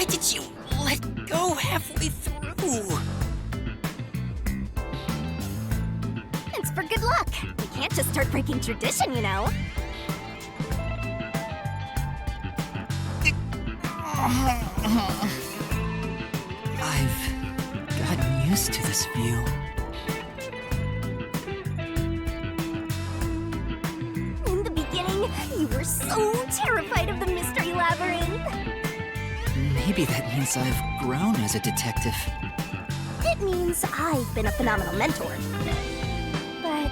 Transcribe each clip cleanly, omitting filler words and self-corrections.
did you let go halfway through? It's for good luck. We can't just start breaking tradition, you know. I've gotten used to this view. In the beginning, you were so terrified of the Mystery Labyrinth. Maybe that means I've grown as a detective. It means I've been a phenomenal mentor. But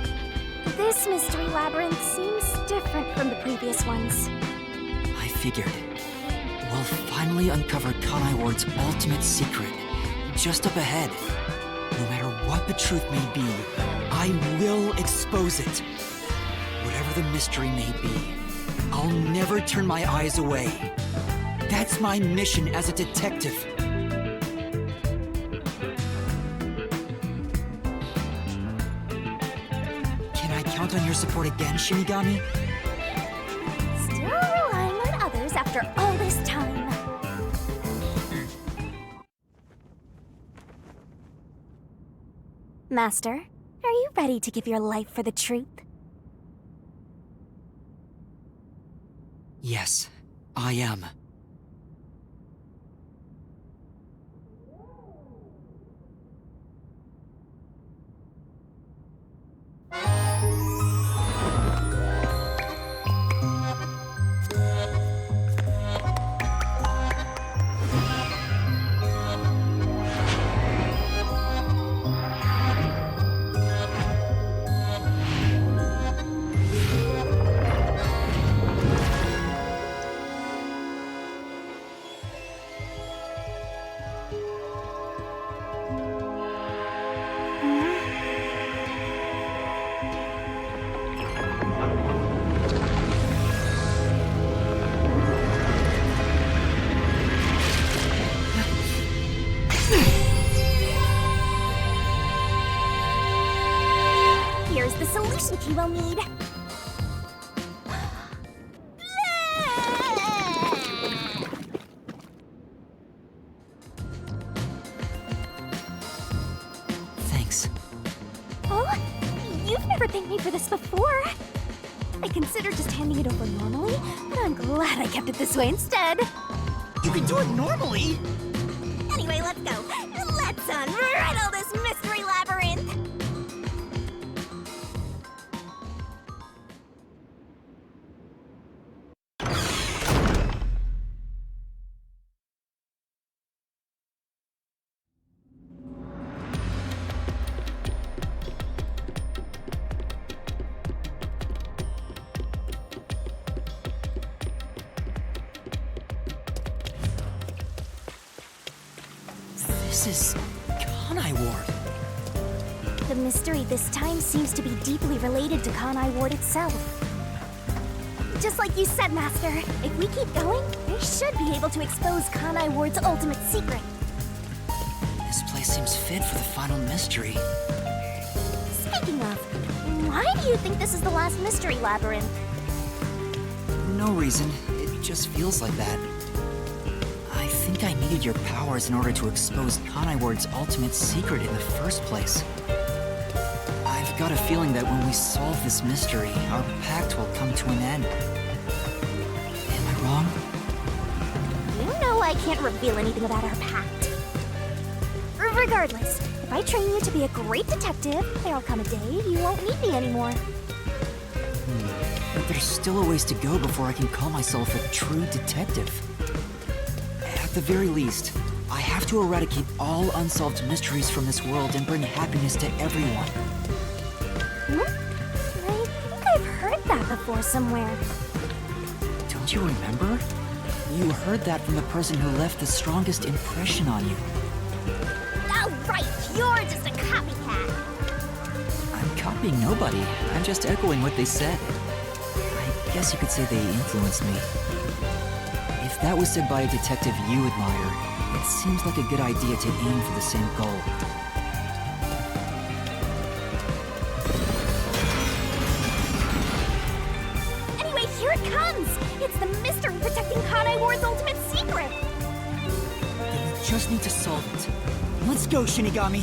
this Mystery Labyrinth seems different from the previous ones. I figured. We'll finally uncover Kanai Ward's ultimate secret, just up ahead. No matter what the truth may be, I will expose it. Whatever the mystery may be, I'll never turn my eyes away. That's my mission as a detective. Can I count on your support again, Shinigami? Still relying on others after all this time. Master, are you ready to give your life for the truth? Yes, I am. Here's the solution key we'll need. Thanks. Oh, you've never thanked me for this before. I considered just handing it over normally, but I'm glad I kept it this way instead. You can do it normally! Anyway, let's go. Let's unriddle this mystery labyrinth. This is Kanai Ward. The mystery this time seems to be deeply related to Kanai Ward itself. Just like you said, Master, if we keep going, we should be able to expose Kanai Ward's ultimate secret. This place seems fit for the final mystery. Speaking of, why do you think this is the last mystery labyrinth? No reason. It just feels like that. I think I needed your powers in order to expose Kanai Ward's ultimate secret in the first place. I've got a feeling that when we solve this mystery, our pact will come to an end. Am I wrong? You know I can't reveal anything about our pact. Regardless, if I train you to be a great detective, there'll come a day you won't need me anymore. But there's still a ways to go before I can call myself a true detective. At the very least, I have to eradicate all unsolved mysteries from this world and bring happiness to everyone. I think I've heard that before somewhere. Don't you remember? You heard that from the person who left the strongest impression on you. Oh, right, you're just a copycat. I'm copying nobody. I'm just echoing what they said. I guess you could say they influenced me. If that was said by a detective you admire, it seems like a good idea to aim for the same goal. Anyway, here it comes! It's the mystery protecting Kanai Ward's ultimate secret! just need to solve it. Let's go, Shinigami!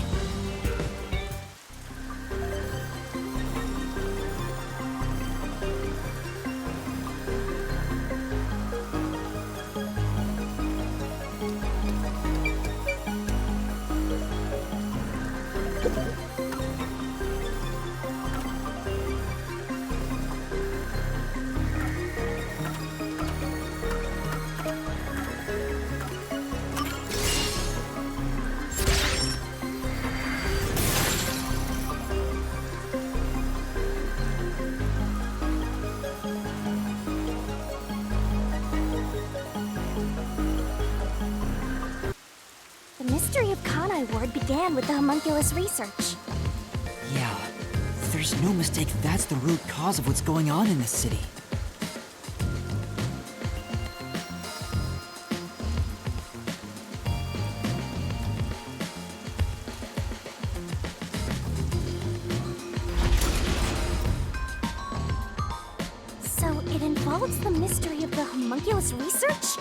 The mystery of Kanai Ward began with the homunculus research. Yeah, there's no mistake that's the root cause of what's going on in this city. So it involves the mystery of the homunculus research?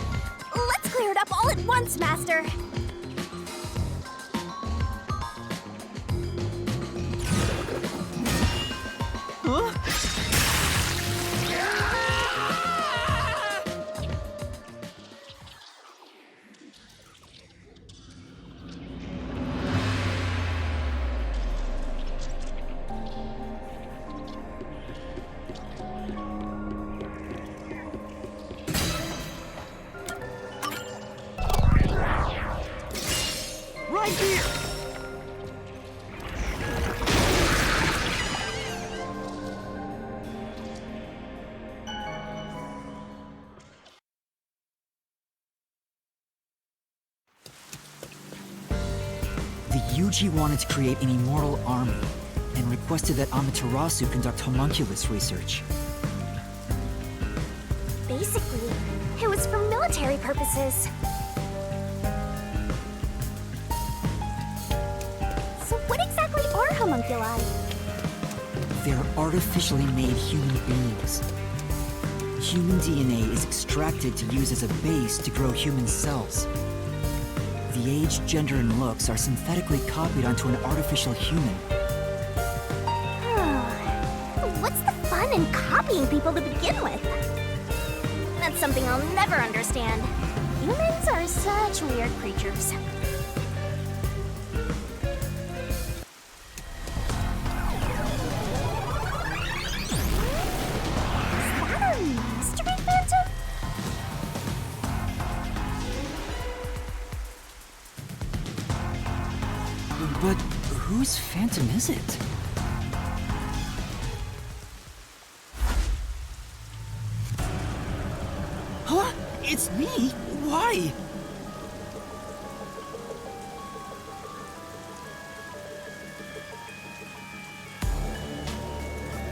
Let's clear it up all at once, Master! Huh? Right here! The Yuji wanted to create an immortal army, and requested that Amaterasu conduct homunculus research. Basically, it was for military purposes. So what exactly are homunculi? They're artificially made human beings. Human DNA is extracted to use as a base to grow human cells. The age, gender, and looks are synthetically copied onto an artificial human. What's the fun in copying people to begin with? That's something I'll never understand. Humans are such weird creatures. Is that a mystery phantom? But whose phantom is it? Huh? It's me? Why?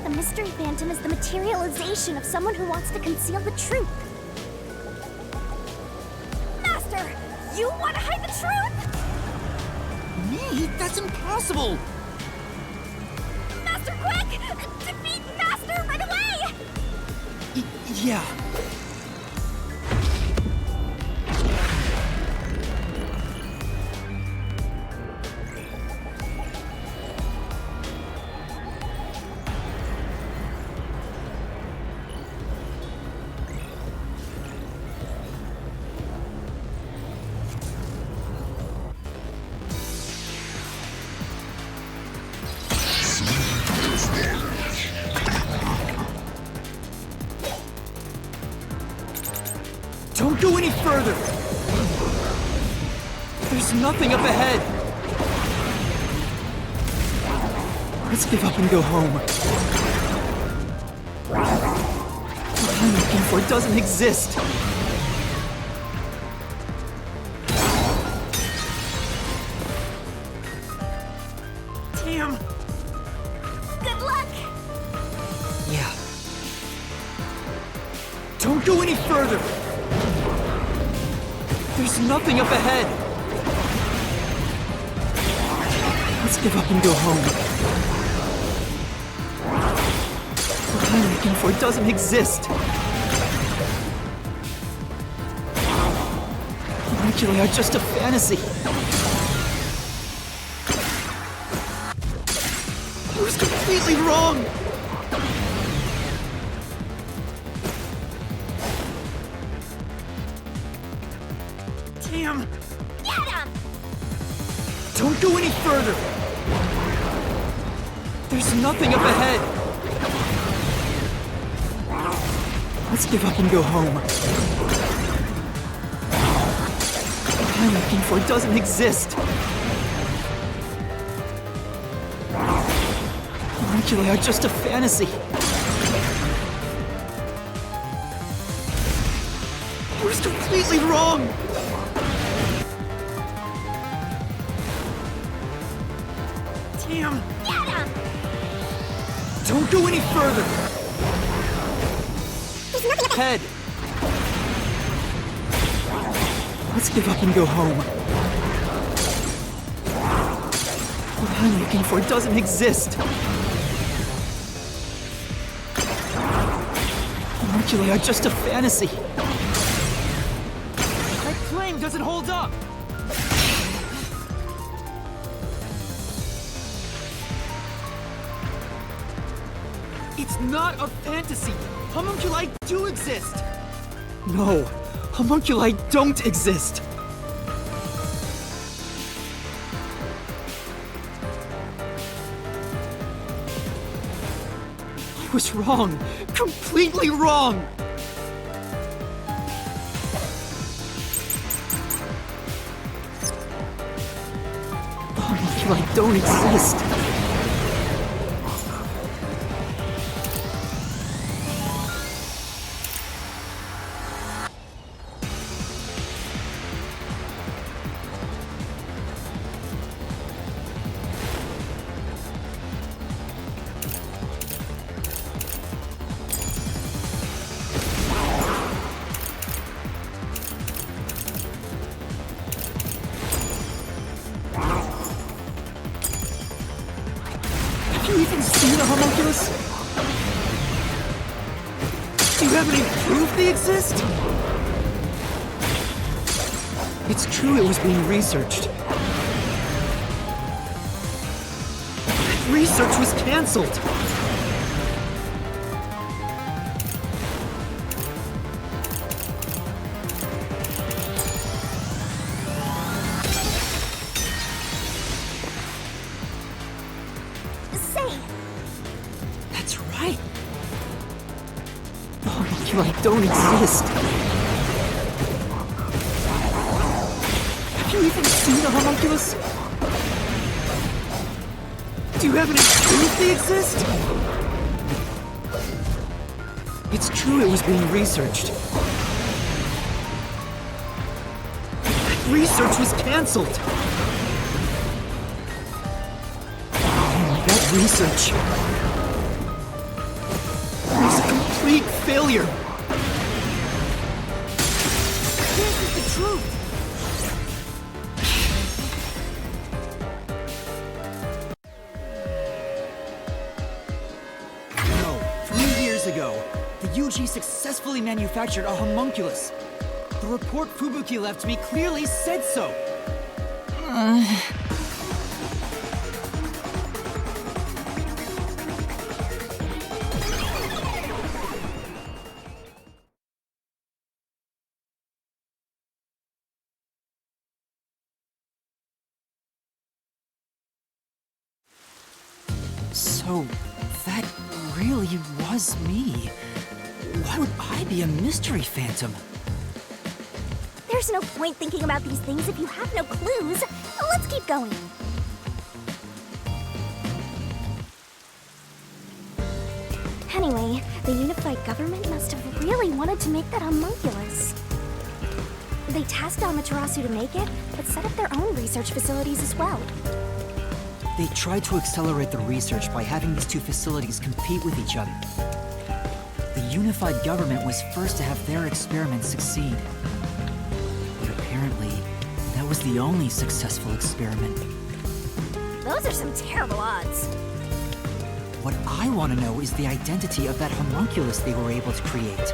The mystery phantom is the materialization of someone who wants to conceal the truth. Master, you want to hide the truth? Me? That's impossible! Master, quick! Defeat Master right away! Yeah. Don't go any further! There's nothing up ahead! Let's give up and go home. What I'm looking for doesn't exist! Damn! Good luck! Yeah. Don't go any further! There's nothing up ahead! Let's give up and go home. What I'm looking for doesn't exist! What I Homunculi are just a fantasy. I was completely wrong! Damn! Get him! Don't go any further! There's nothing up ahead! Let's give up and go home. What I'm looking for doesn't exist. Homunculi are just a fantasy. I was completely wrong! Damn! Get him! Don't go any further! There's nothing up Head! Let's give up and go home. What I'm looking for doesn't exist. Homunculi are just a fantasy. My claim doesn't hold up! It's not a fantasy! Homunculi do exist! No, homunculi don't exist! I was wrong! Completely wrong! Homunculi don't exist! Have you even seen a homunculus? Do you have any proof they exist? It's true it was being researched. That research was cancelled! Say, That's right! The homunculi don't exist! Have you even seen a homunculus? Do you have any proof they exist? It's true it was being researched. That research was cancelled! That research was a complete failure! This is the truth! No, 3 years ago, the UG successfully manufactured a homunculus. The report Fubuki left me clearly said so. So, that really was me. Why would I be a mystery phantom? there's no point thinking about these things if you have no clues. Let's keep going. Anyway, the unified government must have really wanted to make that homunculus. They tasked Amaterasu to make it, but set up their own research facilities as well. They tried to accelerate the research by having these two facilities compete with each other. The unified government was first to have their experiments succeed. But apparently, that was the only successful experiment. Those are some terrible odds. What I want to know is the identity of that homunculus they were able to create.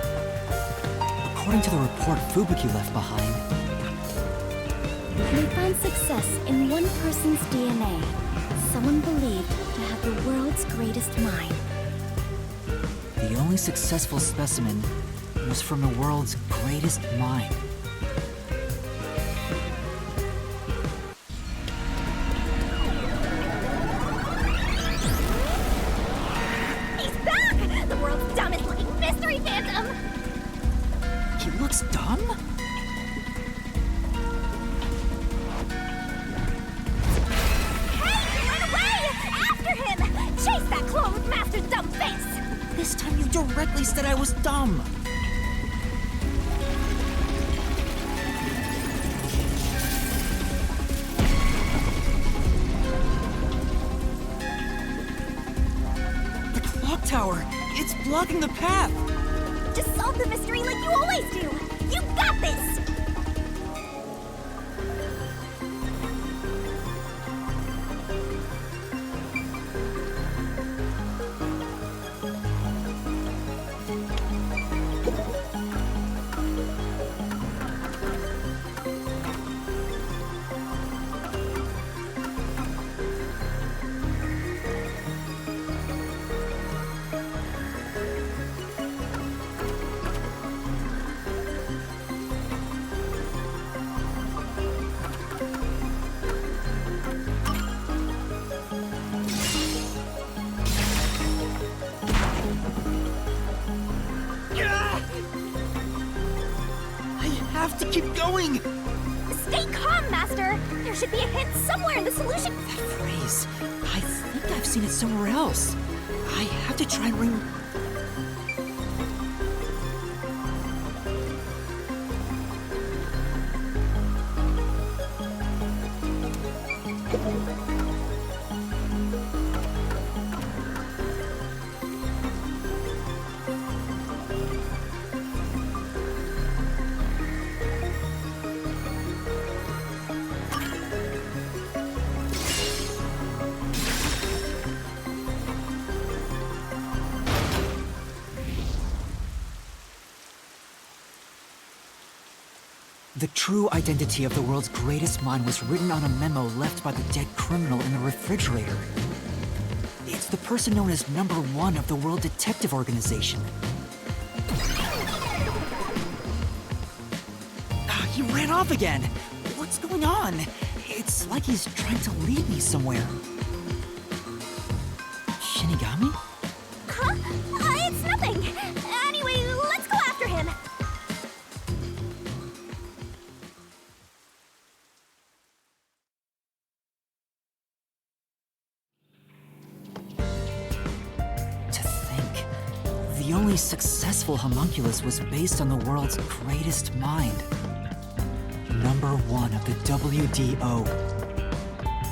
According to the report Fubuki left behind, They find success in one person's DNA. Someone believed to have the world's greatest mind. The only successful specimen was from the world's greatest mind. He's back! The world's dumbest looking mystery phantom! He looks dumb? Hey! Run away! After him! Chase that clone with Master Dumbface! This time you directly said I was dumb. The clock tower! It's blocking the path! Just solve the mystery like you always do! You got this! I have to keep going! Stay calm, Master! There should be a hint somewhere in the solution. That phrase, I think I've seen it somewhere else. I have to try and ring... The true identity of the world's greatest mind was written on a memo left by the dead criminal in the refrigerator. It's the person known as Number One of the World Detective Organization. He ran off again! What's going on? It's like he's trying to lead me somewhere. Shinigami? Huh? It's nothing! Anyway, let's go after him! To think, the only successful homunculus was based on the world's greatest mind. Number One of the WDO.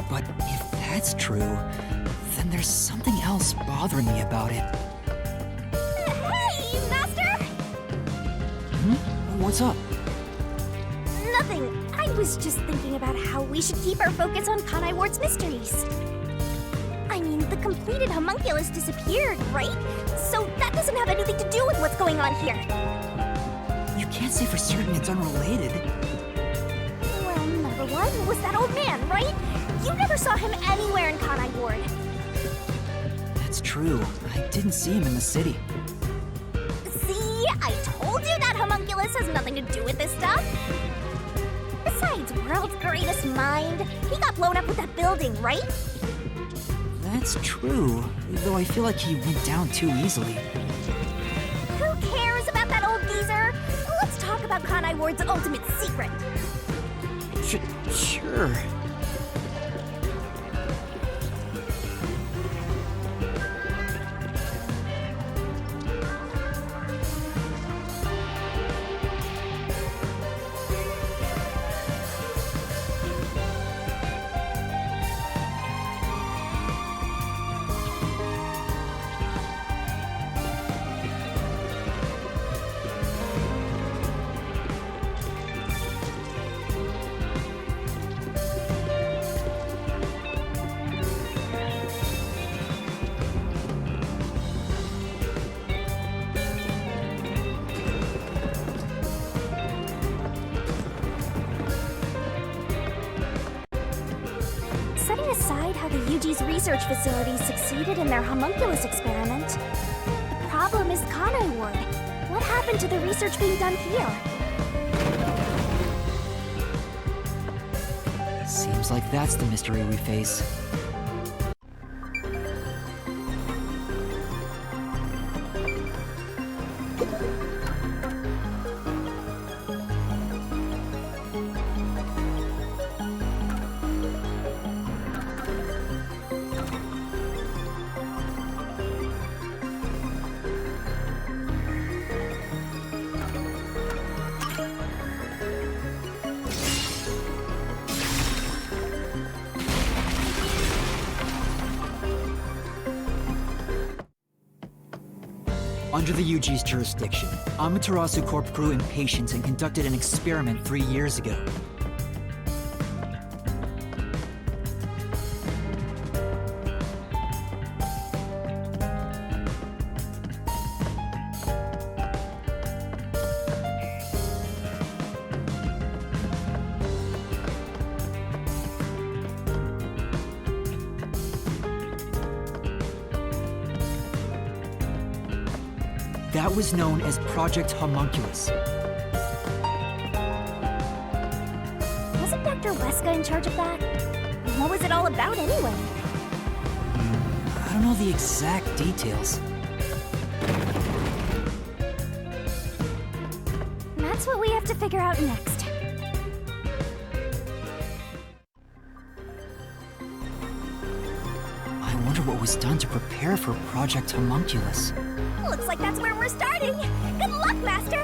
But if that's true, then there's something else bothering me about it. Hey, Master! What's up? Nothing. I was just thinking about how we should keep our focus on Kanai Ward's mysteries. I mean, the completed homunculus disappeared, right? So that doesn't have anything to do with what's going on here. You can't say for certain it's unrelated. Well, Number One was that old man, right? You never saw him anywhere in Kanai Ward. That's true. I didn't see him in the city. See? I told you that homunculus has nothing to do with this stuff. Besides, world's greatest mind. He got blown up with that building, right? That's true, though I feel like he went down too easily. Who cares about that old geezer? Let's talk about Kanai Ward's ultimate secret. Sure. research facility succeeded in their homunculus experiment. The problem is Kanai Ward. What happened to the research being done here? Seems like that's the mystery we face. Under the UG's jurisdiction, Amaterasu Corp grew impatient and conducted an experiment 3 years ago. That was known as Project Homunculus. Wasn't Dr. Weska in charge of that? What was it all about anyway? I don't know the exact details. That's what we have to figure out next. I wonder what was done to prepare for Project Homunculus. Looks like that's where we're starting. Good luck, Master!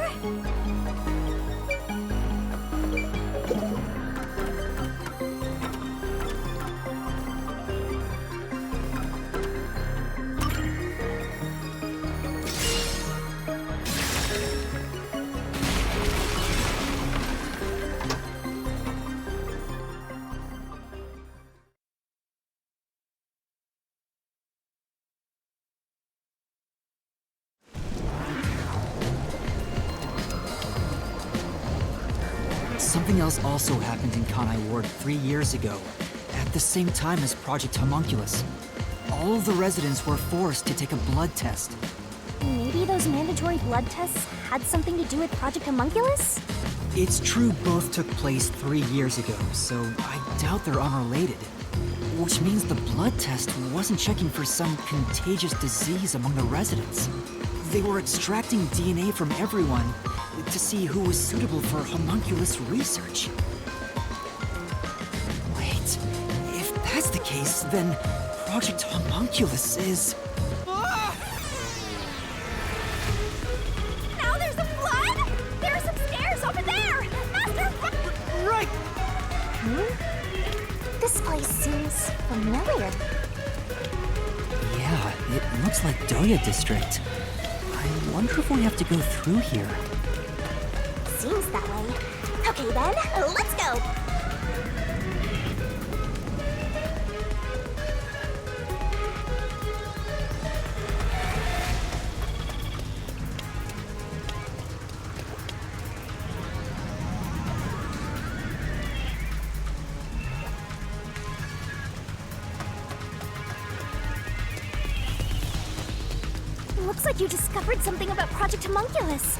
Something else also happened in Kanai Ward 3 years ago, at the same time as Project Homunculus. All of the residents were forced to take a blood test. Maybe those mandatory blood tests had something to do with Project Homunculus? It's true both took place 3 years ago, so I doubt they're unrelated. Which means the blood test wasn't checking for some contagious disease among the residents. They were extracting DNA from everyone to see who was suitable for homunculus research. Wait, if that's the case, then Project Homunculus is... Now there's some blood! There are some stairs over there! Master! Right! This place seems familiar. Yeah, it looks like Doya District. I wonder if we have to go through here. Seems that way. Okay then, let's go! Looks like you discovered something about Project Homunculus.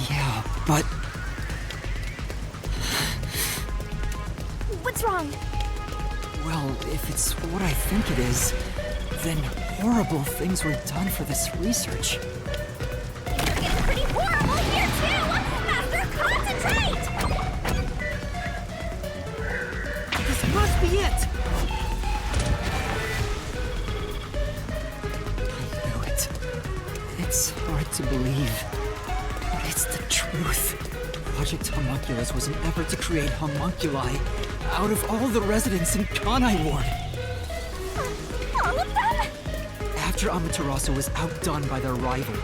Yeah, but... What's wrong? Well, if it's what I think it is, then horrible things were done for this research. Things are getting pretty horrible here too! Master, concentrate! This must be it! I knew it. It's hard to believe, but it's the truth. Project Homunculus was an effort to create homunculi out of all the residents in Kanai Ward. All of them? After Amaterasu was outdone by their rival,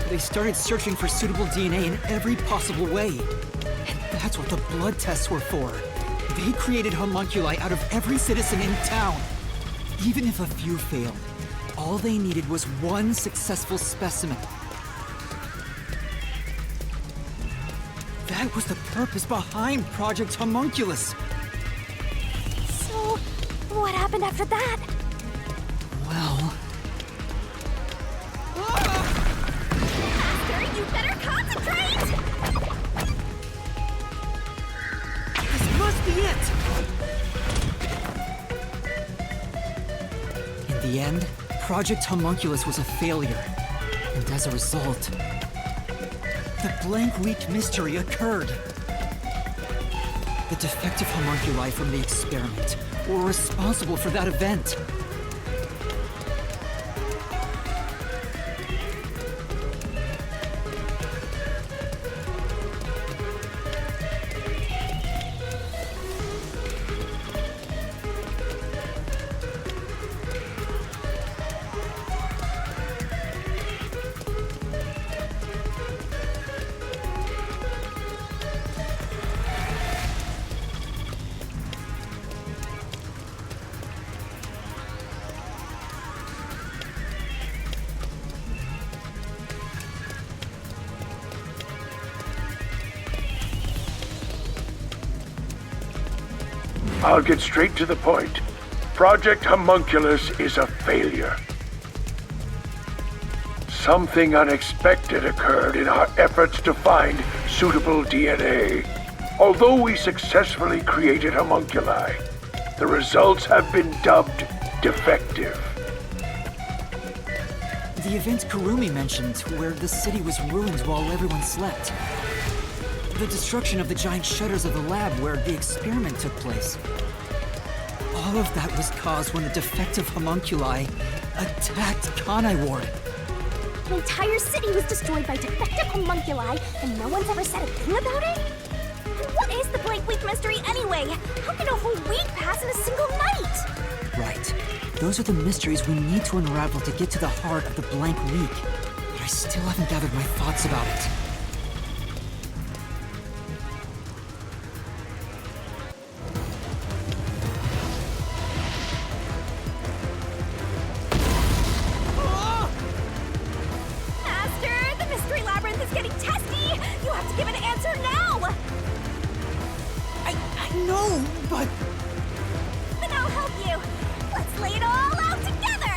they started searching for suitable DNA in every possible way. And that's what the blood tests were for. They created homunculi out of every citizen in town. Even if a few failed, all they needed was one successful specimen. That was the purpose behind Project Homunculus. So, what happened happened after that? Well, Master, you better concentrate! this must be it! In the end, Project Homunculus was a failure. And as a result, the Blank Week mystery occurred. The defective homunculi from the experiment were responsible for that event. I'll get straight to the point. Project Homunculus is a failure. Something unexpected occurred in our efforts to find suitable DNA. Although we successfully created homunculi, the results have been dubbed defective. The event Kurumi mentioned, where the city was ruined while everyone slept. The destruction of the giant shutters of the lab where the experiment took place. All of that was caused when the defective homunculi attacked Kanai Ward. An entire city was destroyed by defective homunculi, and no one's ever said a thing about it? And what is the Blank Week mystery anyway? How can a whole week pass in a single night? Right. Those are the mysteries we need to unravel to get to the heart of the Blank Week. But I still haven't gathered my thoughts about it. Master, the mystery labyrinth is getting testy! You have to give an answer now! I know, but... Then I'll help you. Let's lay it all out together!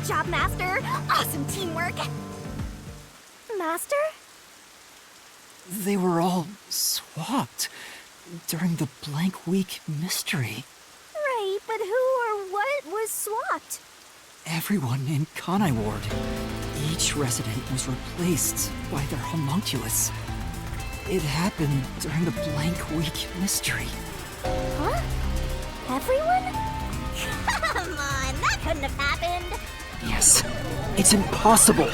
job, Master! Awesome teamwork! Master? They were all swapped during the blank week mystery. Right, but who or what was swapped? Everyone in Kanai Ward. Each resident was replaced by their homunculus. It happened during the blank week mystery. Huh? Everyone? Come on, that couldn't have happened! Yes, it's impossible.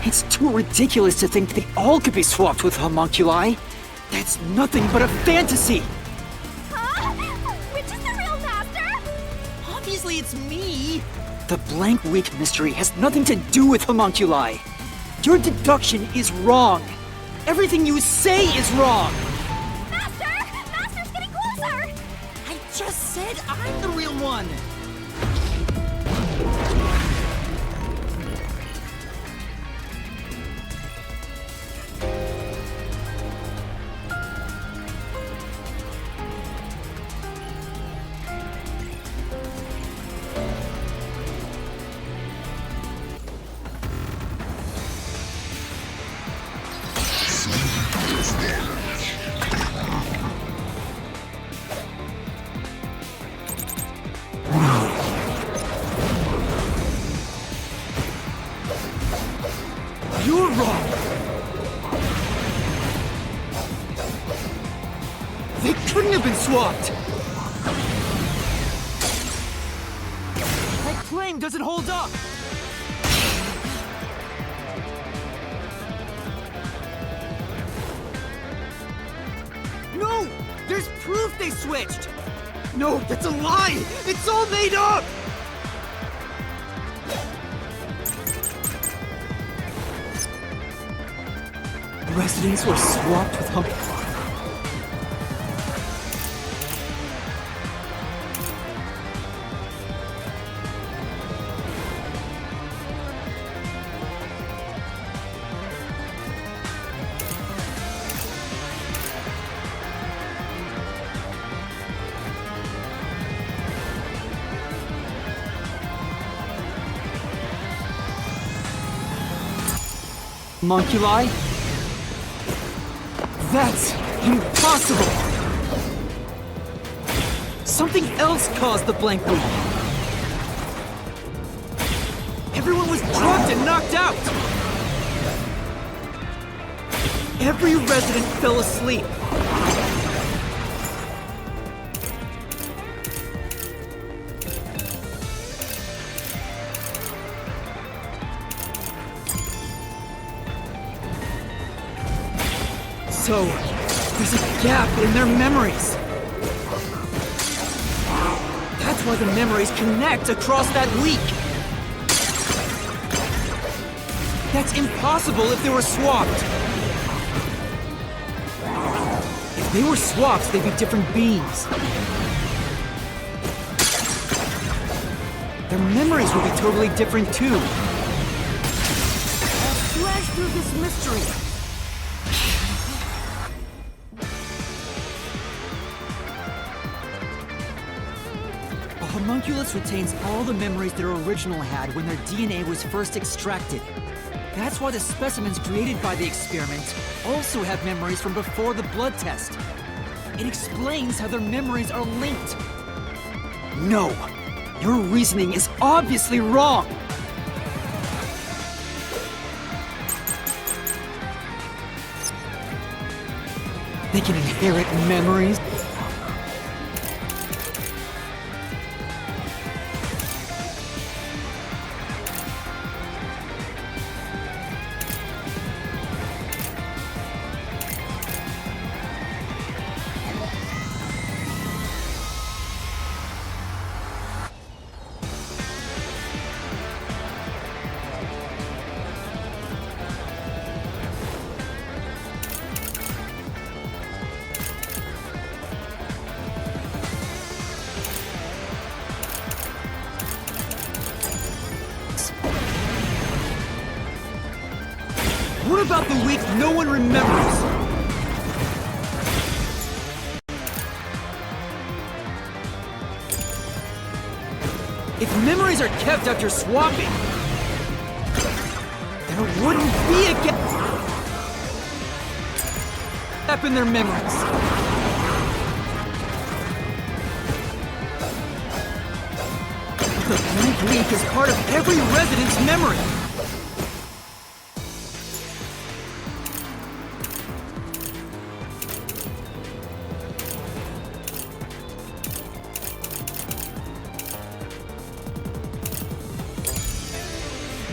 It's too ridiculous to think they all could be swapped with homunculi. That's nothing but a fantasy. Huh? Which is the real Master? Obviously it's me. The blank week mystery has nothing to do with homunculi. Your deduction is wrong. Everything you say is wrong. Master! Master's getting closer! I just said I'm the real one. You're wrong! They couldn't have been swapped! That claim doesn't hold up! No! There's proof they switched! No, that's a lie! It's all made up! Residents were swapped with homunculi? That's impossible! Something else caused the blank week. Everyone was drugged and knocked out! Every resident fell asleep. So, there's a gap in their memories. That's why the memories connect across that week. That's impossible if they were swapped. If they were swapped, they'd be different beings. Their memories would be totally different too. I'll slash through this mystery. A homunculus retains all the memories their original had when their DNA was first extracted. That's why the specimens created by the experiment also have memories from before the blood test. It explains how their memories are linked. No! Your reasoning is obviously wrong! They can inherit memories? What about the week no one remembers? If memories are kept after swapping, there wouldn't be a gap in their memories. The blank week is part of every resident's memory.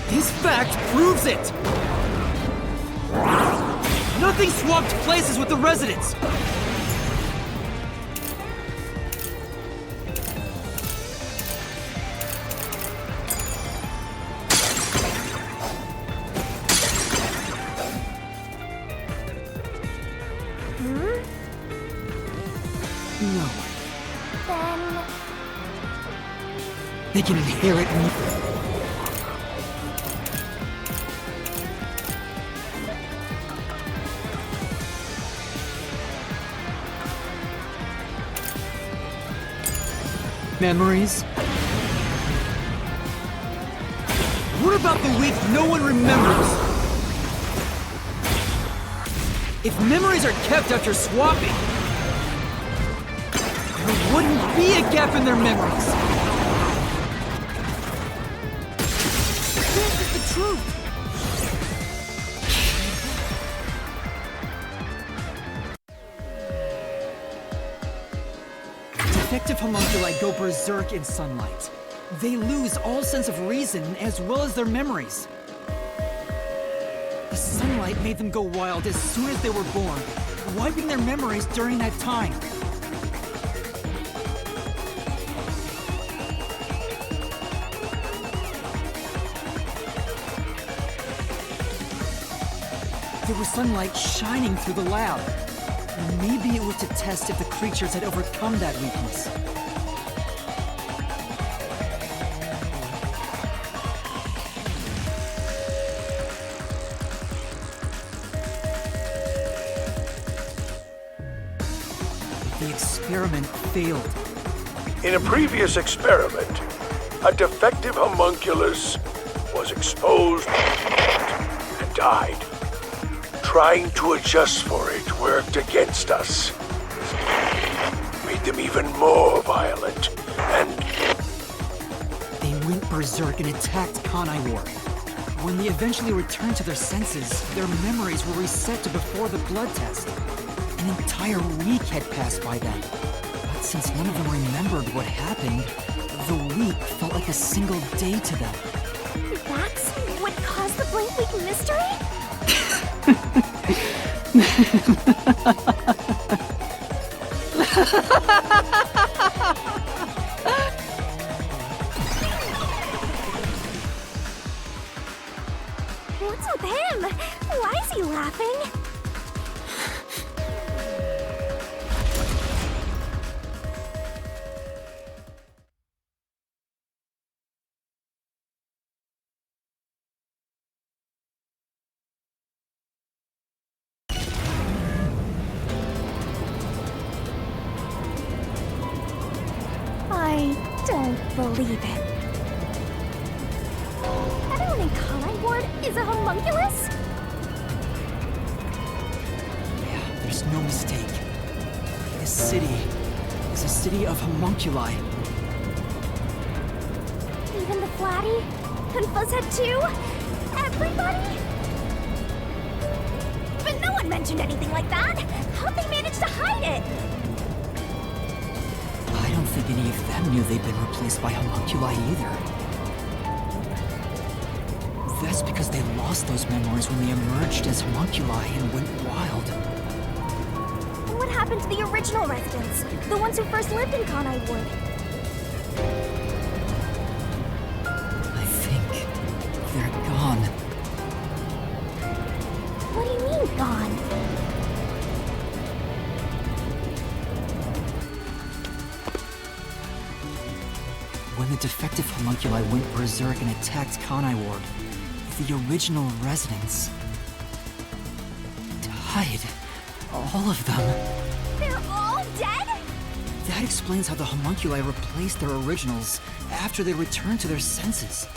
This fact proves it! Nothing swapped places with the residents! No. Then... They can inherit me. Memories? What about the week no one remembers? If memories are kept after swapping, there wouldn't be a gap in their memories. This is the truth. Defective homunculi go berserk in sunlight. They lose all sense of reason as well as their memories. The sunlight made them go wild as soon as they were born, wiping their memories during that time. There was sunlight shining through the lab. Maybe it was to test if the creatures had overcome that weakness. The experiment failed. In a previous experiment, a defective homunculus was exposed and died. Trying to adjust for it worked against us. Made them even more violent, and They went berserk and attacked Kanai Ward. When they eventually returned to their senses, their memories were reset to before the blood test. An entire week had passed by then. But since none of them remembered what happened, the week felt like a single day to them. That's what caused the blank week mystery? What's with him? Why is he laughing? I don't believe it. Everyone in Kanai Ward is a homunculus? Yeah, there's no mistake. This city is a city of homunculi. Even the Flatty? And Fuzzhead too? Everybody? But no one mentioned anything like that! How'd they manage to hide it? I don't think any of them knew they'd been replaced by homunculi either. That's because they lost those memories when they emerged as homunculi and went wild. And what happened to the original residents? The ones who first lived in Kanai Ward? I think they're gone. What do you mean, gone? When the defective homunculi went berserk and attacked Kanai Ward, the original residents died. All of them. They're all dead? That explains how the homunculi replaced their originals after they returned to their senses.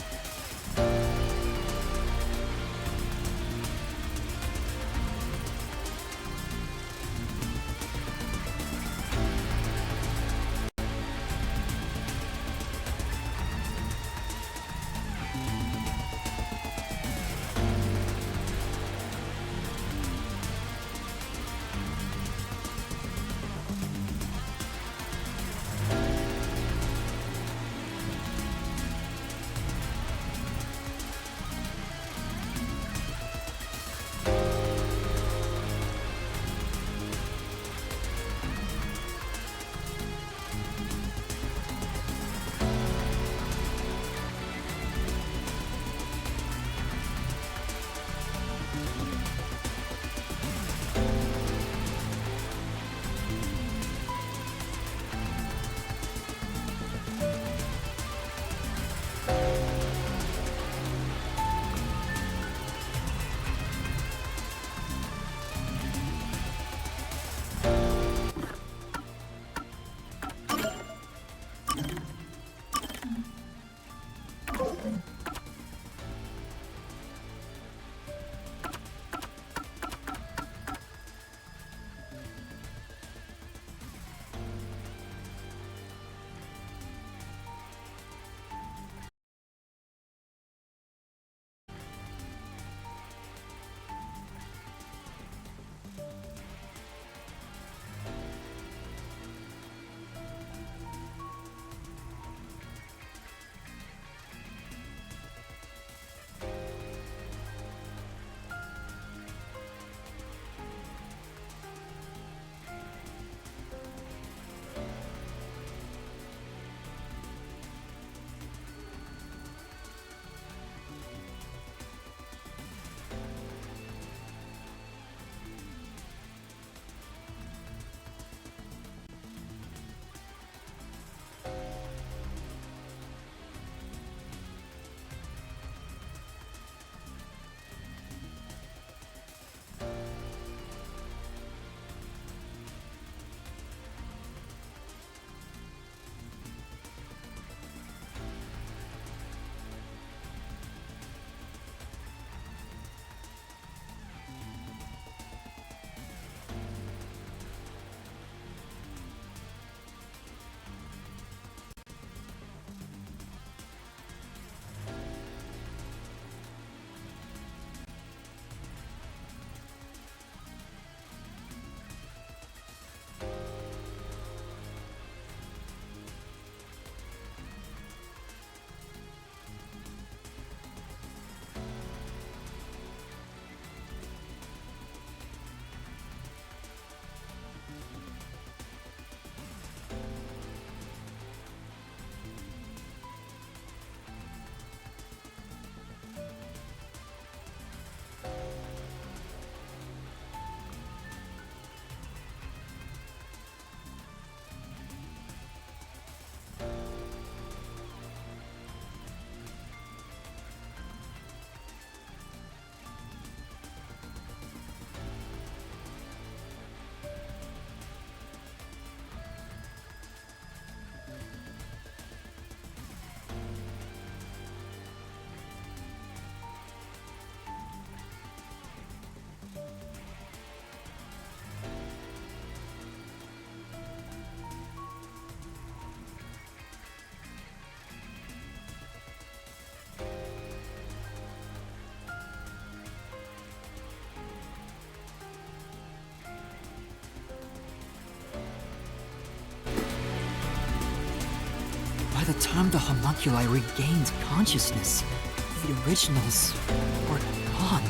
By the time the homunculi regained consciousness, the originals were gone.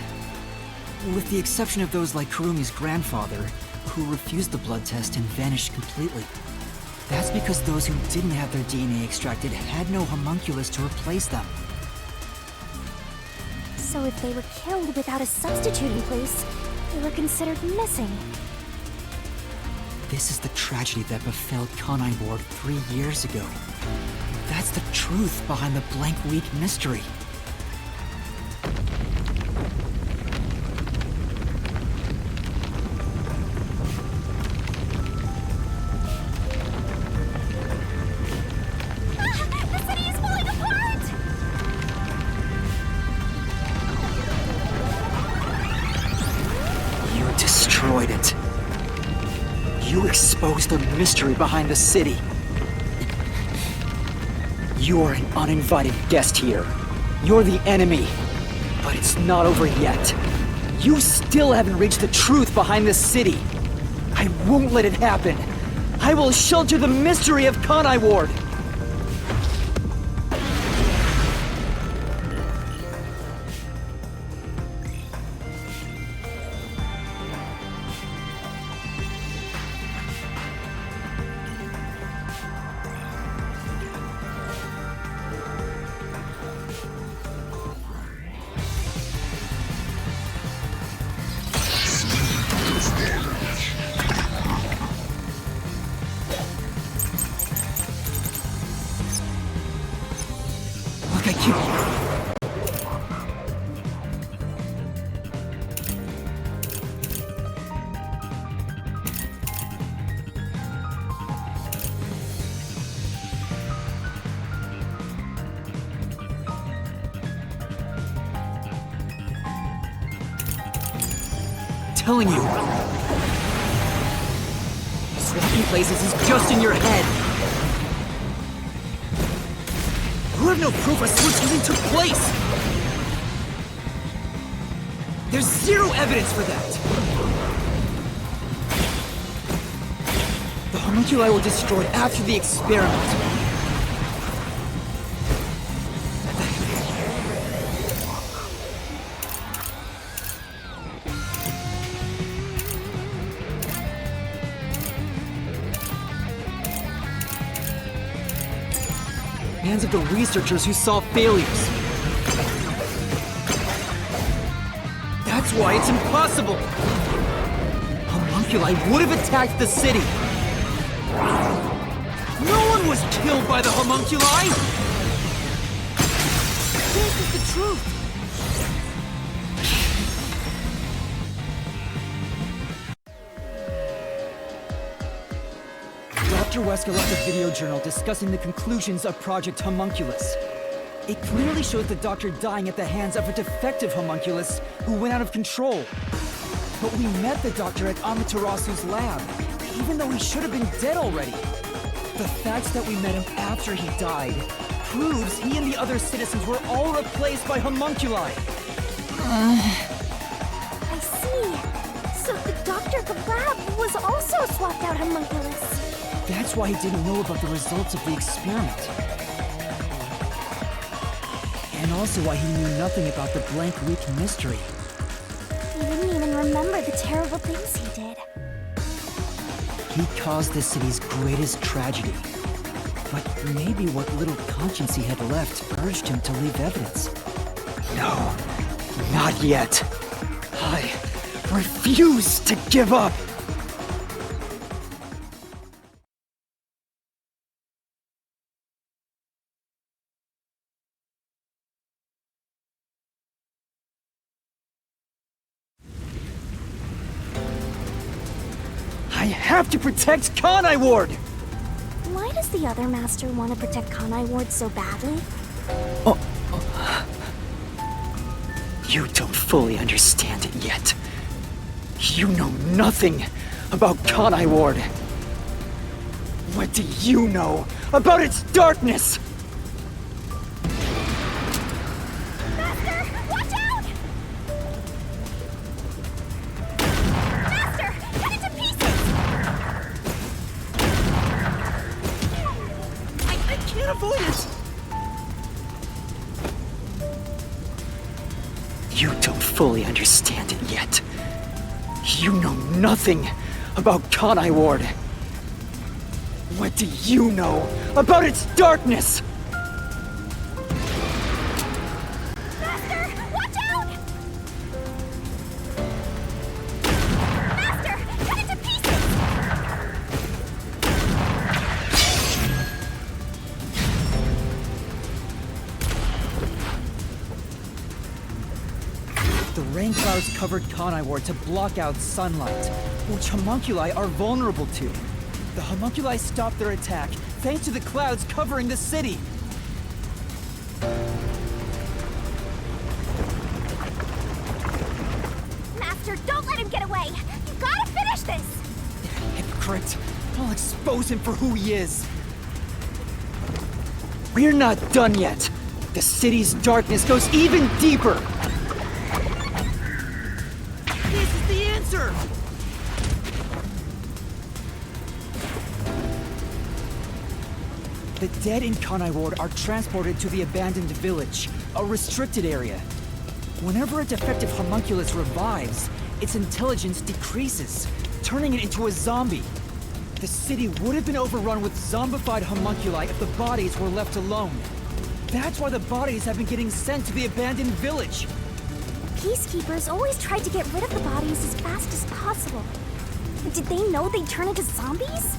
With the exception of those like Kurumi's grandfather, who refused the blood test and vanished completely. That's because those who didn't have their DNA extracted had no homunculus to replace them. So if they were killed without a substitute in place, they were considered missing. This is the tragedy that befell Kanai Ward 3 years ago. That's the truth behind the Blank Week mystery. destroyed it. You exposed the mystery behind the city. You are an uninvited guest here. You're the enemy. But it's not over yet. You still haven't reached the truth behind this city. I won't let it happen. I will shelter the mystery of Kanai Ward. Look at you. Telling you. Swapping places is just in your head. You have no proof a switch even took place! There's zero evidence for that! The homunculi were destroyed after the experiment. Hands of the researchers who saw failures. That's why it's impossible! Homunculi would have attacked the city! No one was killed by the homunculi! This is the truth! Dr. Wesker left a video journal discussing the conclusions of Project Homunculus. It clearly shows the Doctor dying at the hands of a defective homunculus who went out of control. But we met the Doctor at Amaterasu's lab, even though he should have been dead already. The fact that we met him after he died proves he and the other citizens were all replaced by homunculi. I see. So the Doctor at the lab was also swapped out homunculus. That's why he didn't know about the results of the experiment. And also why he knew nothing about the Blank Week mystery. He didn't even remember the terrible things he did. He caused the city's greatest tragedy. But maybe what little conscience he had left urged him to leave evidence. No, not yet. I refuse to give up! I have to protect Kanai Ward! Why does the other master want to protect Kanai Ward so badly? You don't fully understand it yet. You know nothing about Kanai Ward. What do you know about its darkness? Master, watch out! Master, cut it to pieces! I can't avoid it! You don't fully understand it yet. You know nothing about Kanai Ward. What do you know about its darkness? Master, watch out! Master, cut it to pieces! The rain clouds covered Kanai Ward to block out sunlight, which homunculi are vulnerable to. The homunculi stopped their attack thanks to the clouds covering the city. Master, don't let him get away! You gotta finish this! Hypocrite. I'll expose him for who he is. We're not done yet. The city's darkness goes even deeper. This is the answer! The dead in Kanai Ward are transported to the abandoned village, a restricted area. Whenever a defective homunculus revives, its intelligence decreases, turning it into a zombie. The city would have been overrun with zombified homunculi if the bodies were left alone. That's why the bodies have been getting sent to the abandoned village. Peacekeepers always tried to get rid of the bodies as fast as possible. Did they know they'd turn into zombies?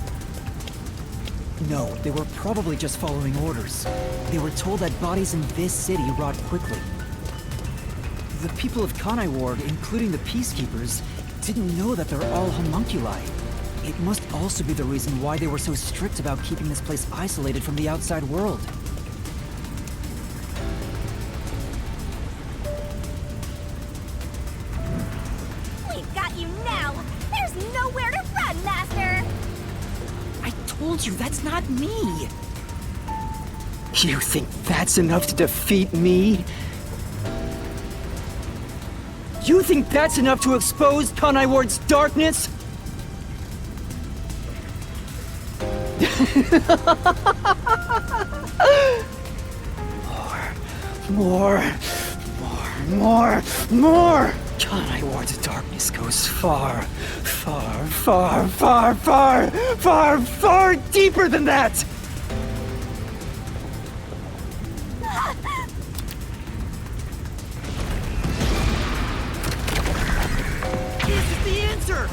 No, they were probably just following orders. They were told that bodies in this city rot quickly. The people of Kanai Ward, including the Peacekeepers, didn't know that they're all homunculi. It must also be the reason why they were so strict about keeping this place isolated from the outside world. We've got you now! There's nowhere to run, Master! I told you, that's not me! You think that's enough to defeat me? You think that's enough to expose Kanai Ward's darkness? More! Kanai Ward's darkness goes far deeper than that! This is the answer!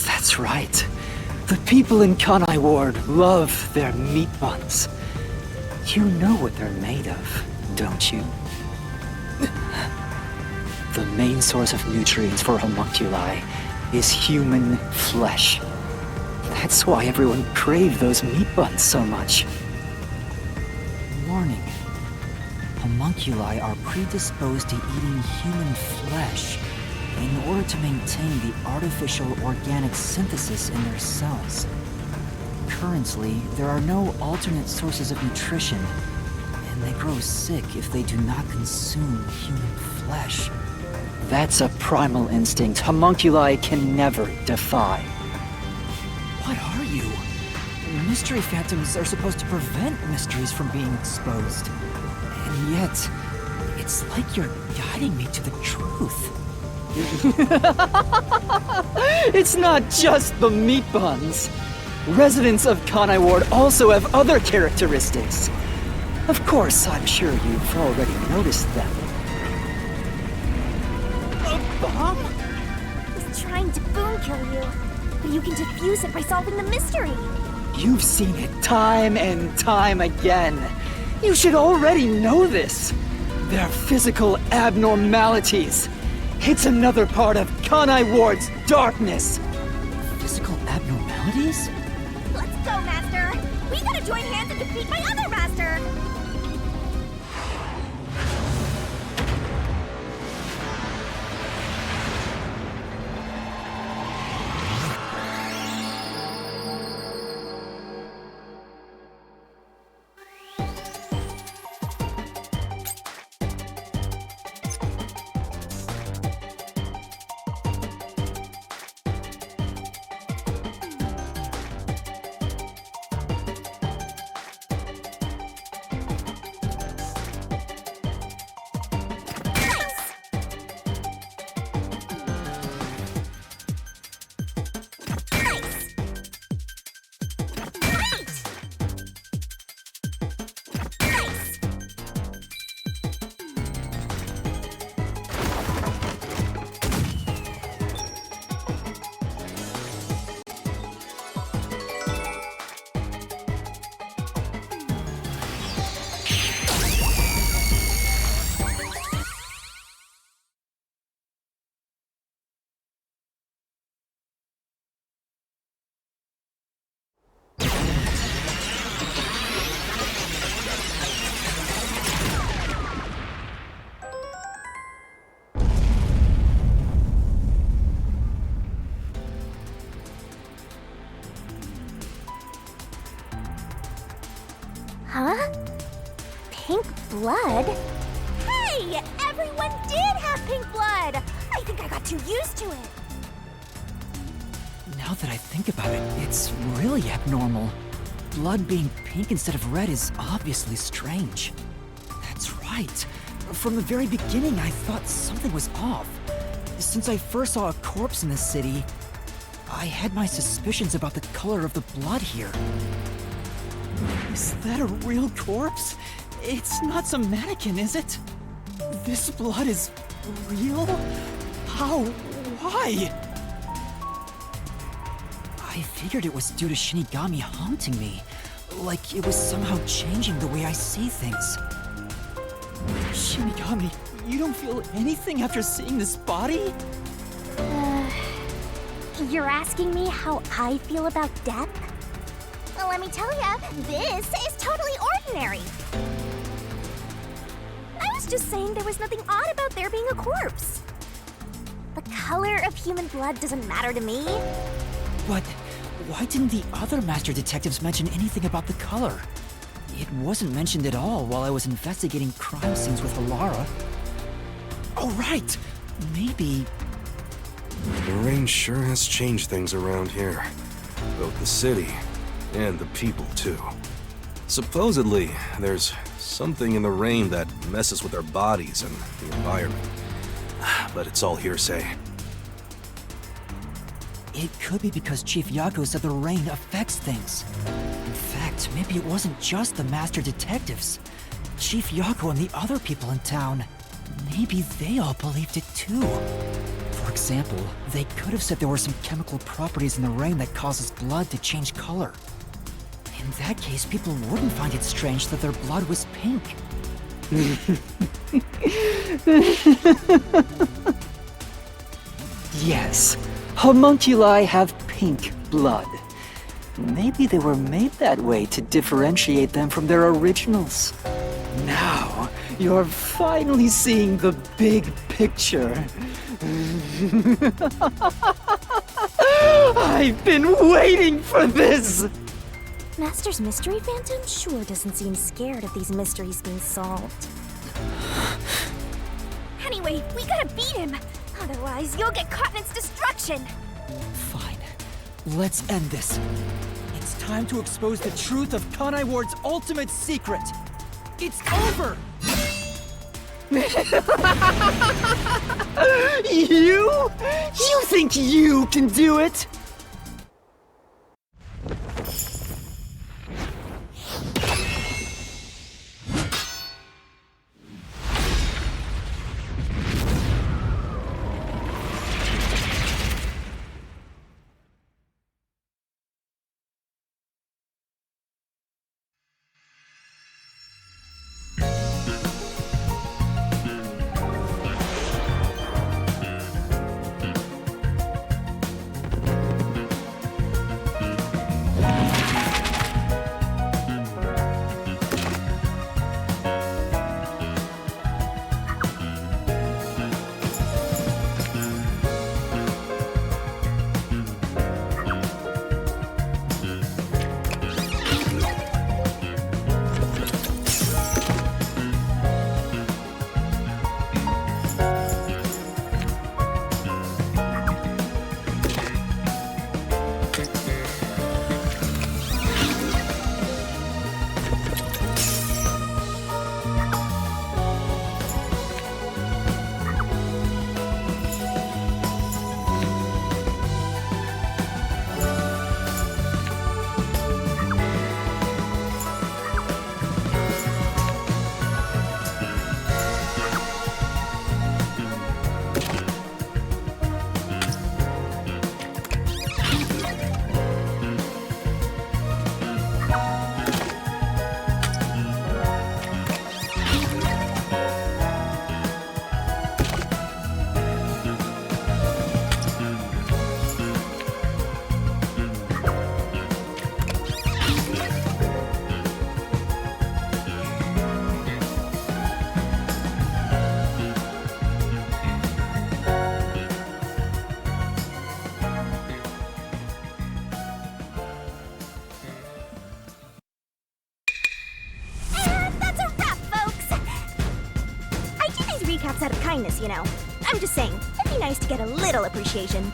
That's right. The people in Kanai Ward love their meat buns. You know what they're made of, don't you? The main source of nutrients for homunculi is human flesh. That's why everyone craved those meat buns so much. Warning. Homunculi are predisposed to eating human flesh in order to maintain the artificial organic synthesis in their cells. Currently, there are no alternate sources of nutrition, and they grow sick if they do not consume human flesh. That's a primal instinct homunculi can never defy. What are you? Mystery phantoms are supposed to prevent mysteries from being exposed. And yet, it's like you're guiding me to the truth. It's not just the meat buns. Residents of Kanai Ward also have other characteristics. Of course, I'm sure you've already noticed them. A bomb? He's trying to boom kill you, but you can defuse it by solving the mystery. You've seen it time and time again. You should already know this. They're physical abnormalities. It's another part of Kanai Ward's darkness. Physical abnormalities? Let's go, Master! We gotta join hands and defeat my other Master! Huh? Pink blood? Hey! Everyone did have pink blood! I think I got too used to it. Now that I think about it, it's really abnormal. Blood being pink instead of red is obviously strange. That's right. From the very beginning, I thought something was off. Since I first saw a corpse in the city, I had my suspicions about the color of the blood here. Is that a real corpse? It's not some mannequin, is it? This blood is real? How? Why? I figured it was due to Shinigami haunting me. Like it was somehow changing the way I see things. Shinigami, you don't feel anything after seeing this body? You're asking me how I feel about death? Well, let me tell ya, this is totally ordinary. I was just saying there was nothing odd about there being a corpse. The color of human blood doesn't matter to me. But why didn't the other master detectives mention anything about the color? It wasn't mentioned at all while I was investigating crime scenes with Alara. Oh, right! Maybe... The rain sure has changed things around here. Both the city and the people, too. Supposedly, there's something in the rain that messes with our bodies and the environment. But it's all hearsay. It could be because Chief Yako said the rain affects things. In fact, maybe it wasn't just the master detectives. Chief Yako and the other people in town, maybe they all believed it too. For example, they could have said there were some chemical properties in the rain that causes blood to change color. In that case, people wouldn't find it strange that their blood was pink. Yes, homunculi have pink blood. Maybe they were made that way to differentiate them from their originals. Now, you're finally seeing the big picture. I've been waiting for this! Master's Mystery Phantom sure doesn't seem scared of these mysteries being solved. Anyway, we gotta beat him! Otherwise, you'll get caught in its destruction! Fine. Let's end this. It's time to expose the truth of Kanai Ward's ultimate secret. It's over! You? You think you can do it? out of kindness, you know. I'm just saying, it'd be nice to get a little appreciation.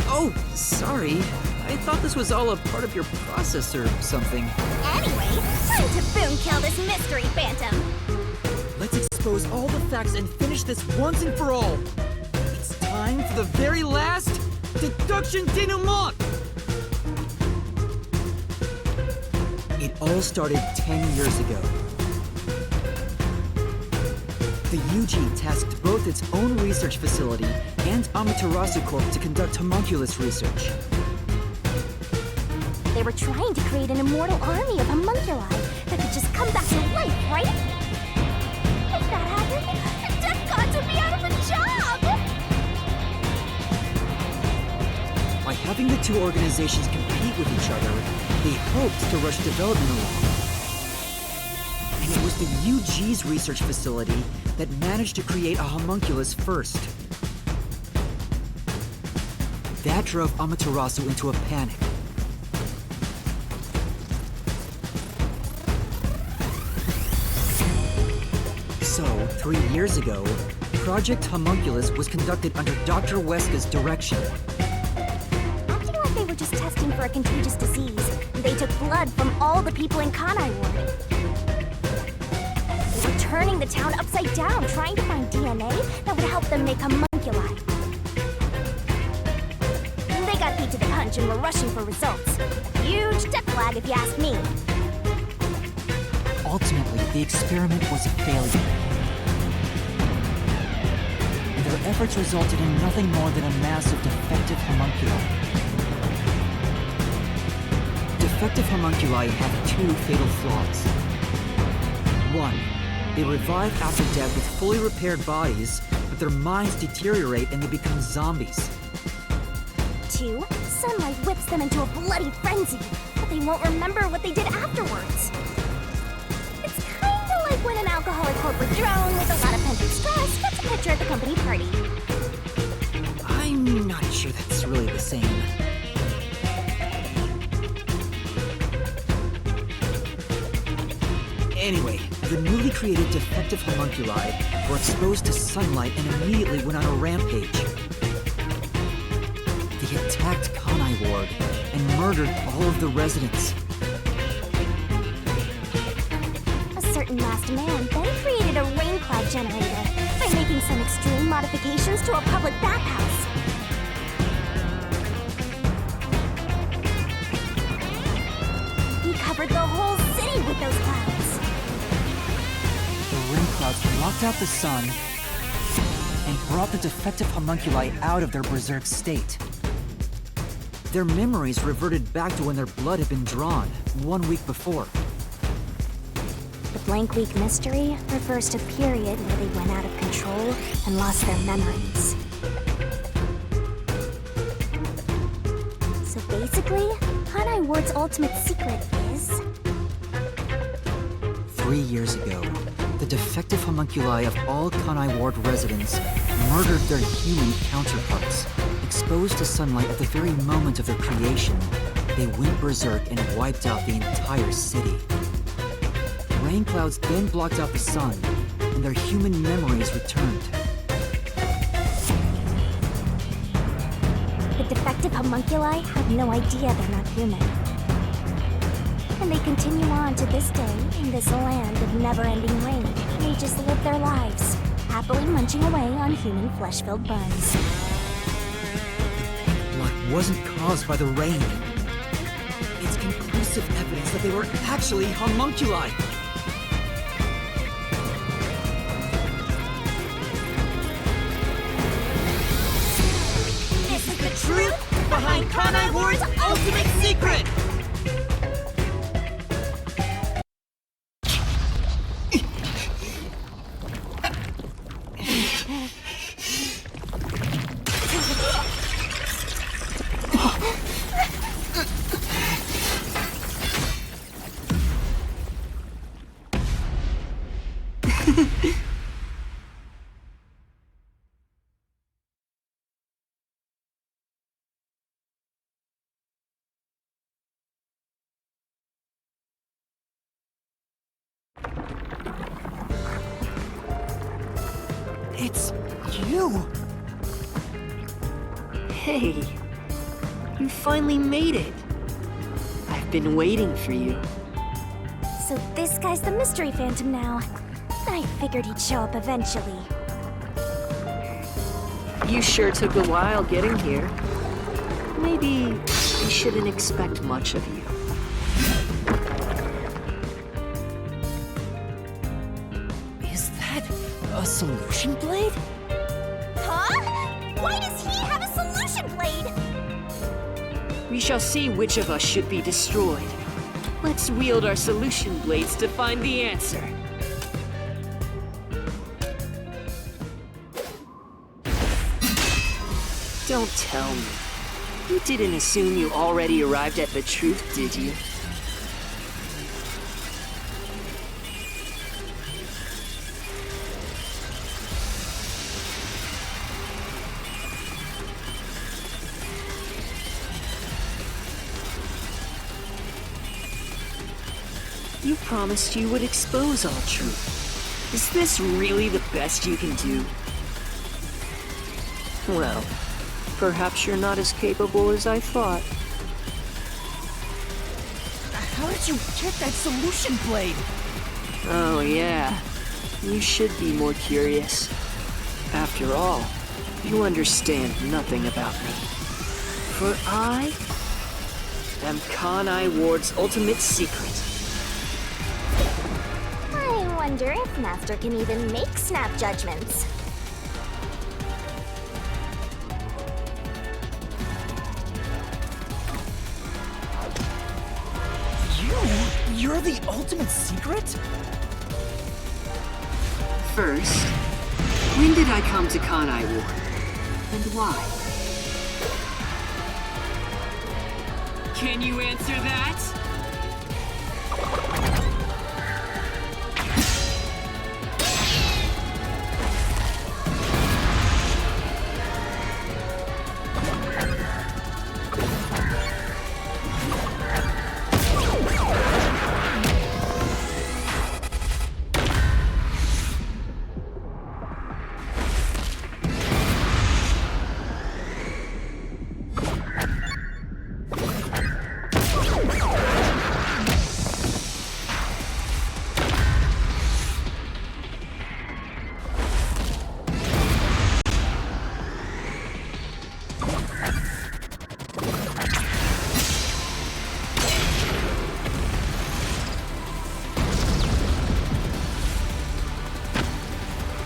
Oh, sorry. I thought this was all a part of your process or something. Anyway, time to boom kill this mystery phantom. Let's expose all the facts and finish this once and for all. It's time for the very last deduction denouement! It all started 10 years ago. The UG tasked both its own research facility and Amaterasu Corp to conduct homunculus research. They were trying to create an immortal army of homunculi that could just come back to life, right? If that happened, the Death Gods would be out of a job! By having the two organizations compete with each other, they hoped to rush development along. And it was the UG's research facility that managed to create a homunculus first. That drove Amaterasu into a panic. So, 3 years ago, Project Homunculus was conducted under Dr. Weska's direction. Acting like they were just testing for a contagious disease, they took blood from all the people in Kanai Ward. They were turning the town upside down, trying to find DNA that would help them make homunculi. They got beat to the punch and were rushing for results. Huge death flag if you ask me. Ultimately, the experiment was a failure. And their efforts resulted in nothing more than a mass of defective homunculi. Defective homunculi have two fatal flaws. One, they revive after death with fully repaired bodies, but their minds deteriorate and they become zombies. 2, sunlight whips them into a bloody frenzy, but they won't remember what they did afterwards. It's kinda like when an alcoholic corporate drone with a lot of pent-up stress gets a picture at the company party. I'm not sure that's really the same. Anyway, the newly created defective homunculi were exposed to sunlight and immediately went on a rampage. They attacked Kanai Ward and murdered all of the residents. A certain masked man then created a rain cloud generator by making some extreme modifications to a public bathhouse. He covered the whole city with those clouds. The rain clouds blocked out the sun and brought the defective homunculi out of their berserk state. Their memories reverted back to when their blood had been drawn 1 week before. The blank week mystery refers to a period where they went out of control and lost their memories. So basically, Kanai Ward's ultimate secret is... 3 years ago, the defective homunculi of all Kanai Ward residents murdered their human counterparts. Exposed to sunlight at the very moment of their creation, they went berserk and wiped out the entire city. Rain clouds then blocked out the sun, and their human memories returned. The defective homunculi have no idea they're not human. And they continue on to this day in this land of never-ending rain. They just live their lives, happily munching away on human flesh-filled buns. Blood wasn't caused by the rain. It's conclusive evidence that they were actually homunculi. This is the Truth behind Kanai Ward's ultimate secret! It's you! Hey, you finally made it. I've been waiting for you. So this guy's the Mystery Phantom now. I figured he'd show up eventually. You sure took a while getting here. Maybe I shouldn't expect much of you. Is that a solution blade? Huh? Why does he have a solution blade? We shall see which of us should be destroyed. Let's wield our solution blades to find the answer. Don't tell me. You didn't assume you already arrived at the truth, did you? You promised you would expose all truth. Is this really the best you can do? Well, perhaps you're not as capable as I thought. How did you get that solution blade? Oh yeah, you should be more curious. After all, you understand nothing about me. For I am Kanai Ward's ultimate secret. I wonder if Master can even make snap judgments. You're the ultimate secret? First, when did I come to Kanai Ward? And why? Can you answer that?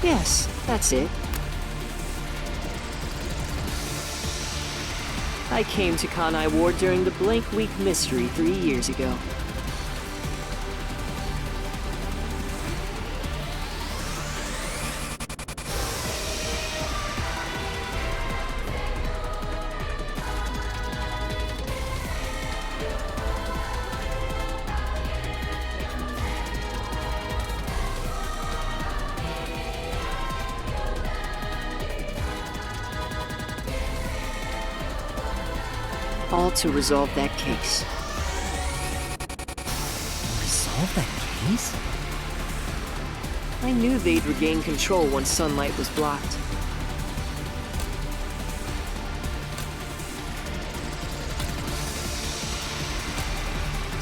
Yes, that's it. I came to Kanai Ward during the Blank Week mystery 3 years ago. All to resolve that case. Resolve that case? I knew they'd regain control once sunlight was blocked.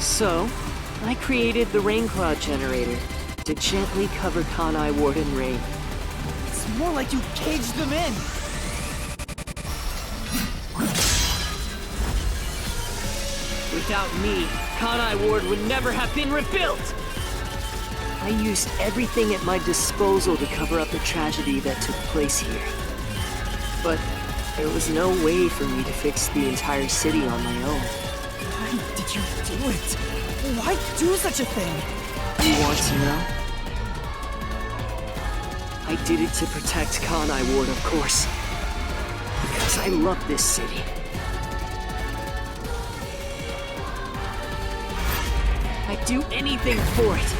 So, I created the rain cloud generator to gently cover Kanai Ward in rain. It's more like you caged them in. Without me, Kanai Ward would never have been rebuilt! I used everything at my disposal to cover up the tragedy that took place here. But there was no way for me to fix the entire city on my own. Why did you do it? Why do such a thing? You want to know? I did it to protect Kanai Ward, of course. Because I love this city. I'd do anything for it.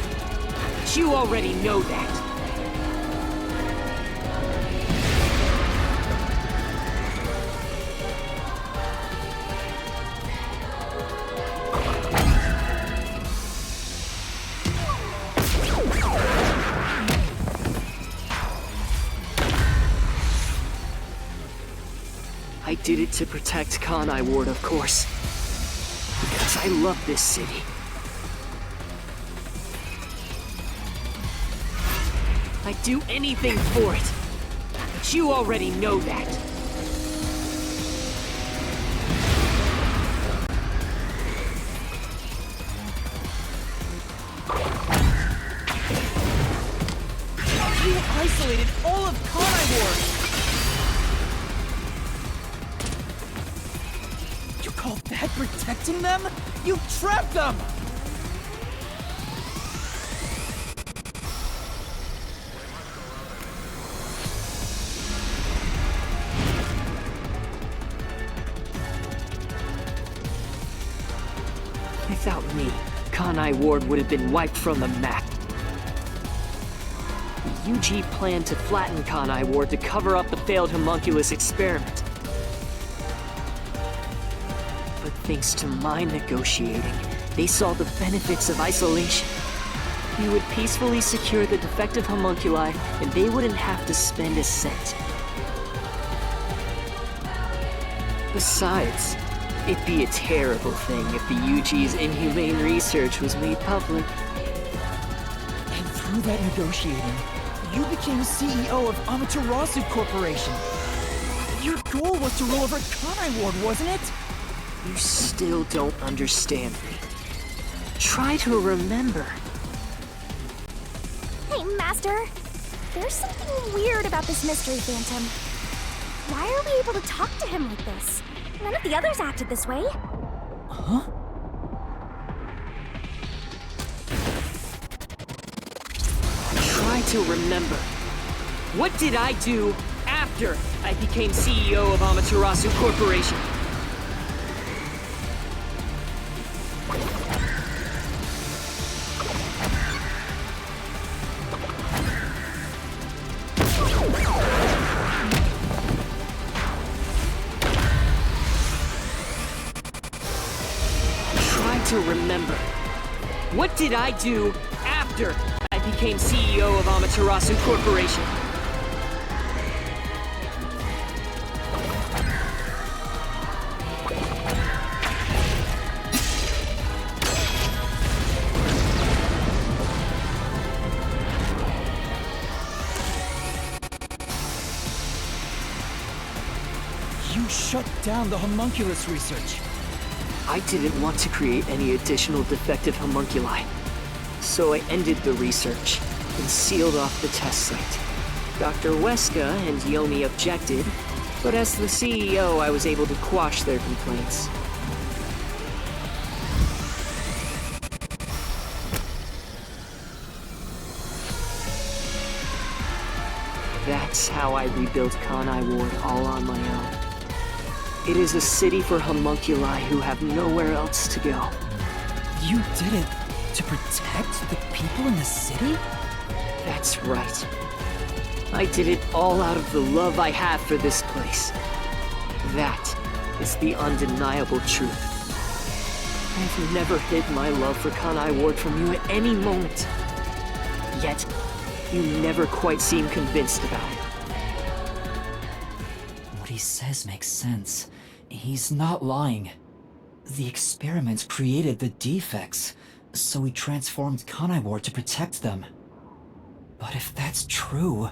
But you already know that. did it to protect Kanai Ward, of course. Because I love this city. I'd do anything for it. But you already know that. You isolated all of Kanai Ward! You call that protecting them? You trapped them! Without me, Kanai Ward would have been wiped from the map. The UG planned to flatten Kanai Ward to cover up the failed homunculus experiment. But thanks to my negotiating, they saw the benefits of isolation. We would peacefully secure the defective homunculi, and they wouldn't have to spend a cent. Besides, it'd be a terrible thing if the UG's inhumane research was made public. And through that negotiating, you became CEO of Amaterasu Corporation. Your goal was to rule over Kanai Ward, wasn't it? You still don't understand me. Try to remember. Hey, Master. There's something weird about this mystery phantom. Why are we able to talk to him like this? None of the others acted this way. Huh? Try to remember. What did I do after I became CEO of Amaterasu Corporation? To remember. What did I do after I became CEO of Amaterasu Corporation? You shut down the homunculus research. I didn't want to create any additional defective homunculi, so I ended the research and sealed off the test site. Dr. Weska and Yomi objected, but as the CEO, I was able to quash their complaints. That's how I rebuilt Kanai Ward all on my own. It is a city for homunculi who have nowhere else to go. You did it to protect the people in the city? That's right. I did it all out of the love I have for this place. That is the undeniable truth. I've never hid my love for Kanai Ward from you at any moment. Yet, you never quite seem convinced about it. What he says makes sense. He's not lying. The experiments created the defects, so we transformed Kanai Ward to protect them. But if that's true,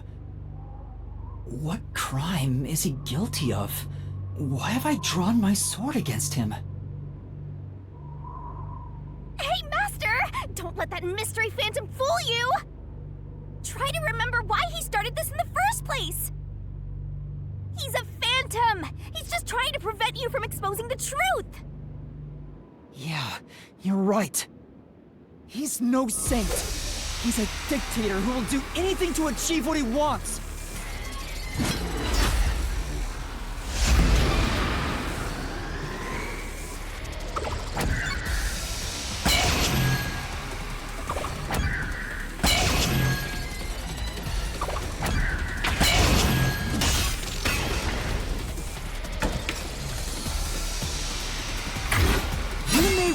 what crime is he guilty of? Why have I drawn my sword against him? Hey, Master! Don't let that mystery phantom fool you! Try to remember why he started this in the first place! He's a phantom! He's just trying to prevent you from exposing the truth! Yeah, you're right. He's no saint. He's a dictator who will do anything to achieve what he wants.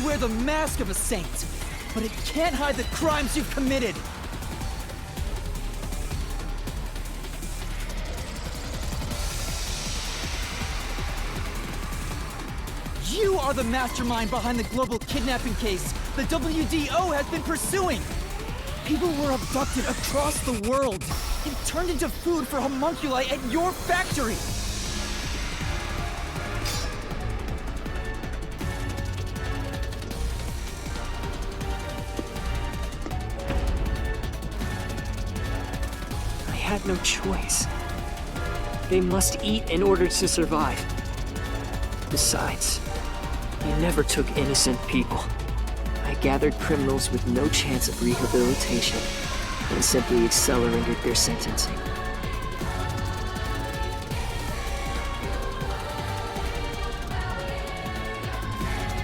Wear the mask of a saint, but it can't hide the crimes you've committed. You are the mastermind behind the global kidnapping case the WDO has been pursuing! People were abducted across the world and turned into food for homunculi at your factory! I had no choice. They must eat in order to survive. Besides, they never took innocent people. I gathered criminals with no chance of rehabilitation and simply accelerated their sentencing.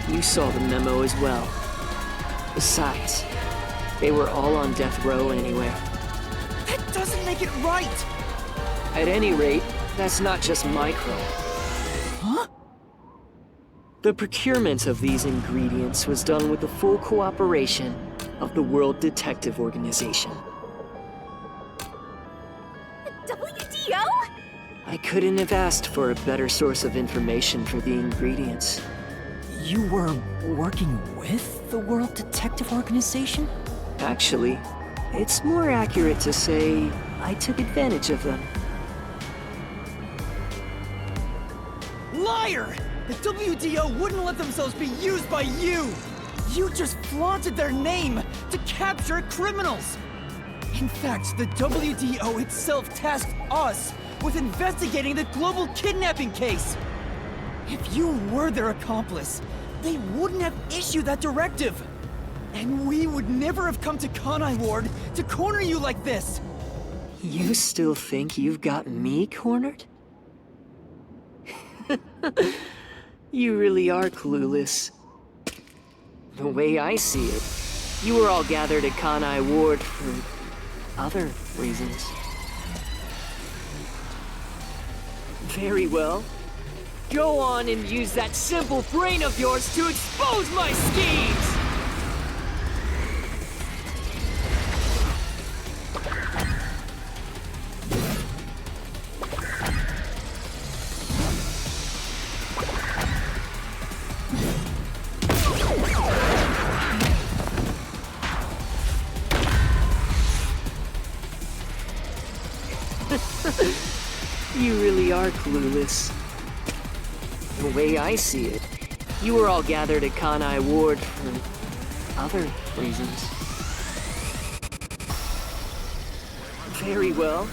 You saw the memo as well. Besides, they were all on death row anyway. That doesn't make it right! At any rate, that's not just my crime. Huh? The procurement of these ingredients was done with the full cooperation of the World Detective Organization. The WDO? I couldn't have asked for a better source of information for the ingredients. You were working with the World Detective Organization? Actually, it's more accurate to say I took advantage of them. Liar! The WDO wouldn't let themselves be used by you! You just flaunted their name to capture criminals! In fact, the WDO itself tasked us with investigating the global kidnapping case! If you were their accomplice, they wouldn't have issued that directive! And we would never have come to Kanai Ward to corner you like this! You still think you've got me cornered? You really are clueless. The way I see it, you were all gathered at Kanai Ward for other reasons. Very well. Go on and use that simple brain of yours to expose my schemes! You really are clueless. The way I see it, you were all gathered at Kanai Ward for other reasons. Very well.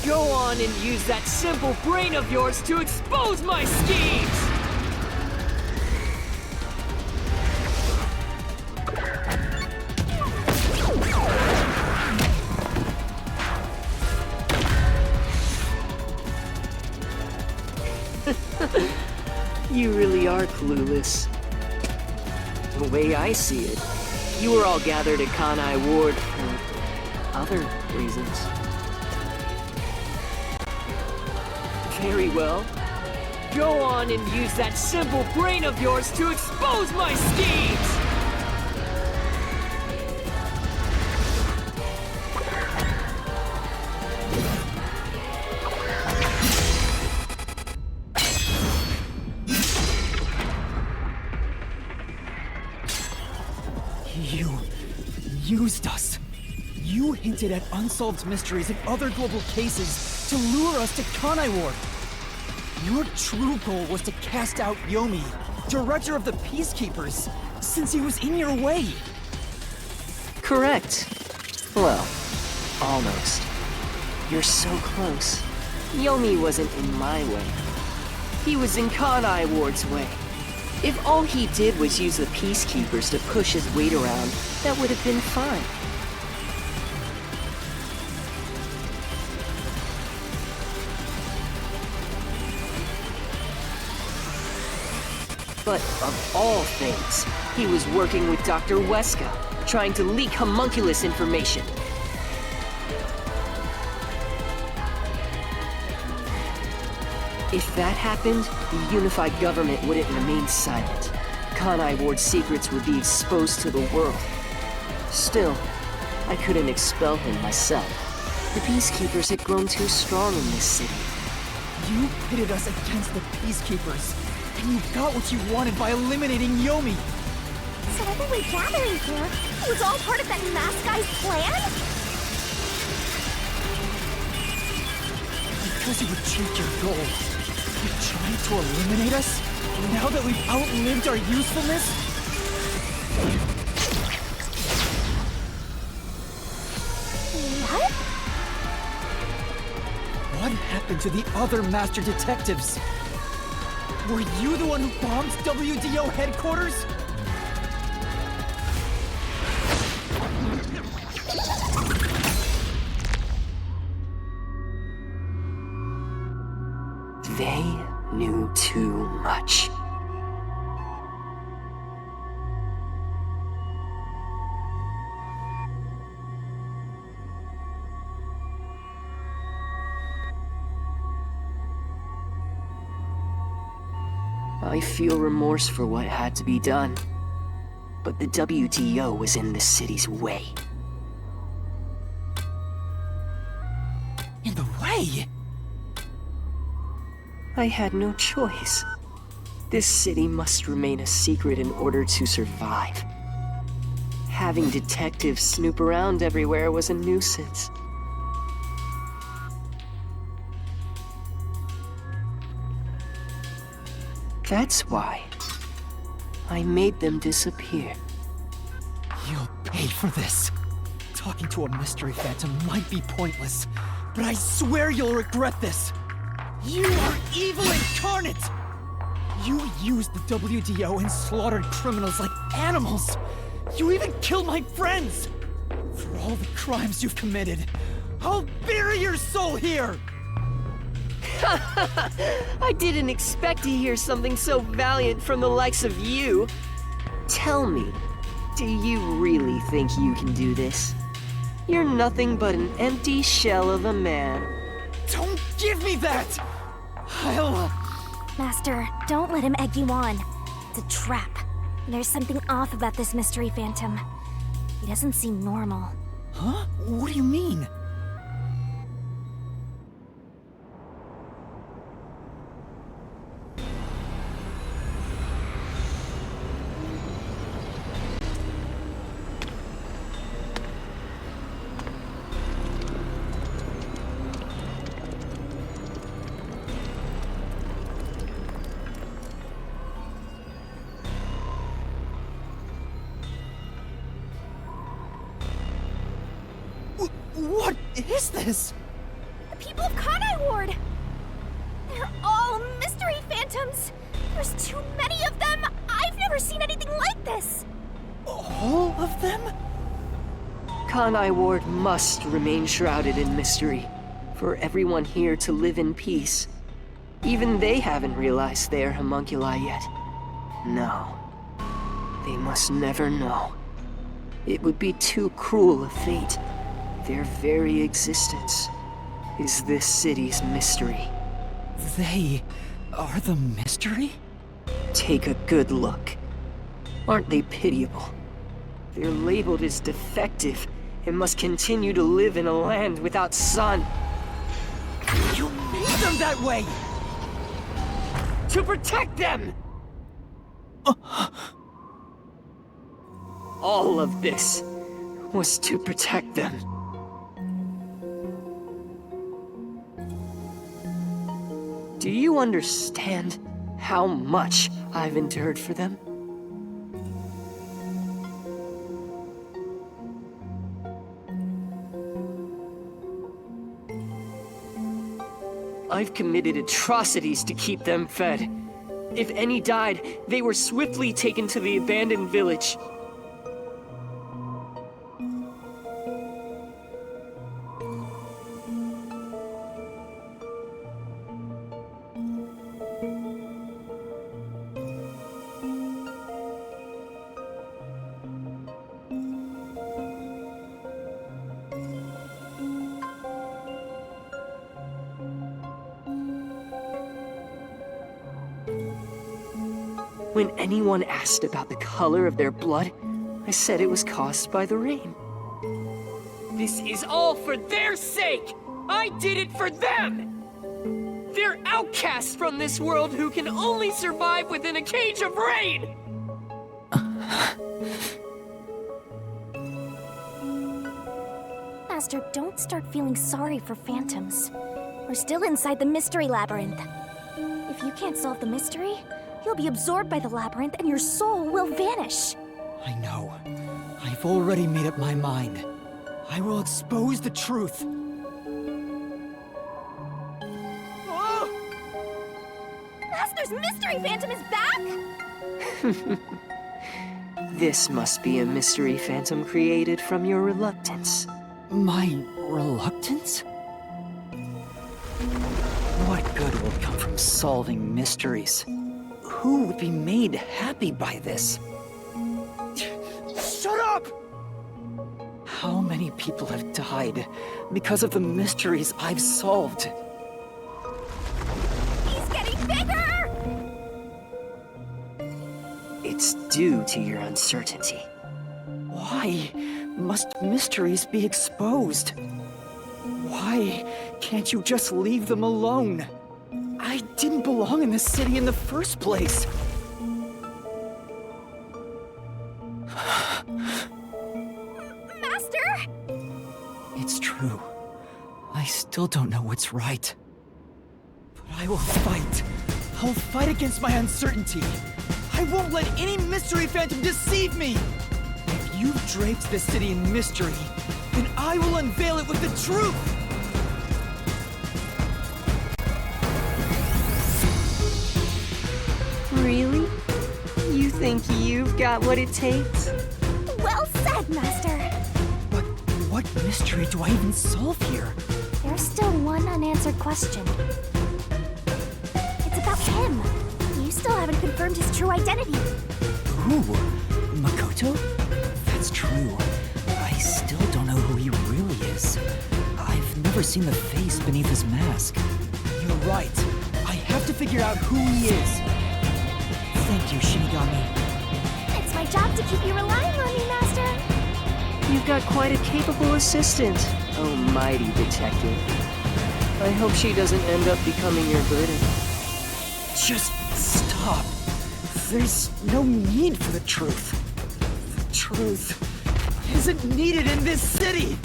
Go on and use that simple brain of yours to expose my schemes! You really are clueless. The way I see it, you were all gathered at Kanai Ward for other reasons. Very well. Go on and use that simple brain of yours to expose my schemes! You used us. You hinted at unsolved mysteries and other global cases to lure us to Kanai Ward. Your true goal was to cast out Yomi, director of the Peacekeepers, since he was in your way. Correct. Well, almost. You're so close. Yomi wasn't in my way. He was in Kanai Ward's way. If all he did was use the Peacekeepers to push his weight around, that would have been fine. But of all things, he was working with Dr. Weska, trying to leak homunculus information. If that happened, the unified government wouldn't remain silent. Kanai Ward's secrets would be exposed to the world. Still, I couldn't expel him myself. The Peacekeepers had grown too strong in this city. You pitted us against the Peacekeepers, And you got what you wanted by eliminating Yomi! So everyone gathering here was all part of that masked guy's plan? Because you've achieved your goal, you're trying to eliminate us? Now that we've outlived our usefulness? What? What happened to the other master detectives? Were you the one who bombed WDO headquarters? They knew too much. I feel remorse for what had to be done, but the WDO was in the city's way. In the way? I had no choice. This city must remain a secret in order to survive. Having detectives snoop around everywhere was a nuisance. That's why I made them disappear. You'll pay for this. Talking to a mystery phantom might be pointless, but I swear you'll regret this. You are evil incarnate! You used the WDO and slaughtered criminals like animals! You even killed my friends! For all the crimes you've committed, I'll bury your soul here! I didn't expect to hear something so valiant from the likes of you. Tell me, do you really think you can do this? You're nothing but an empty shell of a man. Don't give me that! Master, don't let him egg you on. It's a trap. There's something off about this mystery phantom. He doesn't seem normal. Huh? What do you mean? What is this? The people of Kanai Ward! They're all mystery phantoms! There's too many of them! I've never seen anything like this! All of them? Kanai Ward must remain shrouded in mystery, for everyone here to live in peace. Even they haven't realized they are homunculi yet. No. They must never know. It would be too cruel a fate. Their very existence is this city's mystery. They are the mystery? Take a good look. Aren't they pitiable? They're labeled as defective and must continue to live in a land without sun. You made them that way! To protect them! All of this was to protect them. Do you understand how much I've endured for them? I've committed atrocities to keep them fed. If any died, they were swiftly taken to the abandoned village. When anyone asked about the color of their blood, I said it was caused by the rain. This is all for their sake! I did it for them! They're outcasts from this world who can only survive within a cage of rain! Master, don't start feeling sorry for phantoms. We're still inside the mystery labyrinth. If you can't solve the mystery, you'll be absorbed by the labyrinth and your soul will vanish. I know. I've already made up my mind. I will expose the truth. Master's mystery phantom is back? This must be a mystery phantom created from your reluctance. My reluctance? What good will come from solving mysteries? Who would be made happy by this? Shut up! How many people have died because of the mysteries I've solved? He's getting bigger! It's due to your uncertainty. Why must mysteries be exposed? Why can't you just leave them alone? I didn't belong in this city in the first place. Master! It's true. I still don't know what's right. But I will fight. I'll fight against my uncertainty. I won't let any mystery phantom deceive me. If you've draped this city in mystery, then I will unveil it with the truth. Really? You think you've got what it takes? Well said, Master. But what mystery do I even solve here? There's still one unanswered question. It's about him. You still haven't confirmed his true identity. Who? Makoto? That's true. I still don't know who he really is. I've never seen the face beneath his mask. You're right. I have to figure out who he is. Thank you, Shinigami. It's my job to keep you relying on me, Master. You've got quite a capable assistant, oh mighty detective. I hope she doesn't end up becoming your burden. Just stop. There's no need for the truth. The truth isn't needed in this city.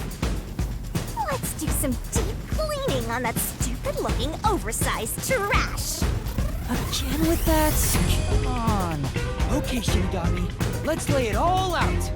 Let's do some deep cleaning on that stupid-looking, oversized trash. Again with that? Come on. Okay, Shinigami. Let's lay it all out.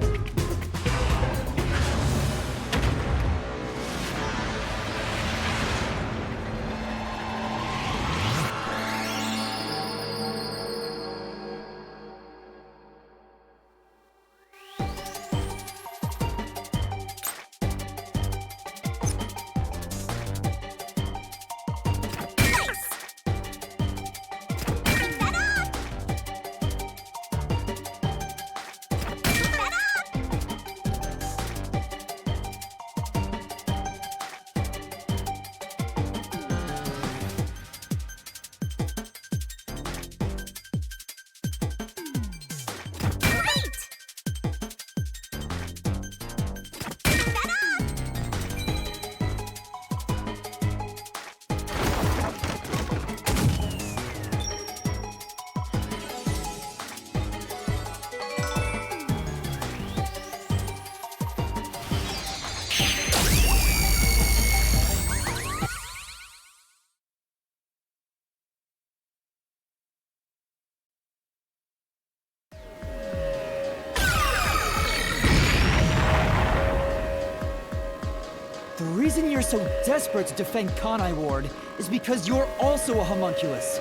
The reason you're so desperate to defend Kanai Ward is because you're also a homunculus.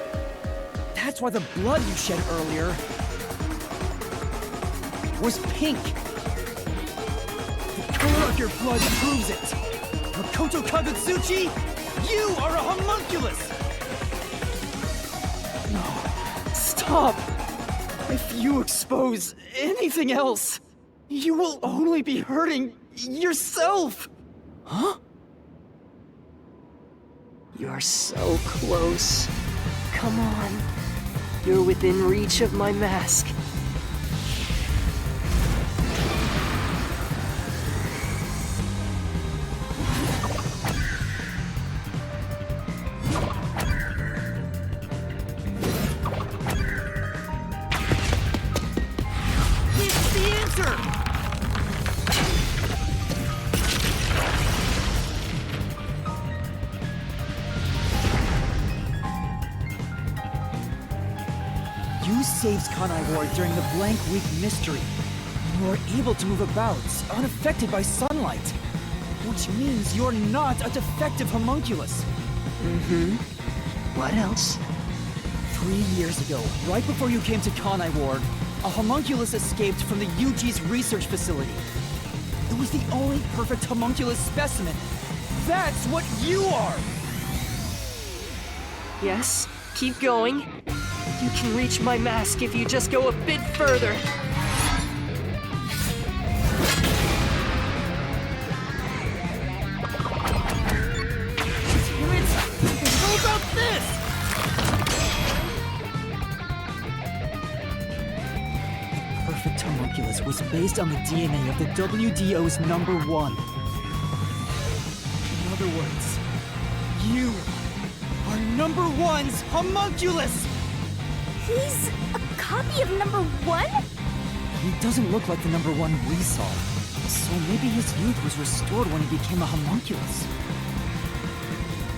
That's why the blood you shed earlier was pink. The color of your blood proves it. Makoto Kagutsuchi, you are a homunculus! No, stop! If you expose anything else, you will only be hurting yourself! Huh? You're so close. Come on. You're within reach of my mask. faster! You saved Kanai Ward during the Blank Week mystery. You are able to move about, unaffected by sunlight. Which means you're not a defective homunculus. What else? 3 years ago, right before you came to Kanai Ward, a homunculus escaped from the UG's research facility. It was the only perfect homunculus specimen. That's what you are! Yes, keep going. You can reach my mask if you just go a bit further. Damn it! What about this? The perfect homunculus was based on the DNA of the WDO's number 1. In other words, you are number 1's homunculus! He's a copy of number 1? He doesn't look like the number 1 we saw. So maybe his youth was restored when he became a homunculus.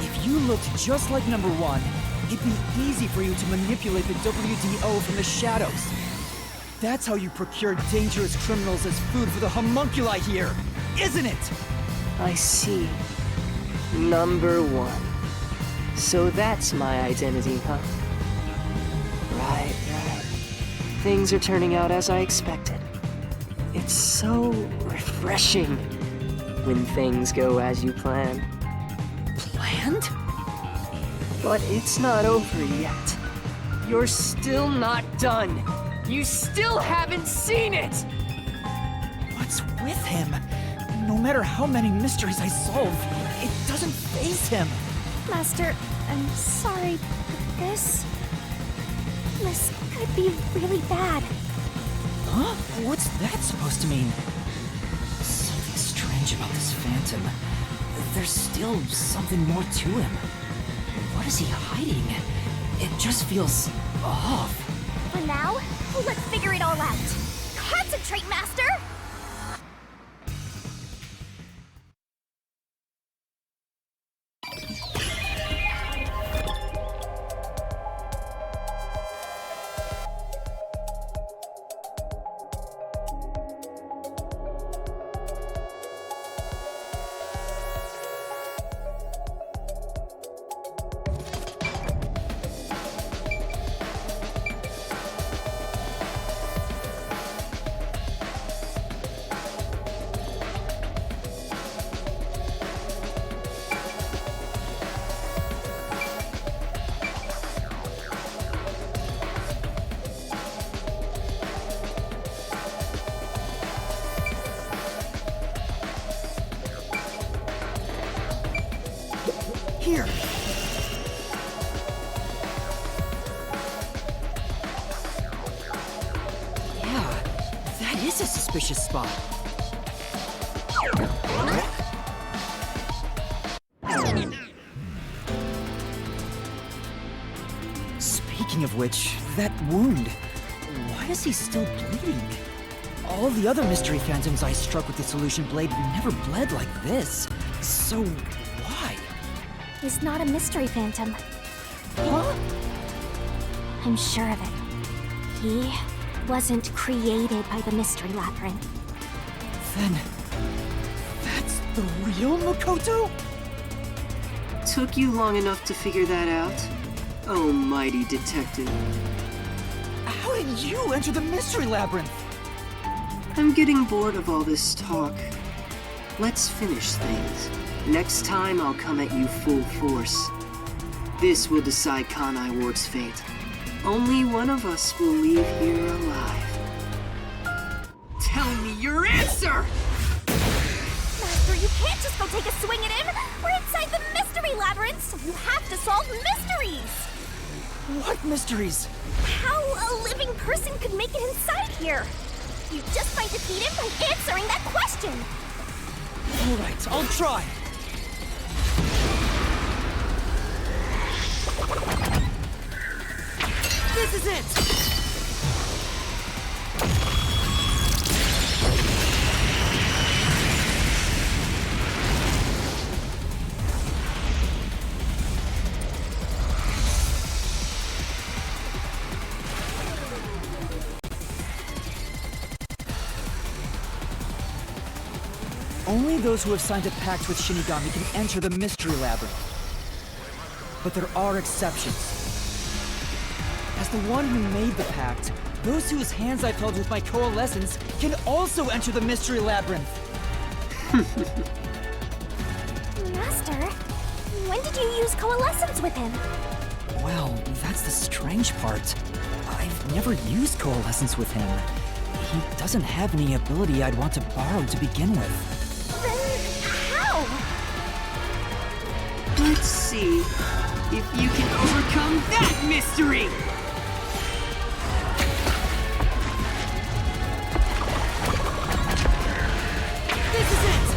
If you looked just like number 1, it'd be easy for you to manipulate the WDO from the shadows. That's how you procure dangerous criminals as food for the homunculi here, isn't it? I see. Number 1. So that's my identity, huh? Right. Things are turning out as I expected. It's so refreshing when things go as you plan. Planned? But it's not over yet. You're still not done. You still haven't seen it! What's with him? No matter how many mysteries I solve, it doesn't faze him. Master, I'm sorry, but this could be really bad. Huh? What's that supposed to mean? Something strange about this phantom. There's still something more to him. What is he hiding? It just feels off. For now, let's figure it all out. Concentrate, Master! Here. Yeah, that is a suspicious spot. Speaking of which, that wound. Why is he still bleeding? All the other mystery phantoms I struck with the solution blade never bled like this. So, why? He's not a mystery phantom. Huh? I'm sure of it. He wasn't created by the Mystery Labyrinth. Then, that's the real Makoto? Took you long enough to figure that out? Oh, mighty detective. How did you enter the Mystery Labyrinth? I'm getting bored of all this talk. Let's finish things. Next time, I'll come at you full force. This will decide Kanai Ward's fate. Only one of us will leave here alive. Tell me your answer! Master, you can't just go take a swing at him! We're inside the Mystery Labyrinth, so you have to solve mysteries! What mysteries? How a living person could make it inside here? You just might defeat him by answering that question! Alright, I'll try. This is it! Only those who have signed a pact with Shinigami can enter the Mystery Labyrinth. But there are exceptions. As the one who made the pact, those whose hands I've held with my coalescence can also enter the Mystery Labyrinth. Master, when did you use coalescence with him? Well, that's the strange part. I've never used coalescence with him. He doesn't have any ability I'd want to borrow to begin with. Then how? Let's see if you can overcome that mystery! This is it!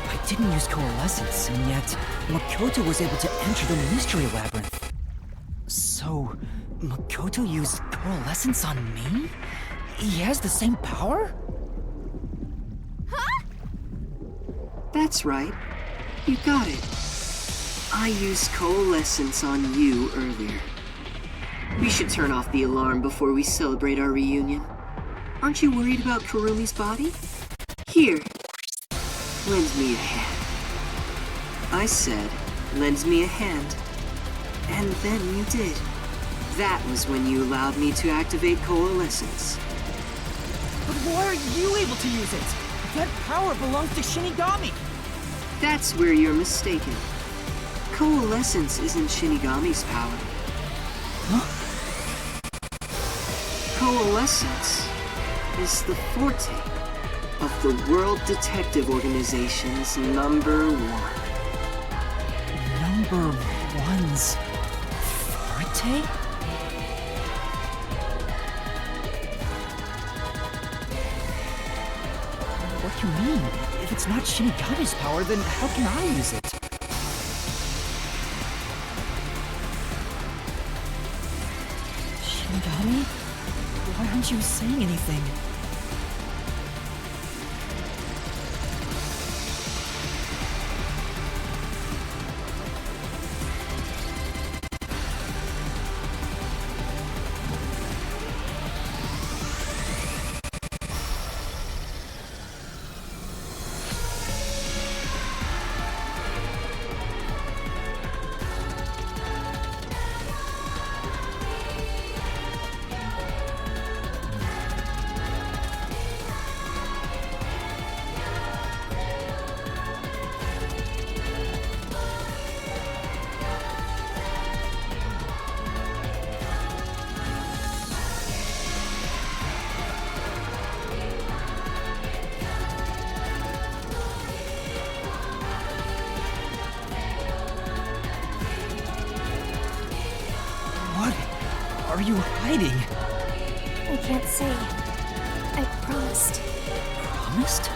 I didn't use coalescence, and yet Makoto was able to enter the Mystery Labyrinth. So, Makoto used coalescence on me? He has the same power? That's right. You got it. I used coalescence on you earlier. We should turn off the alarm before we celebrate our reunion. Aren't you worried about Kurumi's body? Here. Lend me a hand. I said, lend me a hand. And then you did. That was when you allowed me to activate coalescence. But why are you able to use it? That power belongs to Shinigami. That's where you're mistaken. Coalescence isn't Shinigami's power. Coalescence is the forte of the World Detective Organization's number one. Number one's forte? What do you mean? If it's not Shinigami's power, then how can I use it? Shinigami? Why aren't you saying anything? What are you hiding? I can't say. I promised. Promised?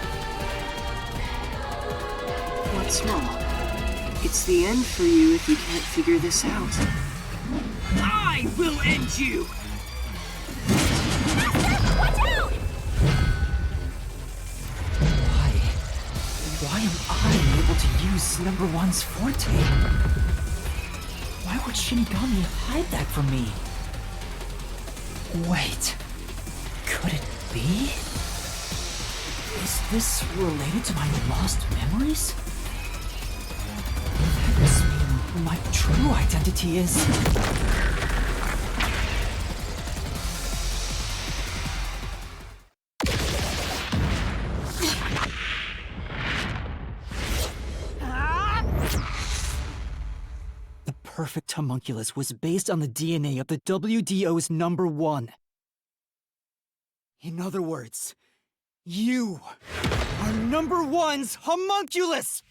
What's wrong? It's the end for you if you can't figure this out. I will end you! Watch out! Why am I able to use number one's forte? Why would Shinigami hide that from me? Wait, could it be? Is this related to my lost memories? That must mean who my true identity is. The perfect homunculus was based on the DNA of the WDO's number one. In other words, you are number one's homunculus!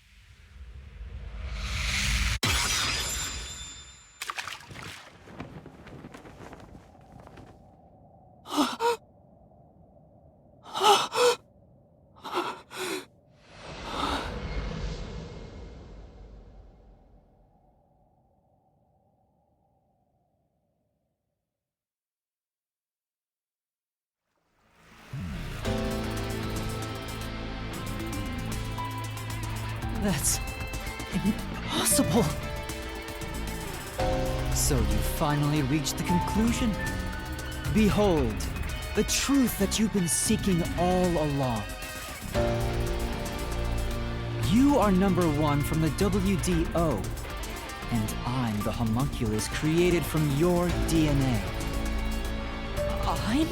That's impossible. So you finally reached the conclusion? Behold, The truth that you've been seeking all along. You are #1 from the WDO, and I'm the homunculus created from your DNA. I'm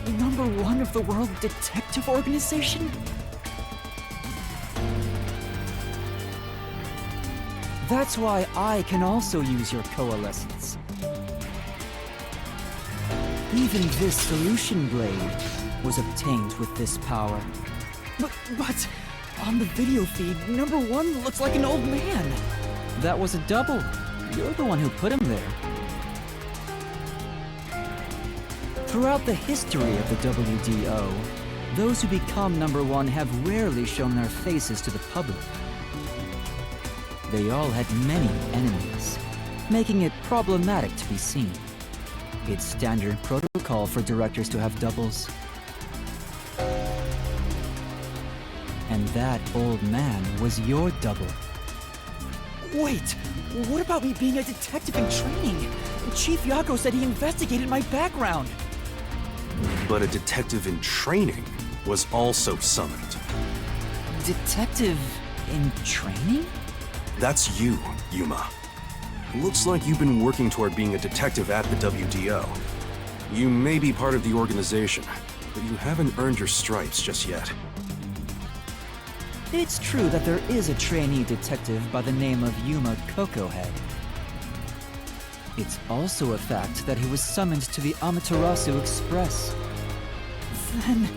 #1 of the World Detective Organization? That's why I can also use your coalescence. Even this solution blade was obtained with this power. But on the video feed, #1 looks like an old man. That was a double. You're the one who put him there. Throughout the history of the WDO, those who become #1 have rarely shown their faces to the public. They all had many enemies, making it problematic to be seen. It's standard protocol for directors to have doubles. And that old man was your double. Wait, what about me being a detective in training? Chief Yako said he investigated my background. But a detective in training was also summoned. Detective in training? That's you, Yuma. Looks like you've been working toward being a detective at the WDO. You may be part of the organization, but you haven't earned your stripes just yet. It's true that there is a trainee detective by the name of Yuma Kokohead. It's also a fact that he was summoned to the Amaterasu Express. Then,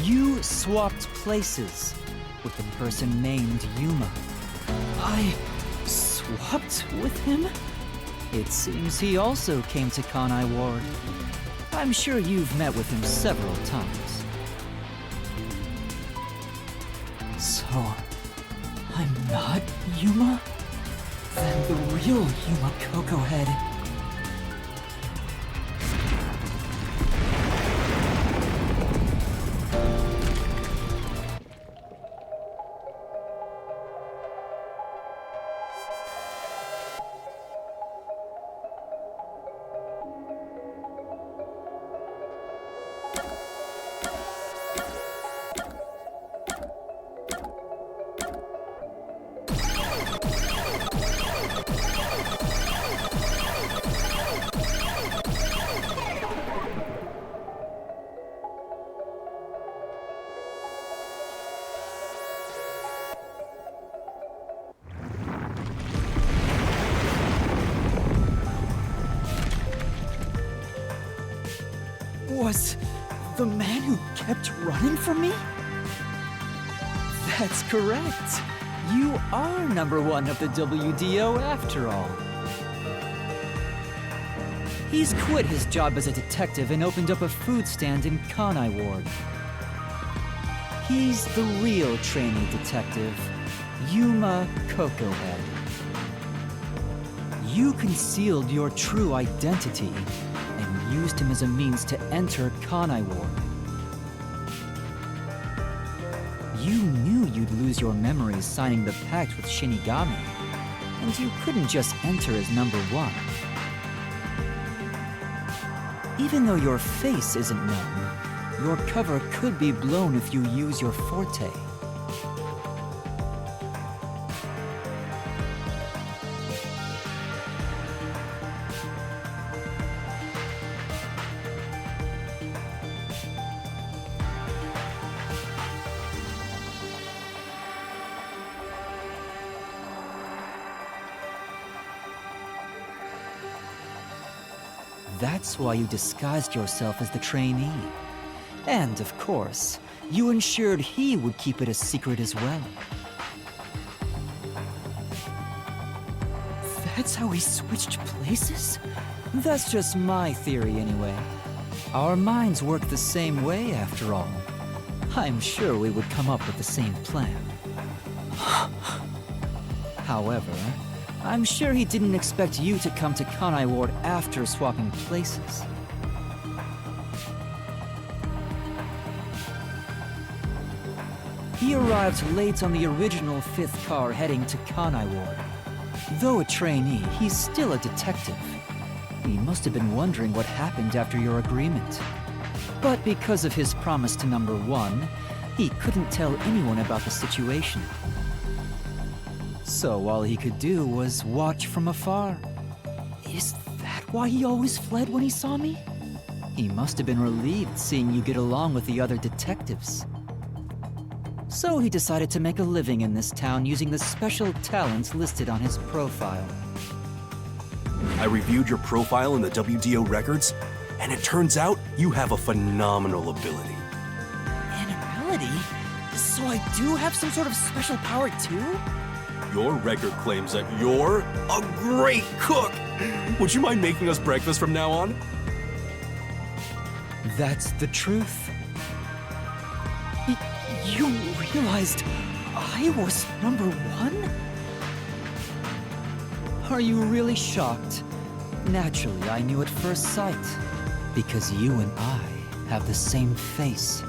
you swapped places with the person named Yuma. I swapped with him? It seems he also came to Kanai Ward. I'm sure you've met with him several times. So, I'm not Yuma? Then the real Yuma Kokohead. Was the man who kept running from me? That's correct. You are #1 of the WDO after all. He's quit his job as a detective and opened up a food stand in Kanai Ward. He's the real trainee detective, Yuma Kokohead. You concealed your true identity and used him as a means to enter Kanai Ward. You knew you'd lose your memories signing the pact with Shinigami, and you couldn't just enter as #1. Even though your face isn't known, your cover could be blown if you use your forte. That's why you disguised yourself as the trainee. And, of course, you ensured he would keep it a secret as well. That's how we switched places? That's just my theory anyway. Our minds work the same way, after all. I'm sure we would come up with the same plan. However, I'm sure he didn't expect you to come to Kanai Ward after swapping places. He arrived late on the original 5th car heading to Kanai Ward. Though a trainee, he's still a detective. He must have been wondering what happened after your agreement. But because of his promise to number one, he couldn't tell anyone about the situation. So all he could do was watch from afar. Is that why he always fled when he saw me? He must have been relieved seeing you get along with the other detectives. So he decided to make a living in this town using the special talents listed on his profile. I reviewed your profile in the WDO records, and it turns out you have a phenomenal ability. An ability? So I do have some sort of special power too? Your record claims that you're a great cook. Would you mind making us breakfast from now on? That's the truth. You realized I was number one? Are you really shocked? Naturally, I knew at first sight, because you and I have the same face.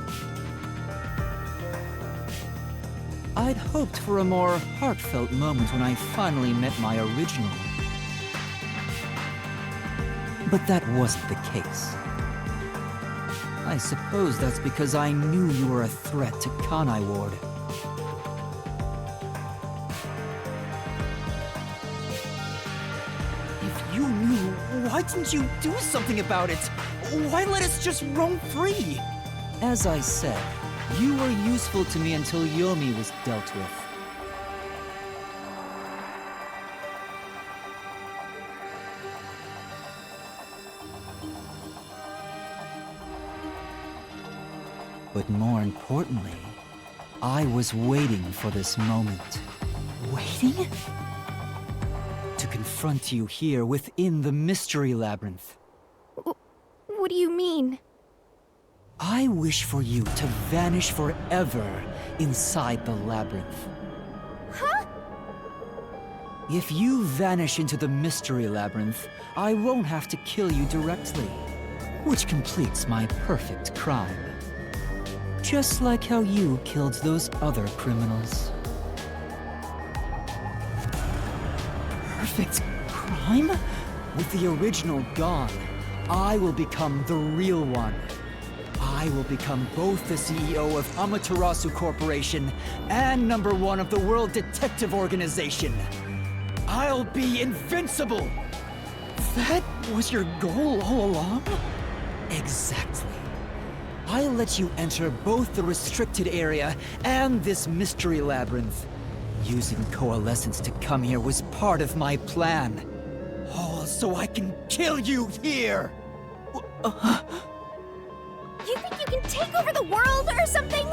I'd hoped for a more heartfelt moment when I finally met my original. But that wasn't the case. I suppose that's because I knew you were a threat to Kanai Ward. If you knew, why didn't you do something about it? Why let us just roam free? As I said, you were useful to me until Yomi was dealt with. But more importantly, I was waiting for this moment. Waiting? To confront you here within the Mystery Labyrinth. What do you mean? I wish for you to vanish forever inside the labyrinth. Huh? If you vanish into the Mystery Labyrinth, I won't have to kill you directly, which completes my perfect crime. Just like how you killed those other criminals. Perfect crime? With the original gone, I will become the real one. I will become both the CEO of Amaterasu Corporation and number one of the World Detective Organization. I'll be invincible! That was your goal all along? Exactly. I'll let you enter both the restricted area and this mystery labyrinth. Using Coalescence to come here was part of my plan. Oh, so I can kill you here! You think you can take over the world or something?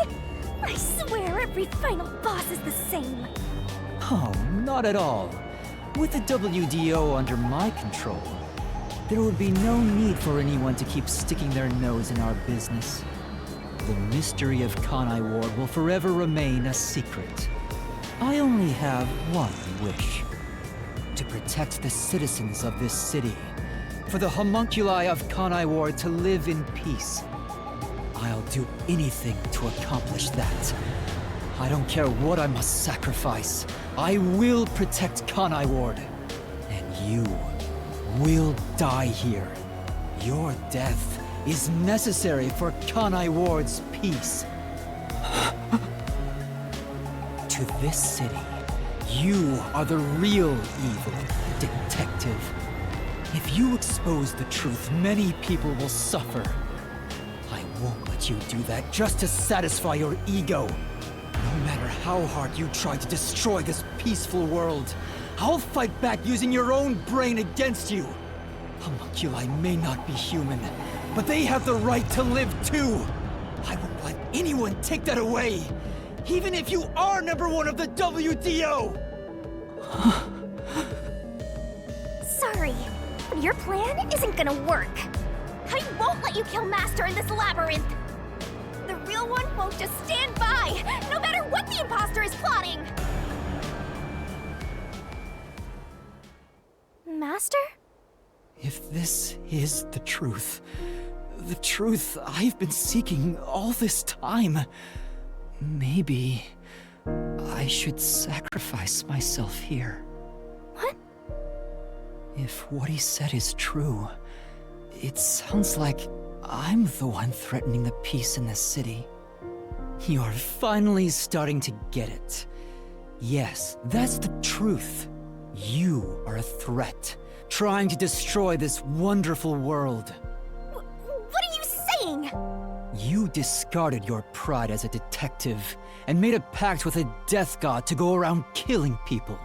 I swear every final boss is the same. Oh, not at all. With the WDO under my control, there would be no need for anyone to keep sticking their nose in our business. The mystery of Kanai Ward will forever remain a secret. I only have one wish. To protect the citizens of this city. For the homunculi of Kanai Ward to live in peace. I'll do anything to accomplish that. I don't care what I must sacrifice. I will protect Kanai Ward. And you will die here. Your death is necessary for Kanai Ward's peace. To this city, you are the real evil, detective. If you expose the truth, many people will suffer. I won't let you do that just to satisfy your ego. No matter how hard you try to destroy this peaceful world, I'll fight back using your own brain against you. Homunculi may not be human, but they have the right to live too. I won't let anyone take that away, even if you are number one of the WDO! Sorry, but your plan isn't gonna work. I won't let you kill Master in this labyrinth. The real one won't just stand by, no matter what the imposter is plotting. Master? If this is the truth I've been seeking all this time, maybe I should sacrifice myself here. What? If what he said is true, it sounds like I'm the one threatening the peace in the city. You're finally starting to get it. Yes, that's the truth. You are a threat, trying to destroy this wonderful world. What are you saying? You discarded your pride as a detective and made a pact with a death god to go around killing people.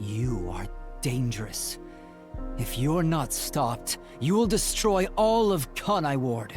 You are dangerous. If you're not stopped, you will destroy all of Kanai Ward.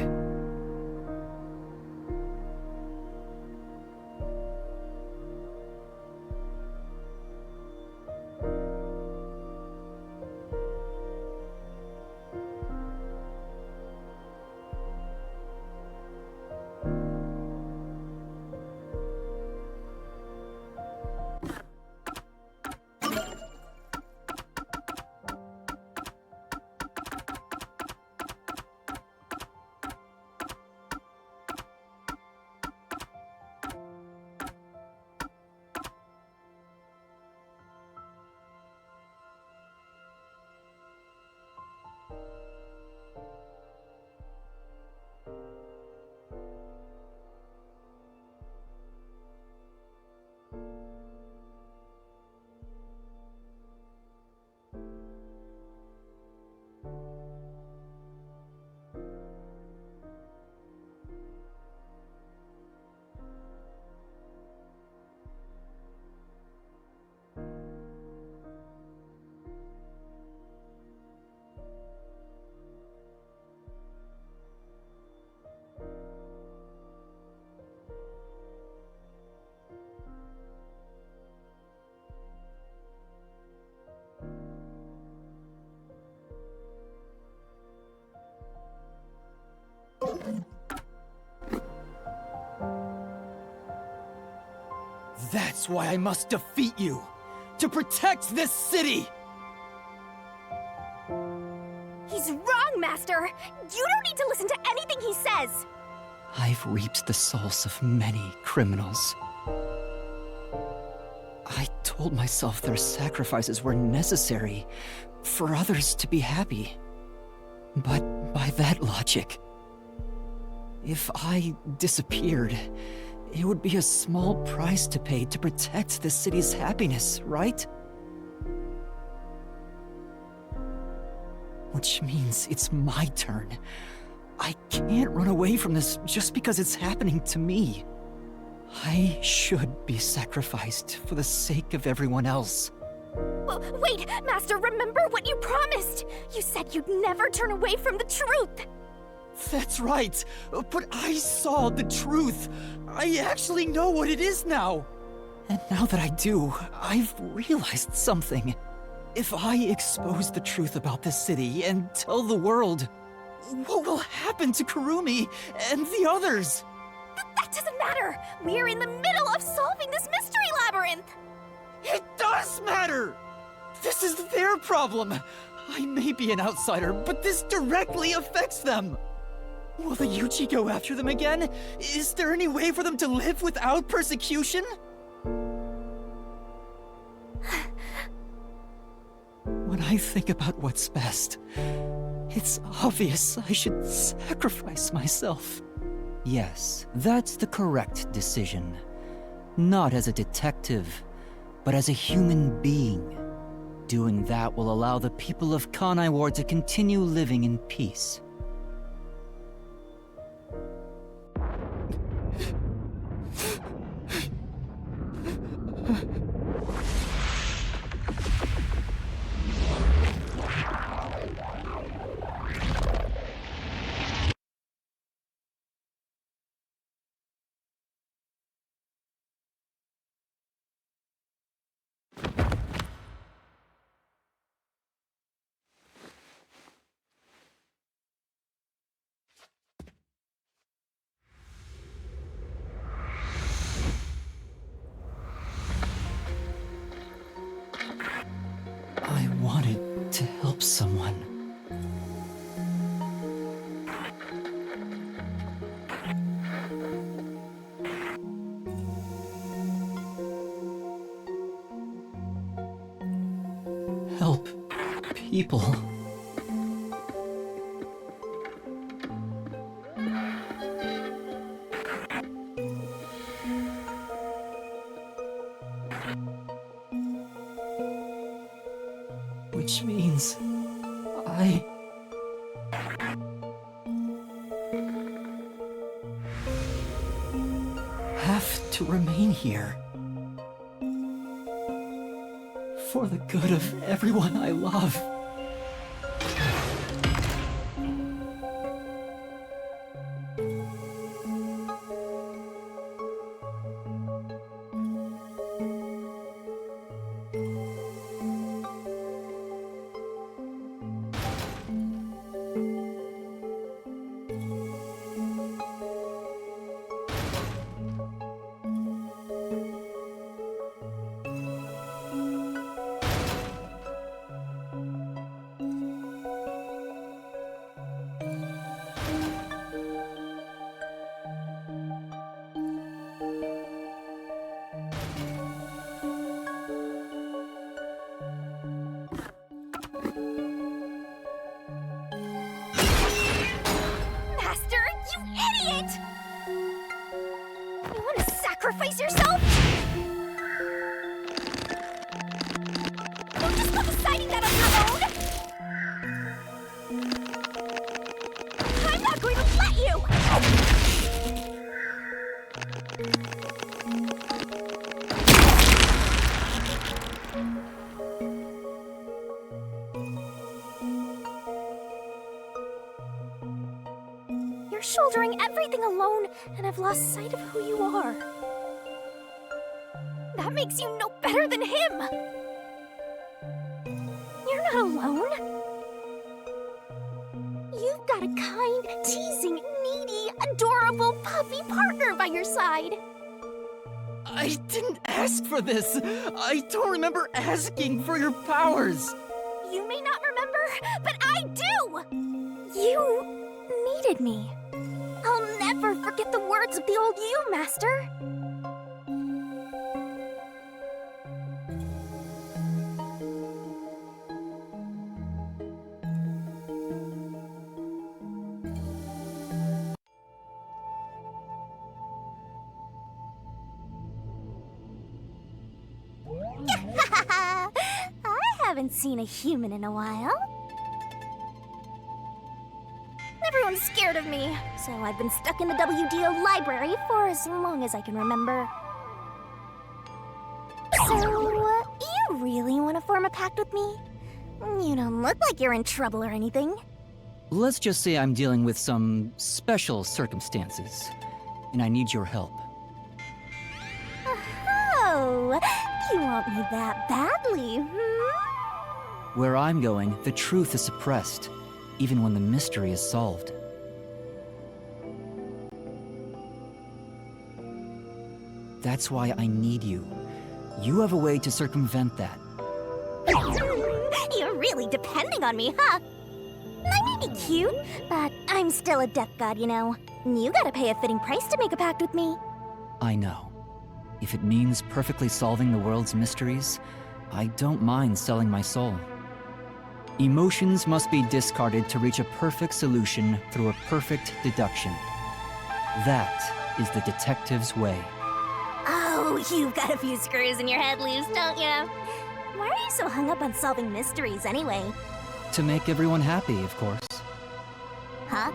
That's why I must defeat you! To protect this city! He's wrong, Master! You don't need to listen to anything he says! I've reaped the souls of many criminals. I told myself their sacrifices were necessary for others to be happy. But by that logic, if I disappeared, it would be a small price to pay to protect the city's happiness, right? Which means it's my turn. I can't run away from this just because it's happening to me. I should be sacrificed for the sake of everyone else. Wait, Master, remember what you promised! You said you'd never turn away from the truth! That's right, but I saw the truth. I actually know what it is now. And now that I do, I've realized something. If I expose the truth about this city and tell the world, what will happen to Kurumi and the others? That doesn't matter! We're in the middle of solving this mystery labyrinth! It does matter! This is their problem. I may be an outsider, but this directly affects them. Will the Yuji go after them again? Is there any way for them to live without persecution? When I think about what's best, it's obvious I should sacrifice myself. Yes, that's the correct decision. Not as a detective, but as a human being. Doing that will allow the people of Kanai Ward to continue living in peace. I wanted to help someone. Help people. Which means I have to remain here for the good of everyone I love. Master, you idiot! You want to sacrifice yourself? Don't just go deciding that on your own! I'm not going to let you! You're shouldering everything alone, and I've lost sight of who you are. That makes you no better than him! You're not alone. You've got a kind, teasing, needy, adorable puppy partner by your side. I didn't ask for this! I don't remember asking for your powers! You may not remember, but I do! You needed me. I'll never forget the words of the old you, Master. I haven't seen a human in a while. Everyone's scared of me, so I've been stuck in the WDO library for as long as I can remember. So, you really want to form a pact with me? You don't look like you're in trouble or anything. Let's just say I'm dealing with some special circumstances, and I need your help. Oh, you want me that badly, Where I'm going, the truth is suppressed, even when the mystery is solved. That's why I need you. You have a way to circumvent that. You're really depending on me, huh? I may be cute, but I'm still a death god, you know. You gotta pay a fitting price to make a pact with me. I know. If it means perfectly solving the world's mysteries, I don't mind selling my soul. Emotions must be discarded to reach a perfect solution through a perfect deduction. That is the detective's way. Oh, you've got a few screws in your head loose, don't you? Why are you so hung up on solving mysteries anyway? To make everyone happy, of course. Huh?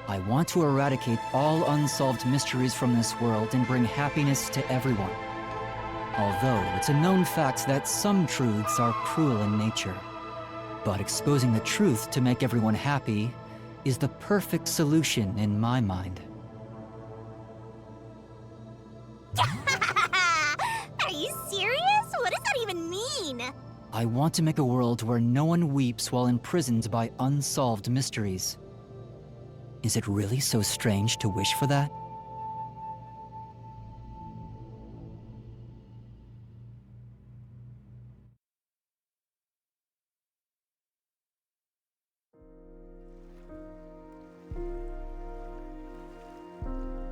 I want to eradicate all unsolved mysteries from this world and bring happiness to everyone. Although it's a known fact that some truths are cruel in nature. But exposing the truth to make everyone happy is the perfect solution in my mind. Are you serious? What does that even mean? I want to make a world where no one weeps while imprisoned by unsolved mysteries. Is it really so strange to wish for that?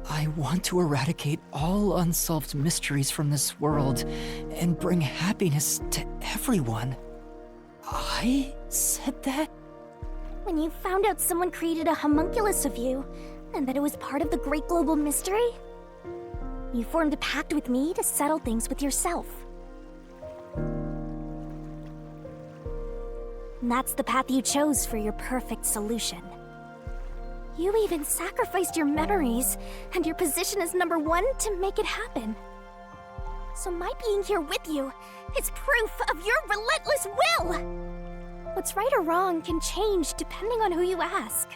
I want to eradicate all unsolved mysteries from this world and bring happiness to everyone. I said that? When you found out someone created a homunculus of you, and that it was part of the great global mystery, you formed a pact with me to settle things with yourself. And that's the path you chose for your perfect solution. You even sacrificed your memories and your position as number one to make it happen. So my being here with you is proof of your relentless will! What's right or wrong can change depending on who you ask.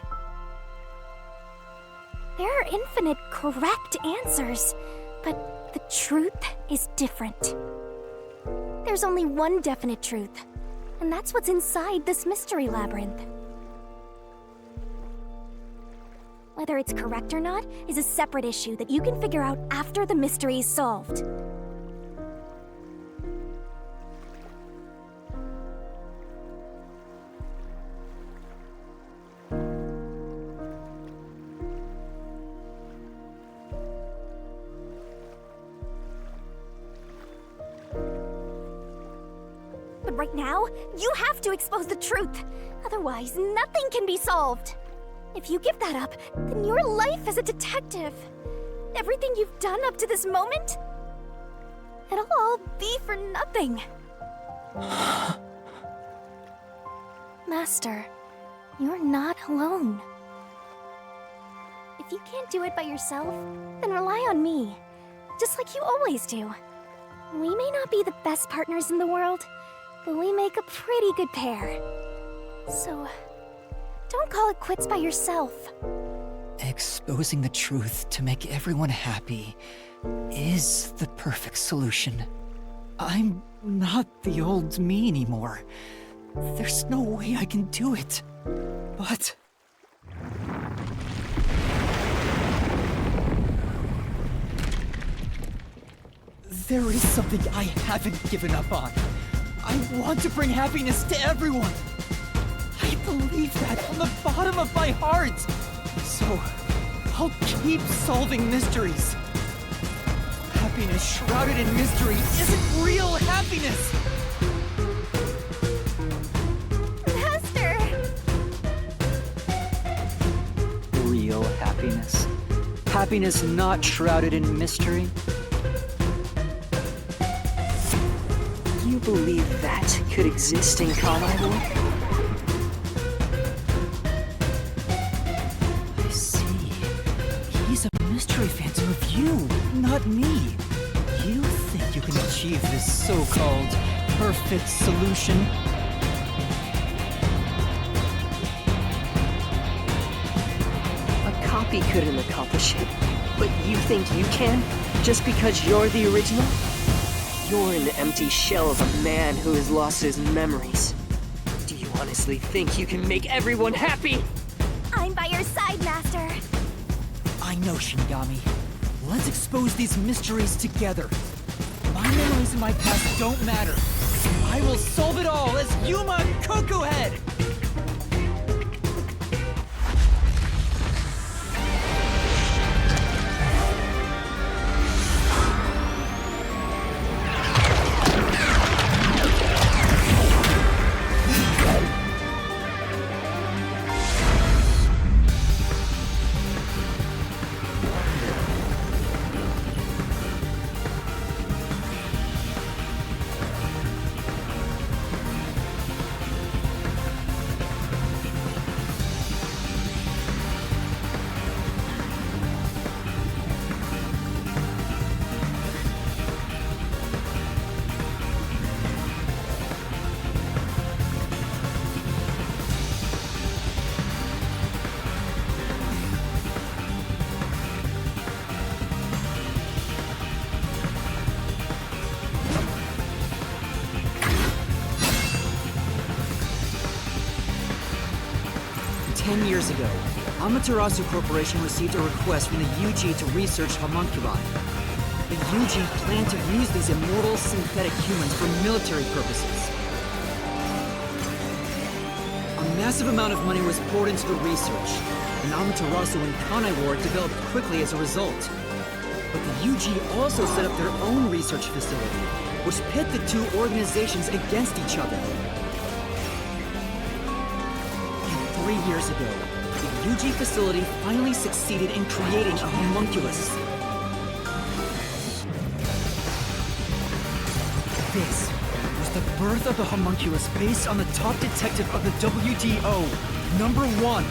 There are infinite correct answers, but the truth is different. There's only one definite truth, and that's what's inside this mystery labyrinth. Whether it's correct or not is a separate issue that you can figure out after the mystery is solved. But right now, you have to expose the truth. Otherwise, nothing can be solved. If you give that up, then your life as a detective, everything you've done up to this moment, it'll all be for nothing. Master, you're not alone. If you can't do it by yourself, then rely on me, just like you always do. We may not be the best partners in the world, but we make a pretty good pair. So, don't call it quits by yourself. Exposing the truth to make everyone happy is the perfect solution. I'm not the old me anymore. There's no way I can do it. But... there is something I haven't given up on. I want to bring happiness to everyone. I believe that from the bottom of my heart. So, I'll keep solving mysteries. Happiness shrouded in mystery isn't real happiness. Master! Real happiness. Happiness not shrouded in mystery. You believe that could exist in Kanai Ward? I see. He's a mystery phantom of you, not me. You think you can achieve this so-called perfect solution? A copy couldn't accomplish it, but you think you can? Just because you're the original? You're an empty shell of a man who has lost his memories. Do you honestly think you can make everyone happy? I'm by your side, Master. I know, Shinigami. Let's expose these mysteries together. My memories and my past don't matter. I will solve it all as Yuma Kokuhead! 10 years ago, Amaterasu Corporation received a request from the UG to research homunculi. The UG planned to use these immortal synthetic humans for military purposes. A massive amount of money was poured into the research, and Amaterasu and Kanai Ward developed quickly as a result. But the UG also set up their own research facility, which pit the two organizations against each other. And 3 years ago, the UG facility finally succeeded in creating a homunculus. This was the birth of the homunculus based on the top detective of the WDO, number 1.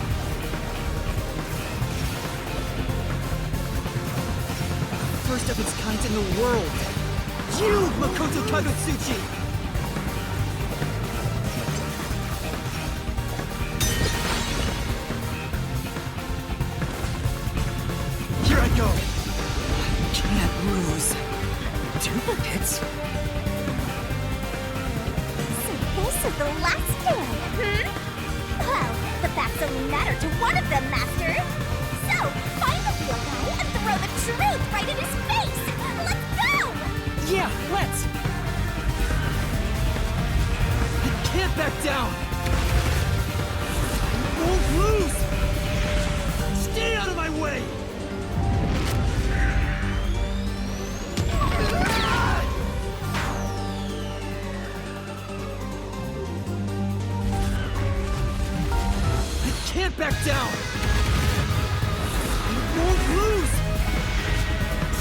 First of its kind in the world. You, Makoto Kagutsuchi! Here I go! Can't lose. Duplicates? So this is the last stand, Well, the facts only matter to one of them, Master. So, find the real guy and throw the truth right in his face! Let's go! Yeah, let's! I can't back down! I won't lose! Stay out of my way! I can't back down! I won't lose!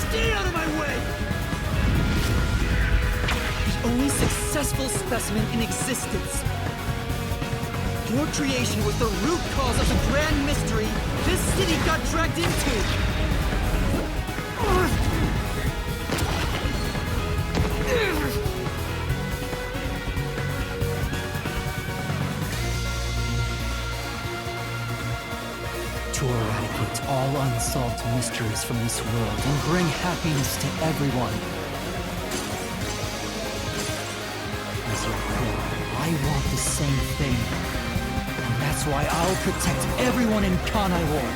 Stay out of my way! The only successful specimen in existence. Your creation was the root cause of the grand mystery this city got dragged into. To eradicate all unsolved mysteries from this world and bring happiness to everyone. As your core, I want the same thing. And that's why I'll protect everyone in Kanai Ward.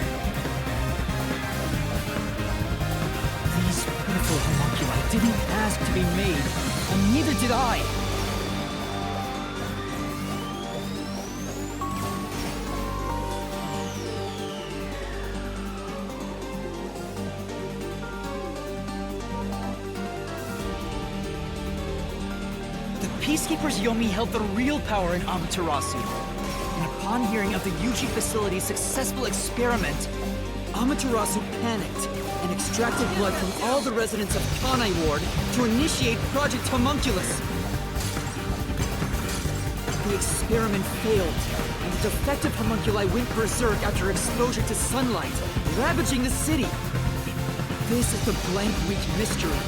These beautiful homunculi didn't ask to be made, and neither did I. Peacekeepers Yomi held the real power in Amaterasu. And upon hearing of the UG facility's successful experiment, Amaterasu panicked and extracted blood from all the residents of Kanai Ward to initiate Project Homunculus. The experiment failed, and the defective homunculi went berserk after exposure to sunlight, ravaging the city. This is the Blank Week mystery.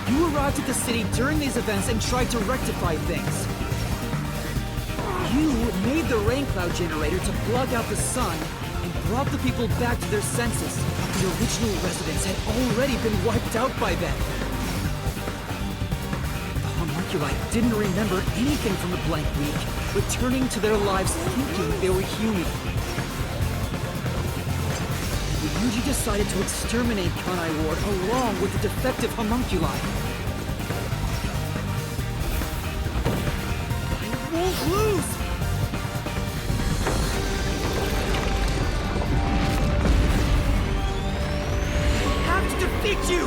You arrived at the city during these events and tried to rectify things. You made the rain cloud generator to block out the sun and brought the people back to their senses. The original residents had already been wiped out by then. The homunculi didn't remember anything from the Blank Week, returning to their lives thinking they were human. The UG decided to exterminate Kanai Ward along with the defective homunculi. I won't lose! I have to defeat you!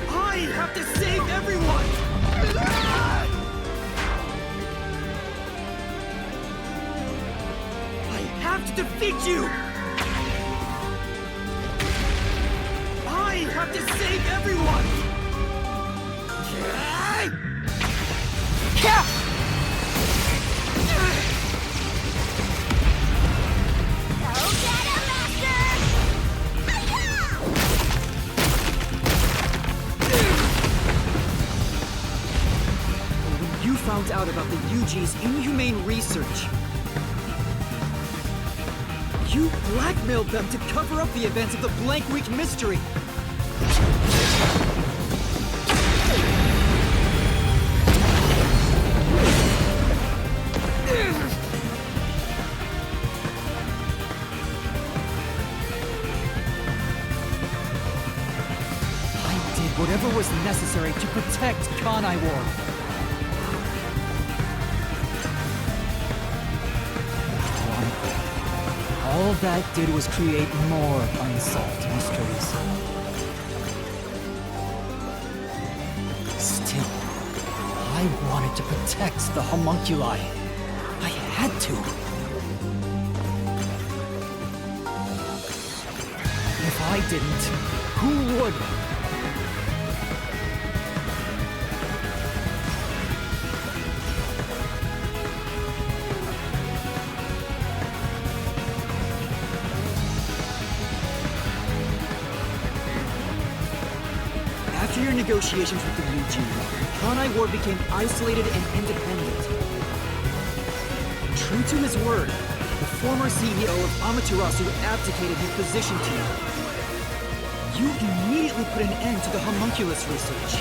I have to save everyone! I have to defeat you! I have to save everyone! Go get him, Master! Hi-ya! When you found out about the UG's inhumane research, you blackmailed them to cover up the events of the Blank Week mystery. necessary to protect Kanai Ward. All that did was create more unsolved mysteries. Still, I wanted to protect the homunculi. I had to. If I didn't, who would? After your negotiations with the UG, Kanai Ward became isolated and independent. True to his word, the former CEO of Amaterasu abdicated his position to you. You immediately put an end to the homunculus research.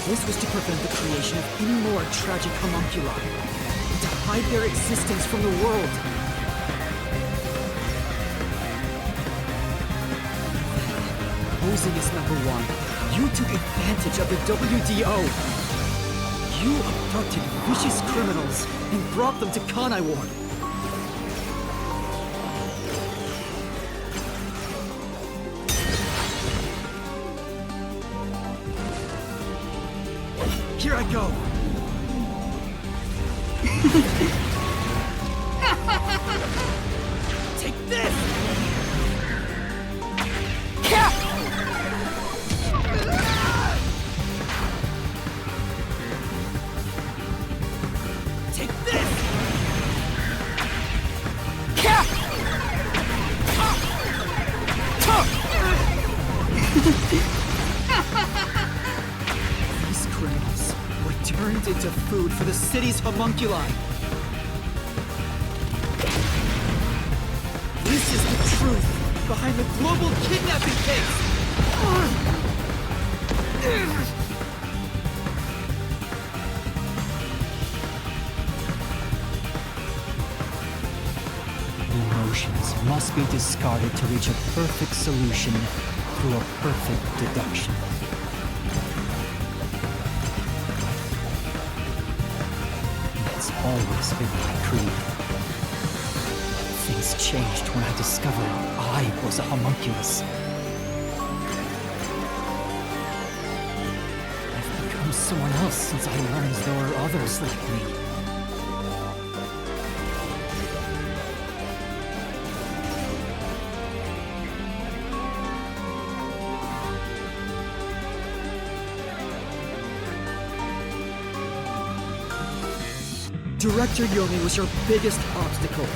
This was to prevent the creation of any more tragic homunculi, and to hide their existence from the world. Posing as number one, you took advantage of the WDO. You abducted vicious criminals and brought them to Kanai Ward. Here I go. Take this! Take this! These criminals were turned into food for the city's homunculi. This is the truth behind the global kidnapping case! Emotions must be discarded to reach a perfect solution through a perfect deduction. That's always been my creed. Things changed when I discovered I was a homunculus. I've become someone else since I learned there were others like me. Director Yomi was your biggest obstacle in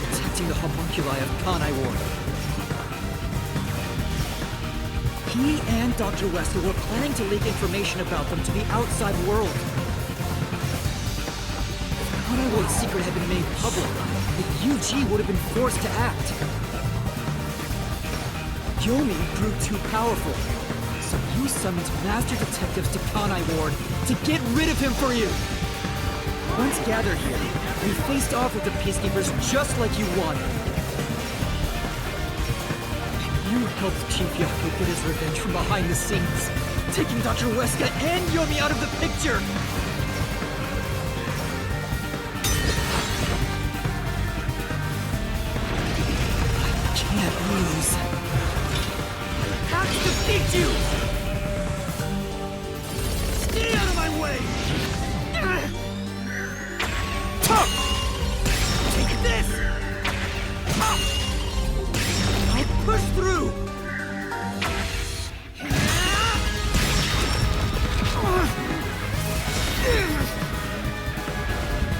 protecting the homunculi of Kanai Ward. He and Dr. Wesker were planning to leak information about them to the outside world. If Kanai Ward's secret had been made public, the UG would have been forced to act. Yomi grew too powerful, so you summoned master detectives to Kanai Ward to get rid of him for you. Once gathered here, we faced off with the Peacekeepers just like you wanted. And you helped Chief Yaku get his revenge from behind the scenes, taking Dr. Wesker and Yomi out of the picture! I can't lose. I have to defeat you! Stay out of my way! Take this! I'll push through!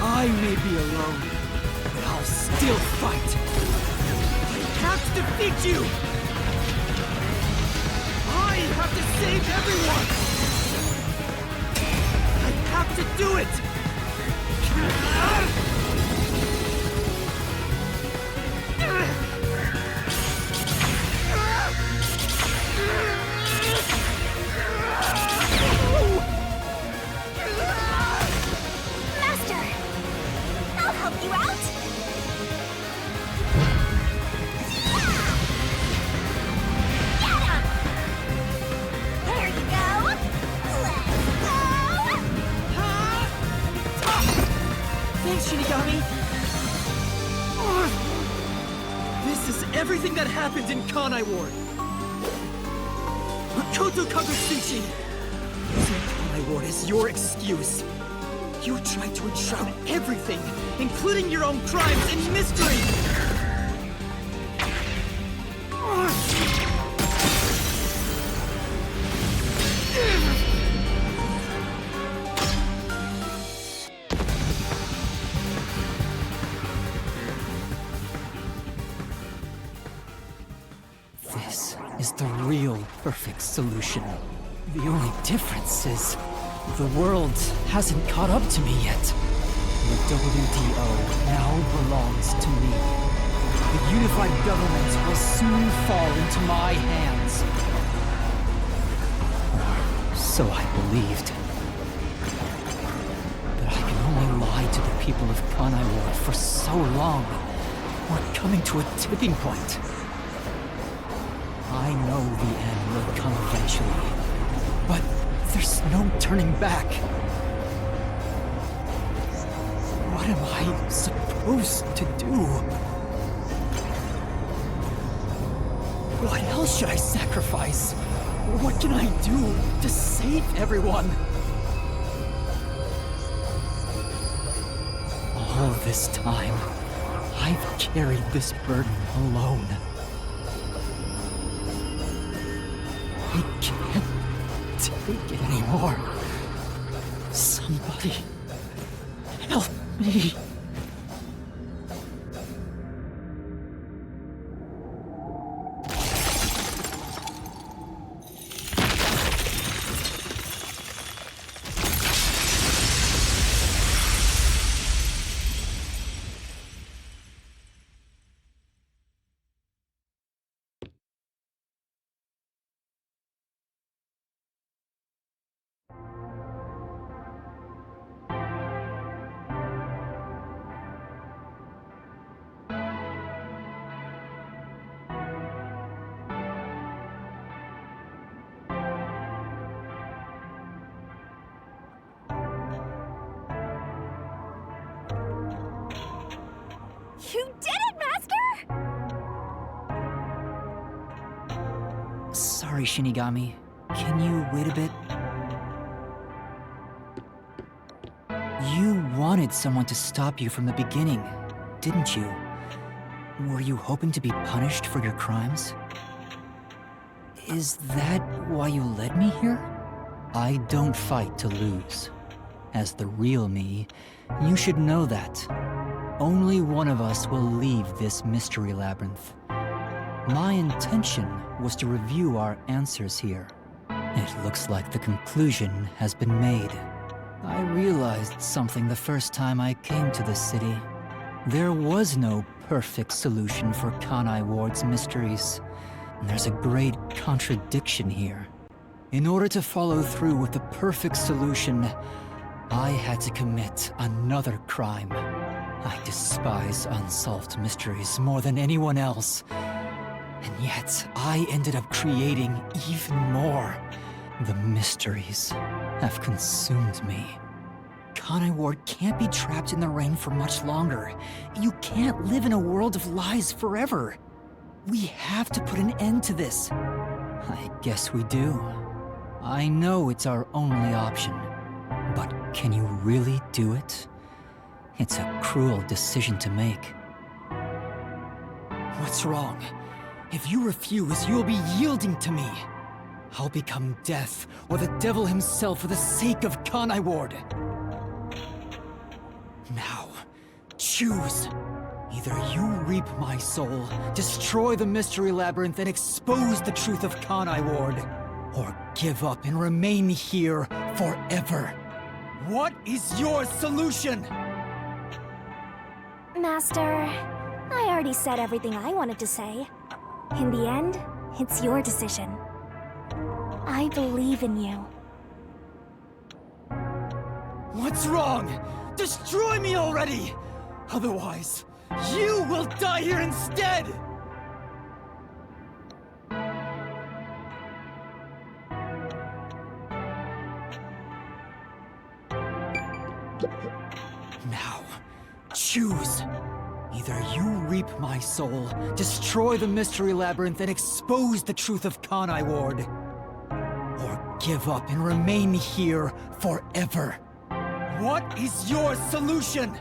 I may be alone, but I'll still fight! I have to defeat you! I have to save everyone! I have to do it! Master! I'll help you out! Get him! Thanks, Shinigami! This is everything that happened in Kanai Ward! Makoto Kagutsuchi! Using Kanai Ward as your excuse. You tried to enshroud everything, including your own crimes, in mystery! This is the real perfect solution. The only difference is the world hasn't caught up to me yet. The WDO now belongs to me. The unified government will soon fall into my hands. Or so I believed. But I can only lie to the people of Kanai Ward for so long. We're coming to a tipping point. I know the end will come eventually, but there's no turning back. What am I supposed to do? What else should I sacrifice? What can I do to save everyone? All this time, I've carried this burden alone. I can't take it anymore. Somebody help me. You did it, Master! Sorry, Shinigami. Can you wait a bit? You wanted someone to stop you from the beginning, didn't you? Were you hoping to be punished for your crimes? Is that why you led me here? I don't fight to lose. As the real me, you should know that. Only one of us will leave this mystery labyrinth. My intention was to review our answers here. It looks like the conclusion has been made. I realized something the first time I came to this city. There was no perfect solution for Kanai Ward's mysteries. There's a great contradiction here. In order to follow through with the perfect solution, I had to commit another crime. I despise unsolved mysteries more than anyone else. And yet, I ended up creating even more. The mysteries have consumed me. Kanai Ward can't be trapped in the rain for much longer. You can't live in a world of lies forever. We have to put an end to this. I guess we do. I know it's our only option. But can you really do it? It's a cruel decision to make. What's wrong? If you refuse, you'll be yielding to me. I'll become death, or the devil himself for the sake of Kanai Ward. Now, choose. Either you reap my soul, destroy the Mystery Labyrinth, and expose the truth of Kanai Ward, or give up and remain here forever. What is your solution? Master, I already said everything I wanted to say. In the end, it's your decision. I believe in you. What's wrong? Destroy me already! Otherwise, you will die here instead! Now, Choose. Either you reap my soul, destroy the Mystery Labyrinth, and expose the truth of Kanai Ward. Or give up and remain here forever. What is your solution?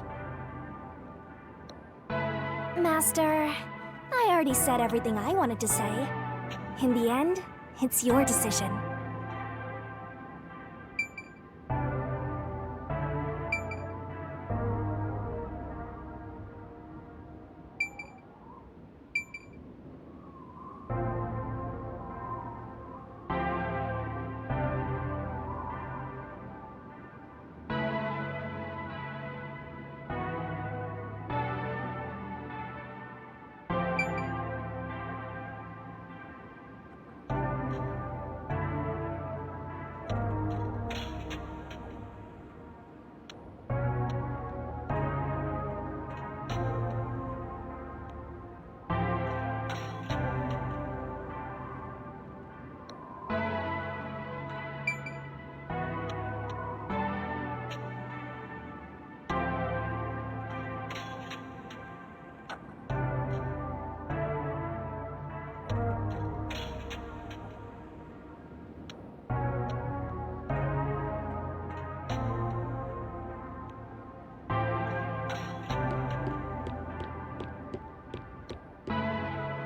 Master, I already said everything I wanted to say. In the end, it's your decision.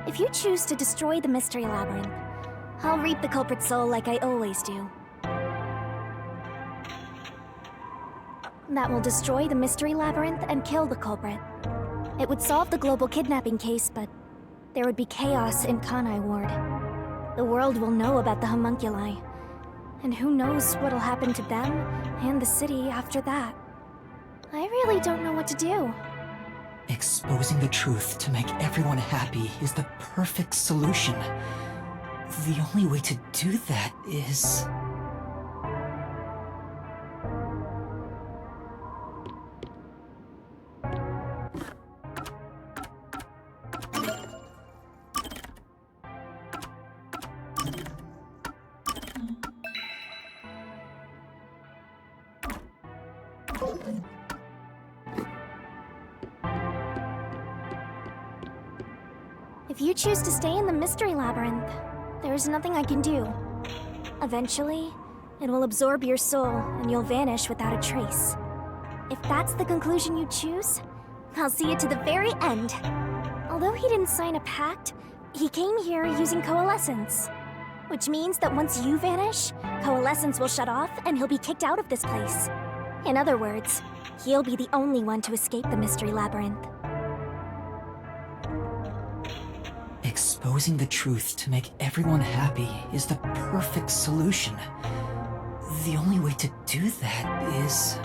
If you choose to destroy the Mystery Labyrinth, I'll reap the culprit's soul like I always do. That will destroy the Mystery Labyrinth and kill the culprit. It would solve the global kidnapping case, but there would be chaos in Kanai Ward. The world will know about the homunculi, and who knows what'll happen to them and the city after that. I really don't know what to do. Exposing the truth to make everyone happy is the perfect solution. The only way to do that is... If you choose to stay in the Mystery Labyrinth, there is nothing I can do. Eventually, it will absorb your soul and you'll vanish without a trace. If that's the conclusion you choose, I'll see you to the very end. Although he didn't sign a pact, he came here using Coalescence. Which means that once you vanish, Coalescence will shut off and he'll be kicked out of this place. In other words, he'll be the only one to escape the Mystery Labyrinth. Exposing the truth to make everyone happy is the perfect solution. The only way to do that is...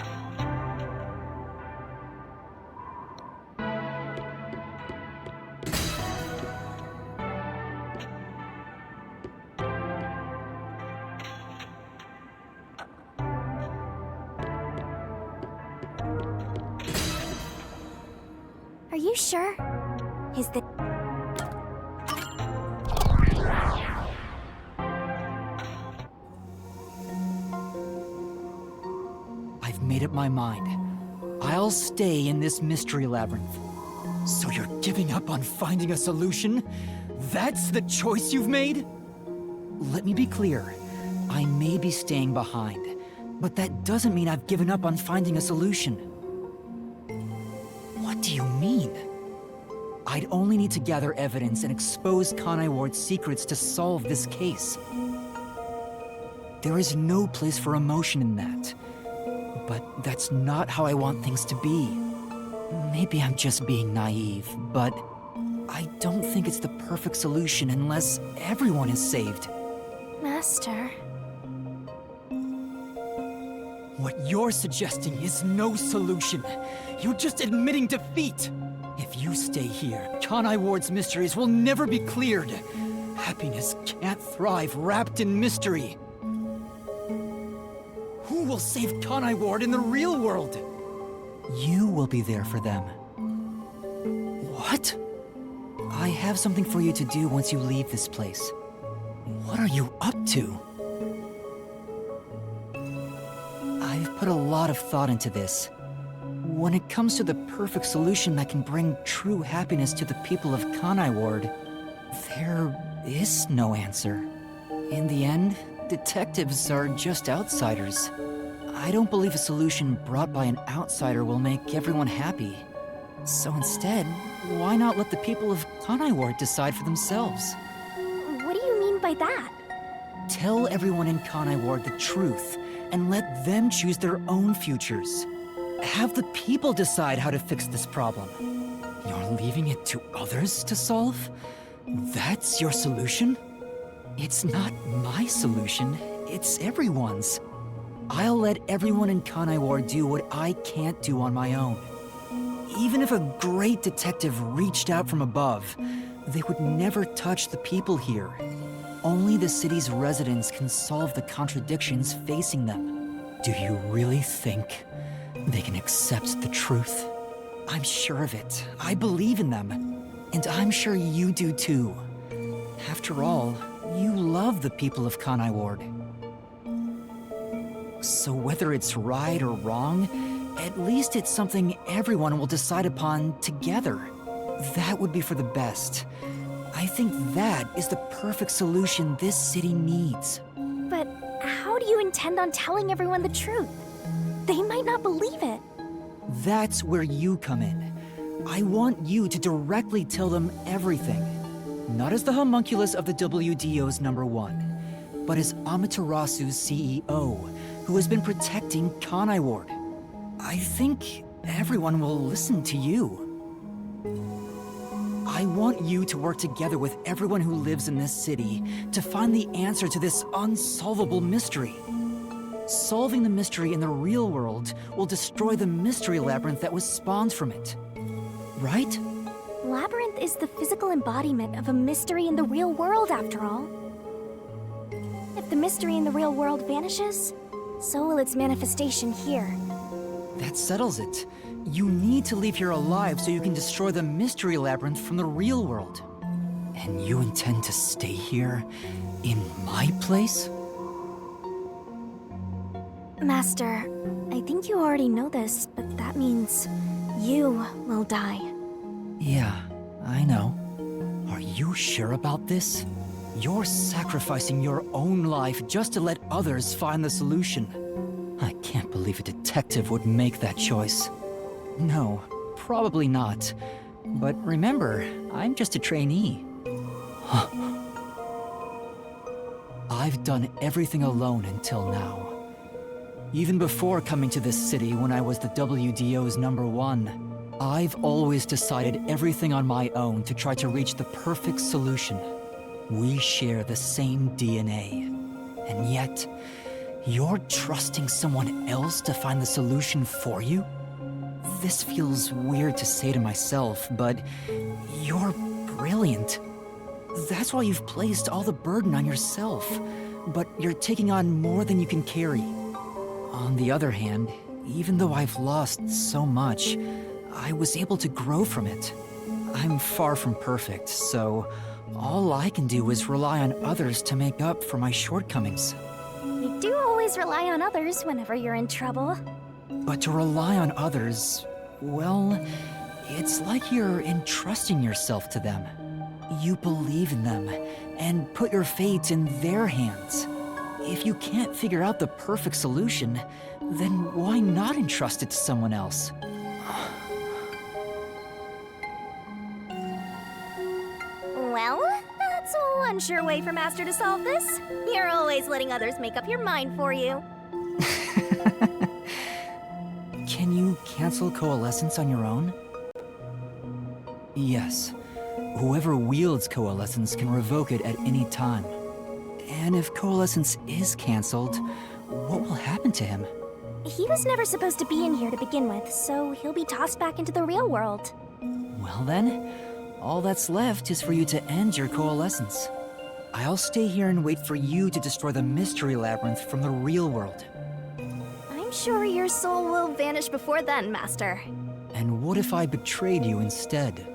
Are you sure? Is the... I've made up my mind. I'll stay in this Mystery Labyrinth. So you're giving up on finding a solution? That's the choice you've made? Let me be clear. I may be staying behind, but that doesn't mean I've given up on finding a solution. What do you mean? I'd only need to gather evidence and expose Kanai Ward's secrets to solve this case. There is no place for emotion in that. But that's not how I want things to be. Maybe I'm just being naive, but I don't think it's the perfect solution unless everyone is saved. Master... What you're suggesting is no solution. You're just admitting defeat. If you stay here, Kanai Ward's mysteries will never be cleared. Happiness can't thrive wrapped in mystery. Who will save Kanai Ward in the real world? You will be there for them. What? I have something for you to do once you leave this place. What are you up to? I've put a lot of thought into this. when it comes to the perfect solution that can bring true happiness to the people of Kanai Ward, there is no answer. In the end, detectives are just outsiders. I don't believe a solution brought by an outsider will make everyone happy. So instead, why not let the people of Kanai Ward decide for themselves? What do you mean by that? Tell everyone in Kanai Ward the truth, and let them choose their own futures. Have the people decide how to fix this problem. You're leaving it to others to solve? That's your solution? It's not my solution, it's everyone's. I'll let everyone in Kanai Ward do what I can't do on my own. Even if a great detective reached out from above, they would never touch the people here. Only the city's residents can solve the contradictions facing them. Do you really think they can accept the truth? I'm sure of it. I believe in them. And I'm sure you do too. After all, you love the people of Kanai Ward. So whether it's right or wrong, at least it's something everyone will decide upon together. That would be for the best. I think that is the perfect solution this city needs. But how do you intend on telling everyone the truth? They might not believe it. That's where you come in. I want you to directly tell them everything. Not as the homunculus of the WDO's #1, but as Amaterasu's CEO, who has been protecting Kanai Ward. I think everyone will listen to you. I want you to work together with everyone who lives in this city to find the answer to this unsolvable mystery. Solving the mystery in the real world will destroy the mystery labyrinth that was spawned from it. Right? Labyrinth is the physical embodiment of a mystery in the real world, after all. If the mystery in the real world vanishes, so will its manifestation here. That settles it. You need to leave here alive so you can destroy the mystery labyrinth from the real world. And you intend to stay here, in my place? Master, I think you already know this, but that means you will die. Yeah, I know. Are you sure about this? You're sacrificing your own life just to let others find the solution. I can't believe a detective would make that choice. No, probably not. But remember, I'm just a trainee. I've done everything alone until now. Even before coming to this city when I was the WDO's #1, I've always decided everything on my own to try to reach the perfect solution. We share the same DNA. And yet, you're trusting someone else to find the solution for you? This feels weird to say to myself, but you're brilliant. That's why you've placed all the burden on yourself, but you're taking on more than you can carry. On the other hand, even though I've lost so much, I was able to grow from it. I'm far from perfect, so all I can do is rely on others to make up for my shortcomings. You do always rely on others whenever you're in trouble. But to rely on others, well, it's like you're entrusting yourself to them. You believe in them and put your fate in their hands. If you can't figure out the perfect solution, then why not entrust it to someone else? Well, that's one sure way for Master to solve this. You're always letting others make up your mind for you. Can you cancel Coalescence on your own? Yes. Whoever wields Coalescence can revoke it at any time. And if Coalescence is cancelled, what will happen to him? He was never supposed to be in here to begin with, so he'll be tossed back into the real world. Well then, all that's left is for you to end your Coalescence. I'll stay here and wait for you to destroy the Mystery Labyrinth from the real world. I'm sure your soul will vanish before then, Master. And what if I betrayed you instead?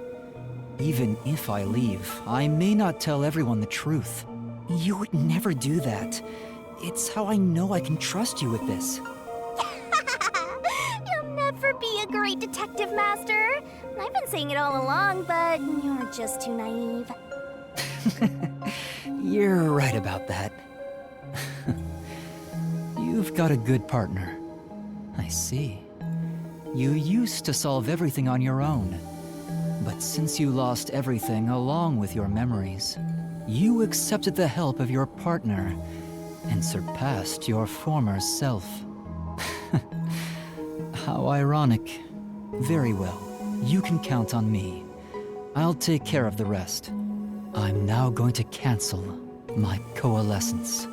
Even if I leave, I may not tell everyone the truth. You would never do that. It's how I know I can trust you with this. You'll never be a great right, Detective Master. I've been saying it all along, but you're just too naive. You're right about that. You've got a good partner. I see. You used to solve everything on your own. But since you lost everything along with your memories, you accepted the help of your partner and surpassed your former self. How ironic. Very well. You can count on me. I'll take care of the rest. I'm now going to cancel my coalescence.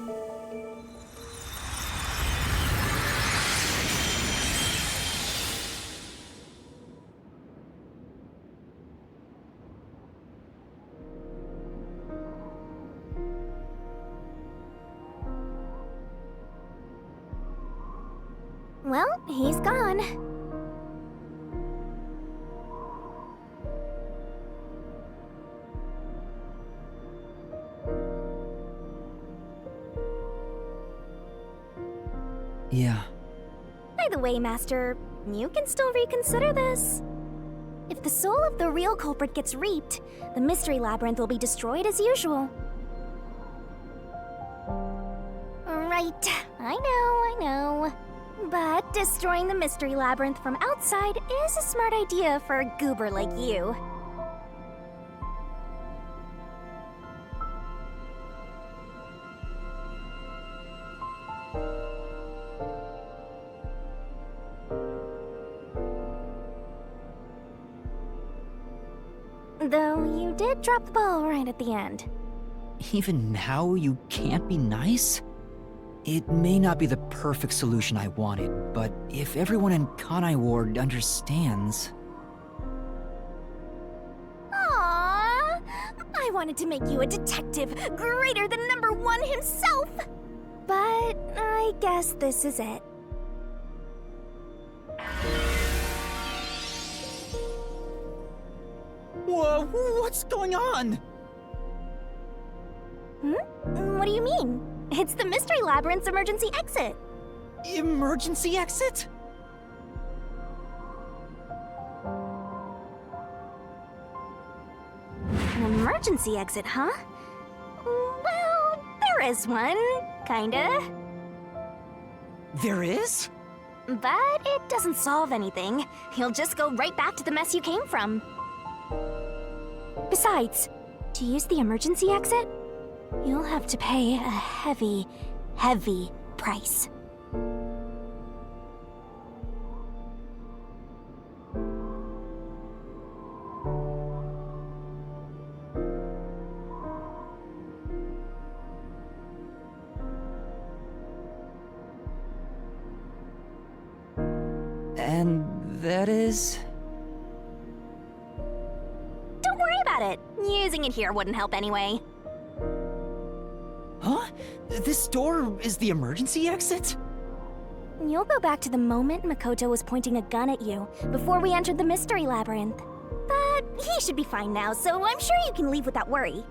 Well, he's gone. Yeah. By the way, Master, you can still reconsider this. If the soul of the real culprit gets reaped, the Mystery Labyrinth will be destroyed as usual. Right, I know. But destroying the Mystery Labyrinth from outside is a smart idea for a goober like you. Though you did drop the ball right at the end. Even now, you can't be nice? It may not be the perfect solution I wanted, but if everyone in Kanai Ward understands... Aww! I wanted to make you a detective greater than #1 himself! But I guess this is it. Whoa, what's going on? What do you mean? It's the Mystery Labyrinth's emergency exit. Emergency exit? An emergency exit, huh? Well, there is one, kinda. There is? But it doesn't solve anything. You'll just go right back to the mess you came from. Besides, to use the emergency exit, you'll have to pay a heavy, heavy price. And that is... Don't worry about it. Using it here wouldn't help anyway. Huh? This door is the emergency exit? You'll go back to the moment Makoto was pointing a gun at you, before we entered the Mystery Labyrinth. But he should be fine now, so I'm sure you can leave without worry.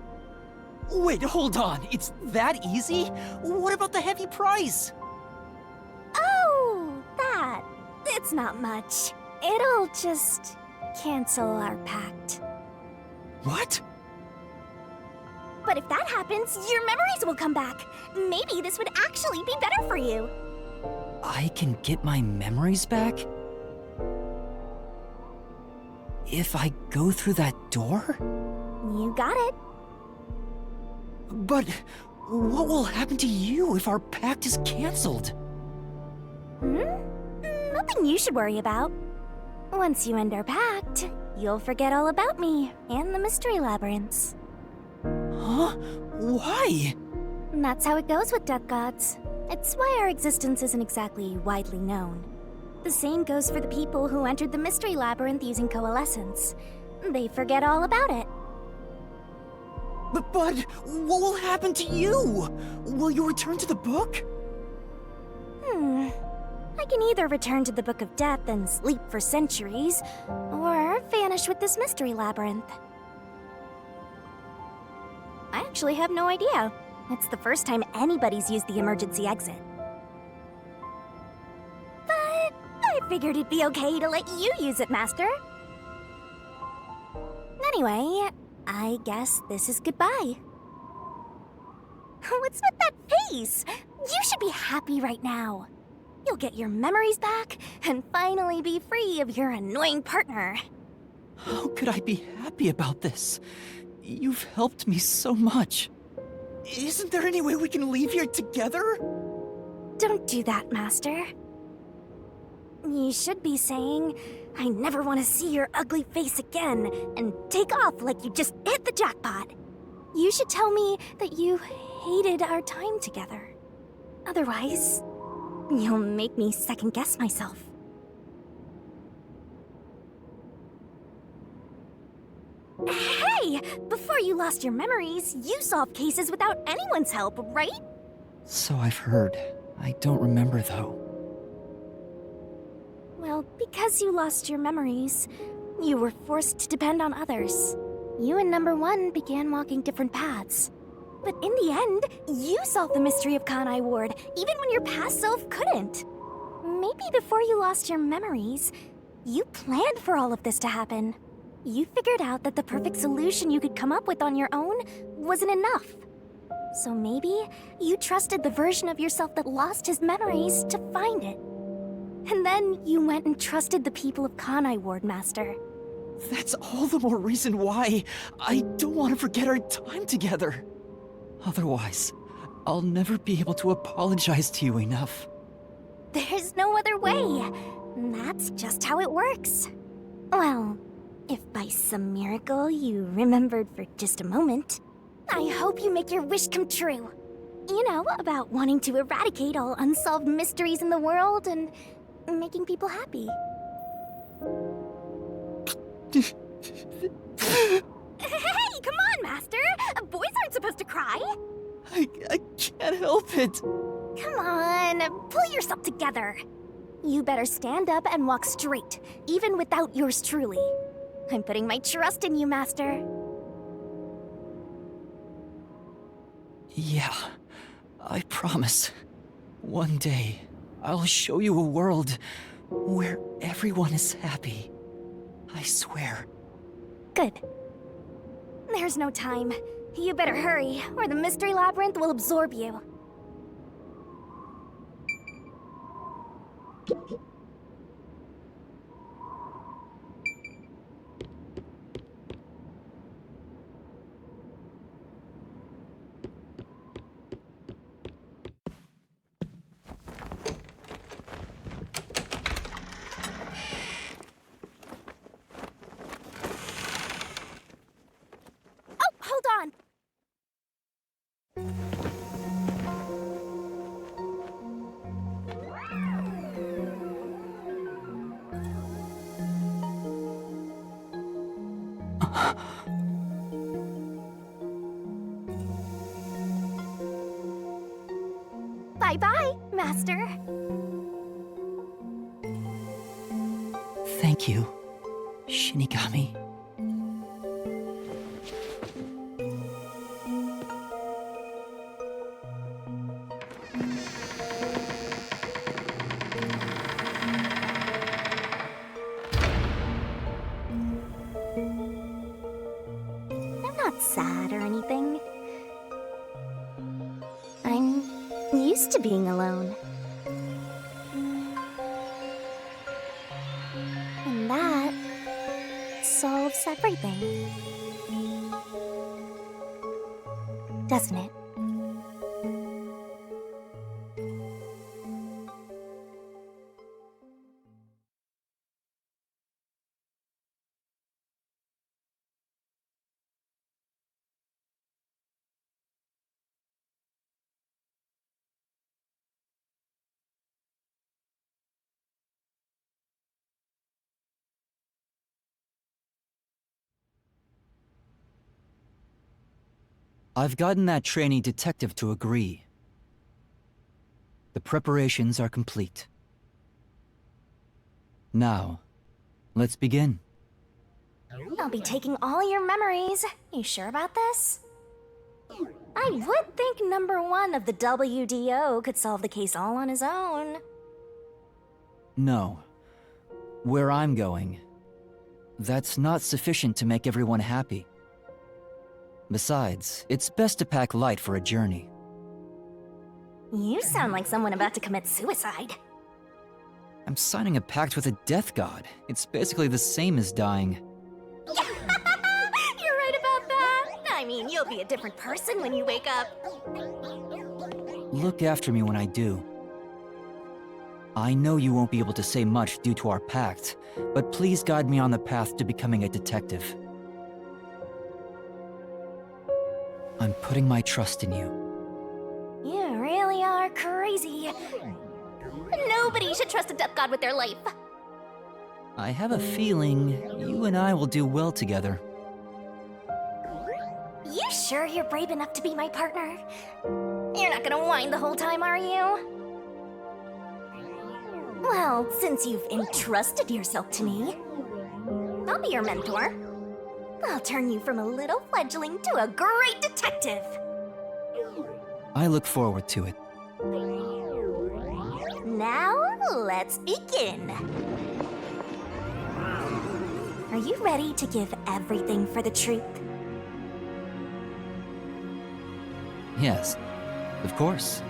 Wait, hold on. It's that easy? What about the heavy price? Oh, that. It's not much. It'll just cancel our pact. What? But if that happens, your memories will come back. Maybe this would actually be better for you. I can get my memories back? If I go through that door? You got it. But what will happen to you if our pact is cancelled? Nothing you should worry about. Once you end our pact, you'll forget all about me and the Mystery Labyrinths. Huh? Why? And that's how it goes with Duck Gods. It's why our existence isn't exactly widely known. The same goes for the people who entered the Mystery Labyrinth using Coalescence. They forget all about it. But what will happen to you? Will you return to the book? I can either return to the Book of Death and sleep for centuries, or vanish with this Mystery Labyrinth. I actually have no idea. It's the first time anybody's used the emergency exit. But I figured it'd be okay to let you use it, Master. Anyway, I guess this is goodbye. What's with that face? You should be happy right now. You'll get your memories back and finally be free of your annoying partner. How could I be happy about this? You've helped me so much. Isn't there any way we can leave here together? Don't do that, Master. You should be saying, I never want to see your ugly face again, and take off like you just hit the jackpot. You should tell me that you hated our time together. Otherwise, you'll make me second-guess myself. Hey! Before you lost your memories, you solved cases without anyone's help, right? So I've heard. I don't remember, though. Well, because you lost your memories, you were forced to depend on others. You and Number One began walking different paths. But in the end, you solved the mystery of Kanai Ward, even when your past self couldn't. Maybe before you lost your memories, you planned for all of this to happen. You figured out that the perfect solution you could come up with on your own wasn't enough. So maybe you trusted the version of yourself that lost his memories to find it. And then you went and trusted the people of Kanai Ward, Master. That's all the more reason why I don't want to forget our time together. Otherwise, I'll never be able to apologize to you enough. There's no other way. That's just how it works. Well, if by some miracle you remembered for just a moment, I hope you make your wish come true. You know, about wanting to eradicate all unsolved mysteries in the world and making people happy. Hey, come on, Master! Boys aren't supposed to cry! I can't help it. Come on, pull yourself together. You better stand up and walk straight, even without yours truly. I'm putting my trust in you, Master. Yeah, I promise. One day, I'll show you a world where everyone is happy. I swear. Good. There's no time. You better hurry, or the Mystery Labyrinth will absorb you. Oh, hold on! Bye-bye, Master. Thank you, Shinigami. I'm not sad or anything. I'm used to being alone. And that solves everything. Doesn't it? I've gotten that trainee detective to agree. The preparations are complete. Now, let's begin. I'll be taking all your memories. You sure about this? I would think Number One of the WDO could solve the case all on his own. No. where I'm going, that's not sufficient to make everyone happy. Besides, it's best to pack light for a journey. You sound like someone about to commit suicide. I'm signing a pact with a death god. It's basically the same as dying. You're right about that. I mean, you'll be a different person when you wake up. Look after me when I do. I know you won't be able to say much due to our pact, but please guide me on the path to becoming a detective. I'm putting my trust in you. You really are crazy. Nobody should trust a death god with their life. I have a feeling you and I will do well together. You sure you're brave enough to be my partner? You're not gonna whine the whole time, are you? Well, since you've entrusted yourself to me, I'll be your mentor. I'll turn you from a little fledgling to a great detective. I look forward to it. Now, let's begin. Are you ready to give everything for the truth? Yes, of course.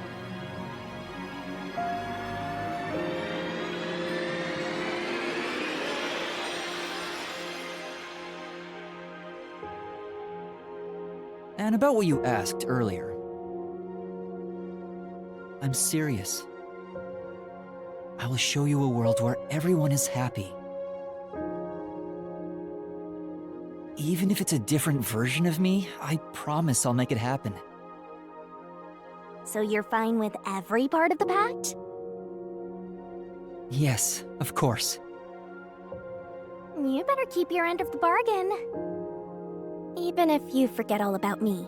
And about what you asked earlier. I'm serious. I will show you a world where everyone is happy. Even if it's a different version of me, I promise I'll make it happen. So you're fine with every part of the pact? Yes, of course. You better keep your end of the bargain. Even if you forget all about me.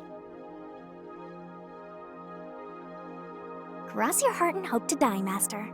Cross your heart and hope to die, Master.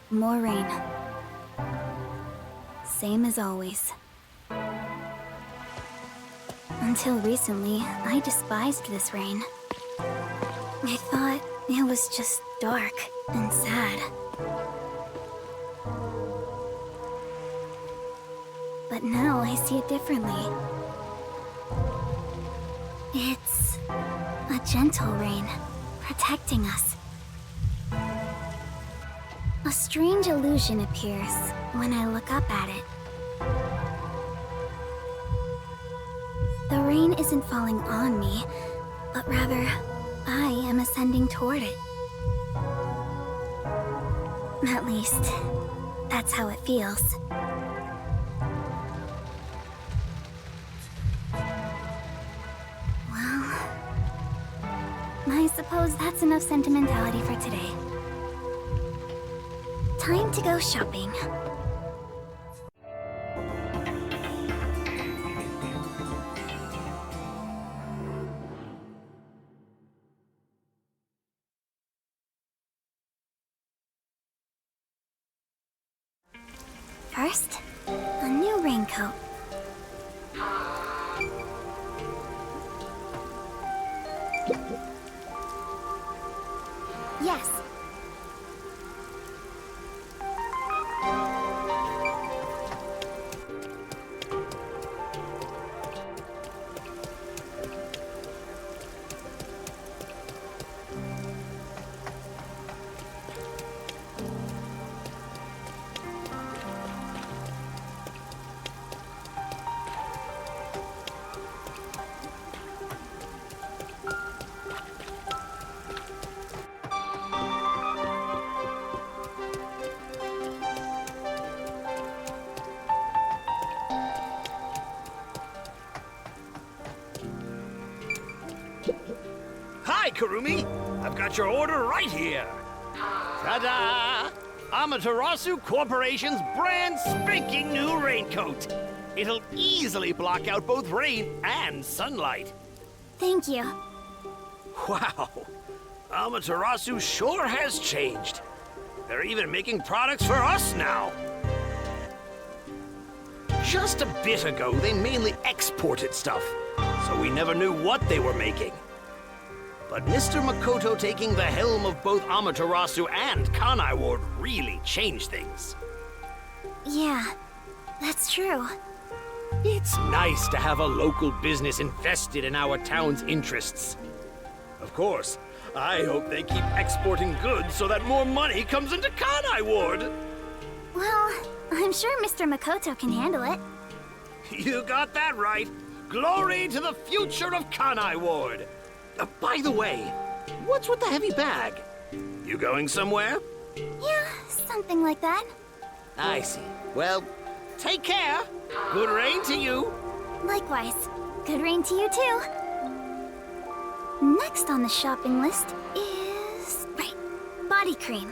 More rain. Same as always. Until recently, I despised this rain. I thought it was just dark and sad. But now I see it differently. It's a gentle rain, protecting us. A strange illusion appears when I look up at it. The rain isn't falling on me, but rather, I am ascending toward it. At least, that's how it feels. Well, I suppose that's enough sentimentality for today. Time to go shopping. First, a new raincoat. Yes. Hi, Kurumi! I've got your order right here. Ta-da! Amaterasu Corporation's brand spanking new raincoat. It'll easily block out both rain and sunlight. Thank you. Wow! Amaterasu sure has changed. They're even making products for us now. Just a bit ago, they mainly exported stuff, so we never knew what they were making. But Mr. Makoto taking the helm of both Amaterasu and Kanai Ward really changed things. Yeah, that's true. It's nice to have a local business invested in our town's interests. Of course, I hope they keep exporting goods so that more money comes into Kanai Ward. Well, I'm sure Mr. Makoto can handle it. You got that right. Glory to the future of Kanai Ward. By the way, what's with the heavy bag? You going somewhere? Yeah, something like that. I see. Well, take care. Good rain to you. Likewise. Good rain to you too. Next on the shopping list is... right, body cream.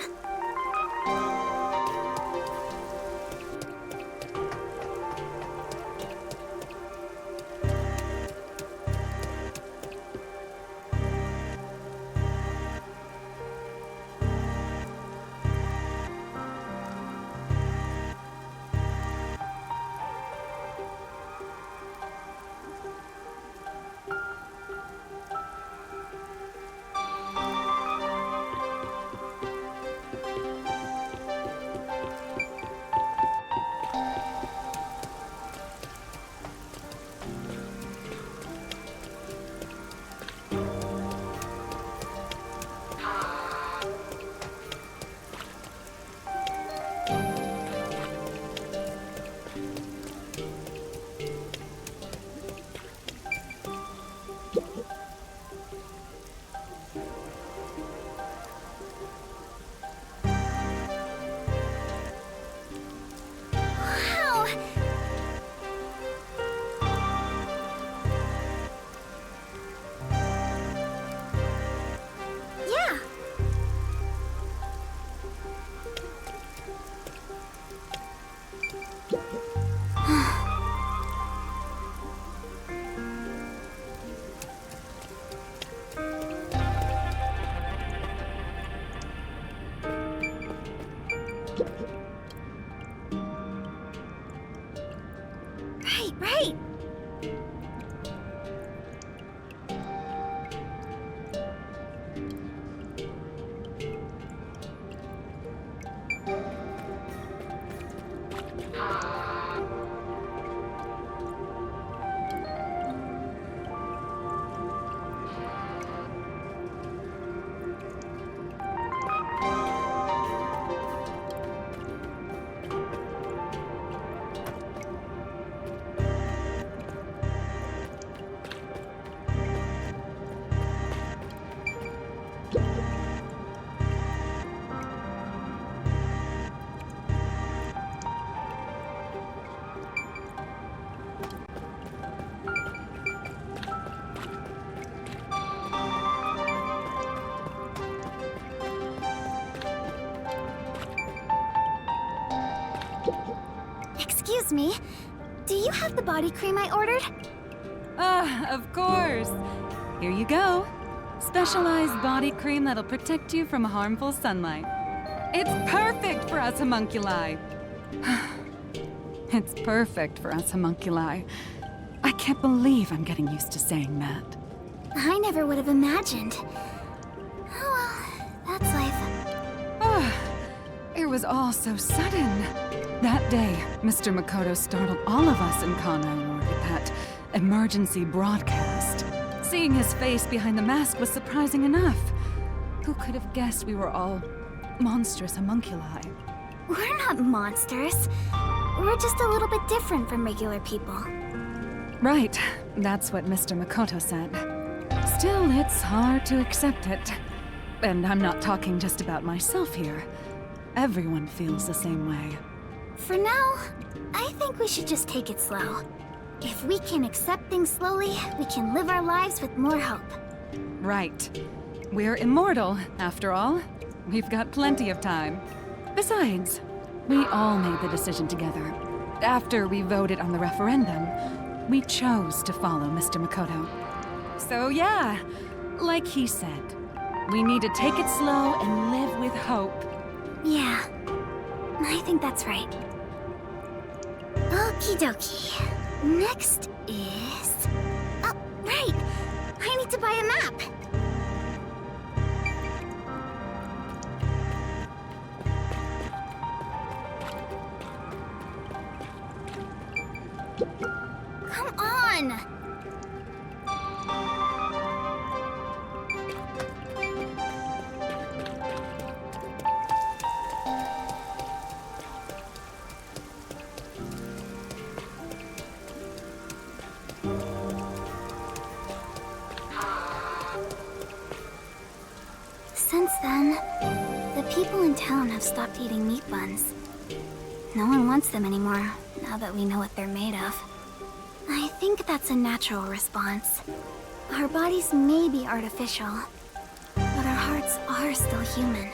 Right. Excuse me, do you have the body cream I ordered? Of course. Here you go. Specialized body cream that'll protect you from harmful sunlight. It's perfect for us homunculi. It's perfect for us homunculi. I can't believe I'm getting used to saying that. I never would have imagined. Oh well, that's life. It was all so sudden. That day, Mr. Makoto startled all of us in Kanai Ward with that emergency broadcast. Seeing his face behind the mask was surprising enough. Who could have guessed we were all monstrous homunculi? We're not monsters. We're just a little bit different from regular people. Right, that's what Mr. Makoto said. Still, it's hard to accept it. And I'm not talking just about myself here. Everyone feels the same way. For now, I think we should just take it slow. If we can accept things slowly, we can live our lives with more hope. Right. We're immortal, after all. We've got plenty of time. Besides, we all made the decision together. After we voted on the referendum, we chose to follow Mr. Makoto. So yeah, like he said, we need to take it slow and live with hope. Yeah, I think that's right. Okie dokie. Next is... Oh, right! I need to buy a map! Come on! Since then, the people in town have stopped eating meat buns. No one wants them anymore, now that we know what they're made of. I think that's a natural response. Our bodies may be artificial, but our hearts are still human.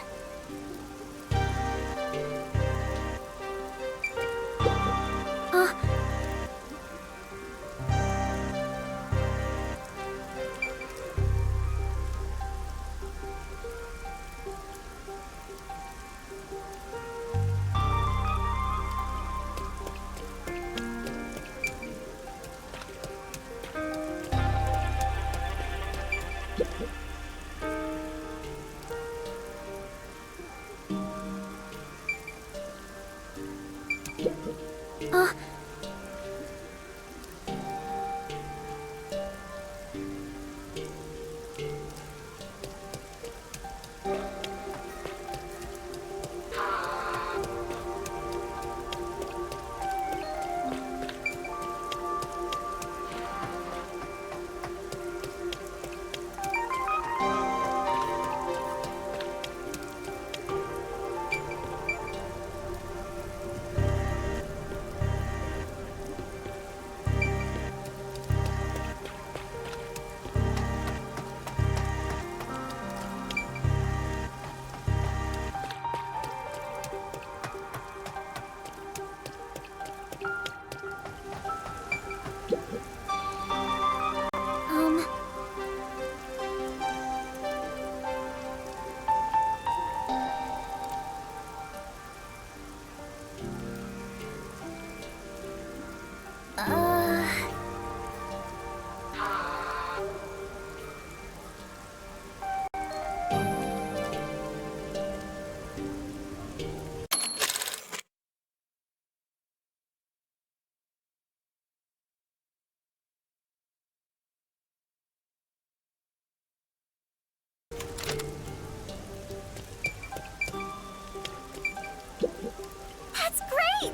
That's great!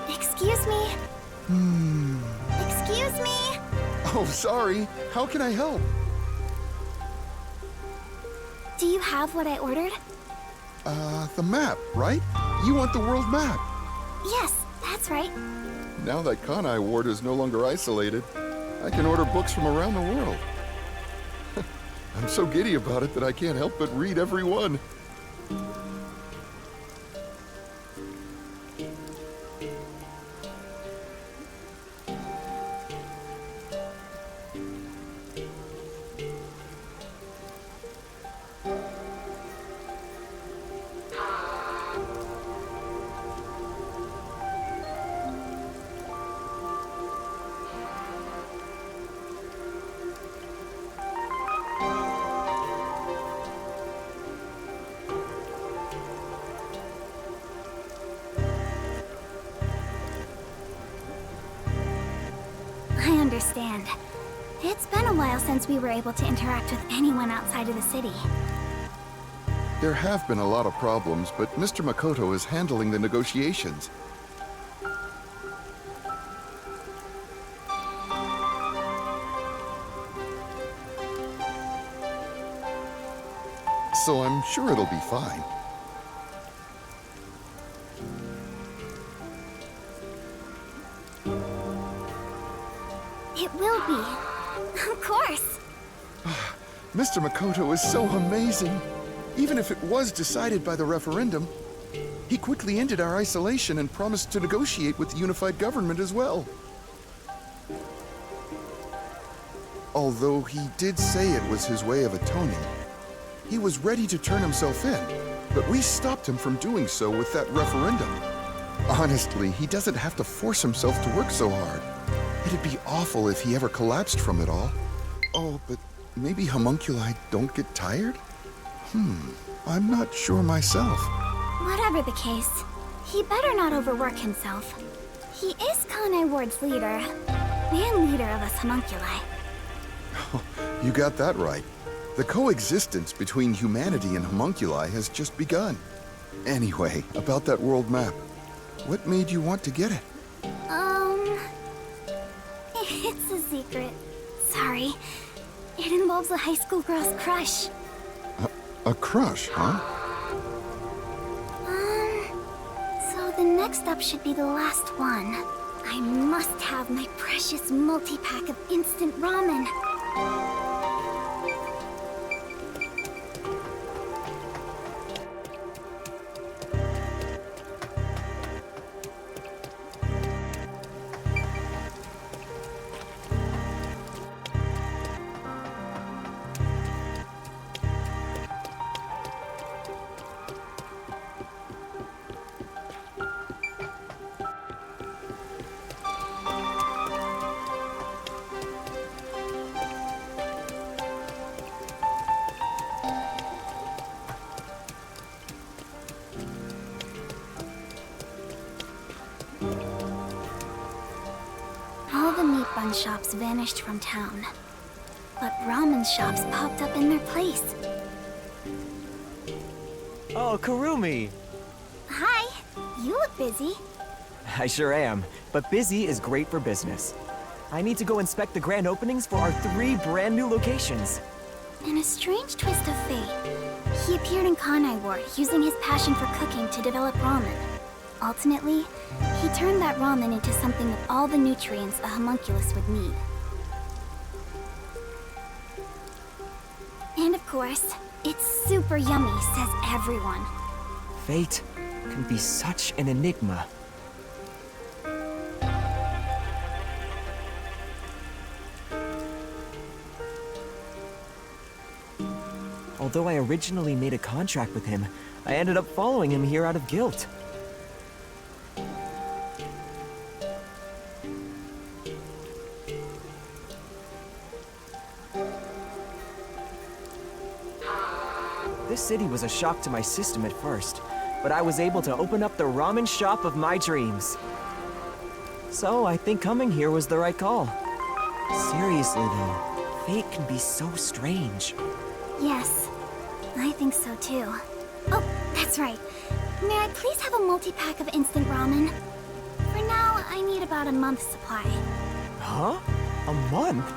Excuse me? Excuse me? Oh, sorry. How can I help? Do you have what I ordered? The map, right? You want the world map. Yes, that's right. Now that Kanai Ward is no longer isolated, I can order books from around the world. I'm so giddy about it that I can't help but read every one. understand. It's been a while since we were able to interact with anyone outside of the city. There have been a lot of problems, but Mr. Makoto is handling the negotiations. So I'm sure it'll be fine. It will be. Of course. Mr. Makoto is so amazing. Even if it was decided by the referendum, he quickly ended our isolation and promised to negotiate with the unified government as well. Although he did say it was his way of atoning, he was ready to turn himself in, but we stopped him from doing so with that referendum. Honestly, he doesn't have to force himself to work so hard. It'd be awful if he ever collapsed from it all. Oh, but maybe homunculi don't get tired? I'm not sure myself. Whatever the case, he better not overwork himself. He is Kanai Ward's leader, and leader of us homunculi. You got that right. The coexistence between humanity and homunculi has just begun. Anyway, about that world map. What made you want to get it? It's a secret. Sorry. It involves a high school girl's crush. A crush, huh? So the next up should be the last one. I must have my precious multi-pack of instant ramen. All the meat bun shops vanished from town, but ramen shops popped up in their place. Oh, Kurumi! Hi, you look busy. I sure am, but busy is great for business. I need to go inspect the grand openings for our 3 brand new locations. In a strange twist of fate, he appeared in Kanai Ward using his passion for cooking to develop ramen. Ultimately, he turned that ramen into something with all the nutrients a homunculus would need. And of course, it's super yummy, says everyone. Fate can be such an enigma. Although I originally made a contract with him, I ended up following him here out of guilt. This city was a shock to my system at first, but I was able to open up the ramen shop of my dreams. So I think coming here was the right call. Seriously though, fate can be so strange. Yes, I think so too. Oh, that's right. May I please have a multi-pack of instant ramen? For now, I need about a month's supply. Huh? A month?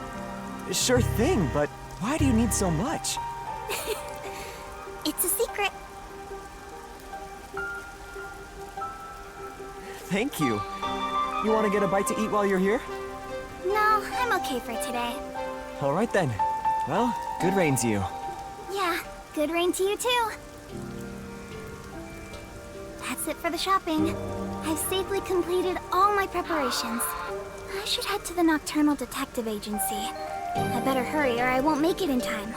Sure thing, but why do you need so much? It's a secret. Thank you. You want to get a bite to eat while you're here? No, I'm okay for today. All right then. Well, good rain to you. Yeah, good rain to you too. That's it for the shopping. I've safely completed all my preparations. I should head to the Nocturnal Detective Agency. I better hurry or I won't make it in time.